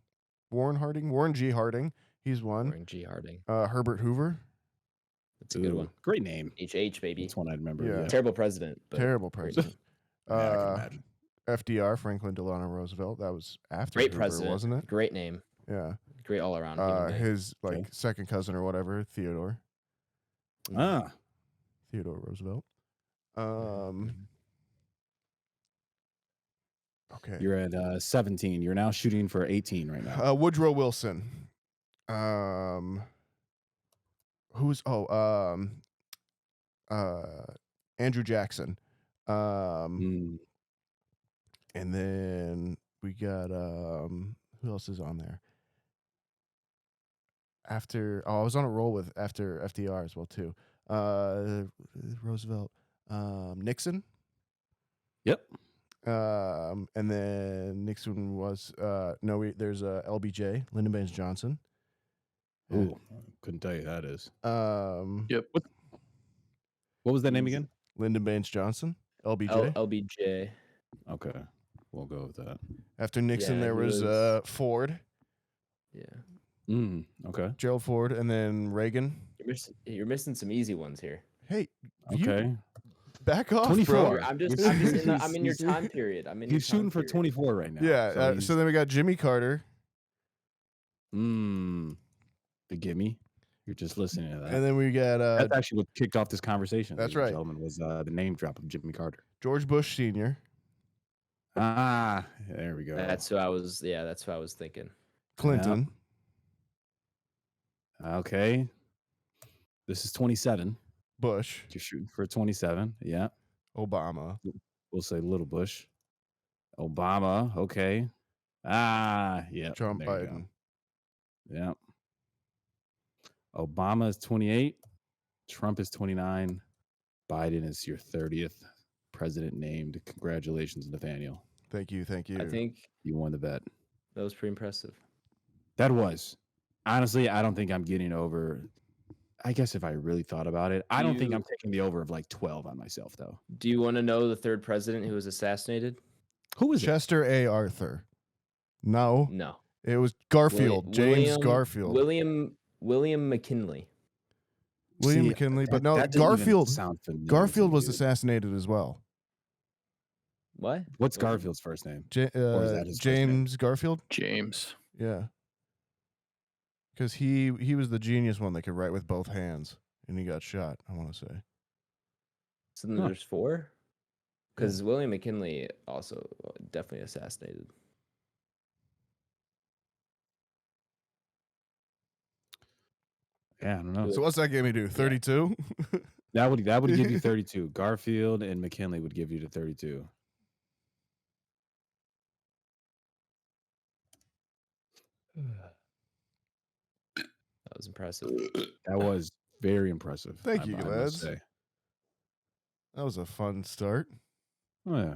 Speaker 3: Warren G. Harding, he's one.
Speaker 2: Warren G. Harding.
Speaker 3: Herbert Hoover,
Speaker 2: That's a good
Speaker 4: Ooh,
Speaker 2: one.
Speaker 4: Great name.
Speaker 2: HH baby.
Speaker 4: That's one I'd remember.
Speaker 3: Yeah.
Speaker 4: Yeah.
Speaker 2: Terrible president. But
Speaker 3: terrible
Speaker 2: great
Speaker 3: president.
Speaker 4: Yeah, I can imagine.
Speaker 3: FDR, Franklin Delano Roosevelt. That was after
Speaker 2: Great
Speaker 3: Hoover,
Speaker 2: president,
Speaker 3: wasn't it?
Speaker 2: Great name.
Speaker 3: Yeah.
Speaker 2: Great all around.
Speaker 3: His
Speaker 4: Okay.
Speaker 3: second cousin or whatever, Theodore Roosevelt. Okay.
Speaker 4: You're at 17. You're now shooting for 18 right now.
Speaker 3: Woodrow Wilson. Andrew Jackson.
Speaker 4: Mm,
Speaker 3: And then we got who else is on there? I was on a roll with after FDR as well too. Roosevelt, Nixon.
Speaker 4: Yep.
Speaker 3: And then Nixon was there's LBJ, Lyndon Baines Johnson.
Speaker 4: Ooh, couldn't tell you who that is.
Speaker 5: Yep.
Speaker 4: What was that name again?
Speaker 3: Lyndon Baines Johnson, LBJ.
Speaker 2: LBJ.
Speaker 4: Okay, we'll go with that.
Speaker 3: After Nixon,
Speaker 2: Yeah,
Speaker 3: there
Speaker 2: he
Speaker 3: was
Speaker 2: was-
Speaker 3: Ford,
Speaker 2: Yeah.
Speaker 4: Okay.
Speaker 3: Gerald Ford, and then Reagan.
Speaker 2: You're missing some easy ones here.
Speaker 3: Hey, you
Speaker 4: Okay.
Speaker 3: back off,
Speaker 4: 24.
Speaker 3: bro.
Speaker 2: I'm just I'm in your time period.
Speaker 4: He's shooting for 24 right now.
Speaker 3: Yeah. So then we got Jimmy Carter,
Speaker 4: The gimme. You're just listening to that.
Speaker 3: and then we got
Speaker 4: That's actually what kicked off this conversation.
Speaker 3: That's
Speaker 4: ladies and
Speaker 3: right.
Speaker 4: Gentlemen, was the name drop of Jimmy Carter.
Speaker 3: George Bush Sr.,
Speaker 4: Ah, there we go.
Speaker 2: That's who I was. Yeah, that's who I was thinking.
Speaker 3: Clinton,
Speaker 4: Okay. This is 27.
Speaker 3: Bush,
Speaker 4: You're shooting for 27. Yeah.
Speaker 3: Obama,
Speaker 4: We'll say little Bush. Obama. Okay. Yeah.
Speaker 3: Trump,
Speaker 4: There you
Speaker 3: Biden.
Speaker 4: go. Yeah. Obama is 28. Trump is 29. Biden is your 30th president named. Congratulations, Nathaniel.
Speaker 3: Thank you.
Speaker 2: I think
Speaker 4: You won the bet.
Speaker 2: that was pretty impressive.
Speaker 4: That was. Honestly, I don't think I'm getting over. I guess if I really thought about it, I don't think I'm taking the over of like 12 on myself, though.
Speaker 2: Do you want to know the third president who was assassinated?
Speaker 4: Who was it?
Speaker 3: Chester A. Arthur. No,
Speaker 2: No.
Speaker 3: it was Garfield. James Garfield.
Speaker 2: William McKinley.
Speaker 3: William
Speaker 4: See,
Speaker 3: McKinley, but no,
Speaker 4: that doesn't even
Speaker 3: Garfield.
Speaker 4: sound familiar to
Speaker 3: Garfield
Speaker 4: me,
Speaker 3: was
Speaker 4: dude.
Speaker 3: assassinated as well.
Speaker 2: What?
Speaker 4: What's Garfield's first name? Or is that his first name?
Speaker 3: James Garfield.
Speaker 5: James.
Speaker 3: Yeah, because he was the genius one that could write with both hands, and he got shot. I want to say.
Speaker 2: So then there's 4? Because William McKinley also definitely assassinated.
Speaker 4: Yeah, I don't know.
Speaker 3: So what's that give me do? 32.
Speaker 4: That would give you 32. Garfield and McKinley would give you the 32.
Speaker 2: That was impressive.
Speaker 4: That was very impressive.
Speaker 3: Thank you,
Speaker 4: I must
Speaker 3: lads.
Speaker 4: say.
Speaker 3: That was a fun start.
Speaker 4: Oh, yeah.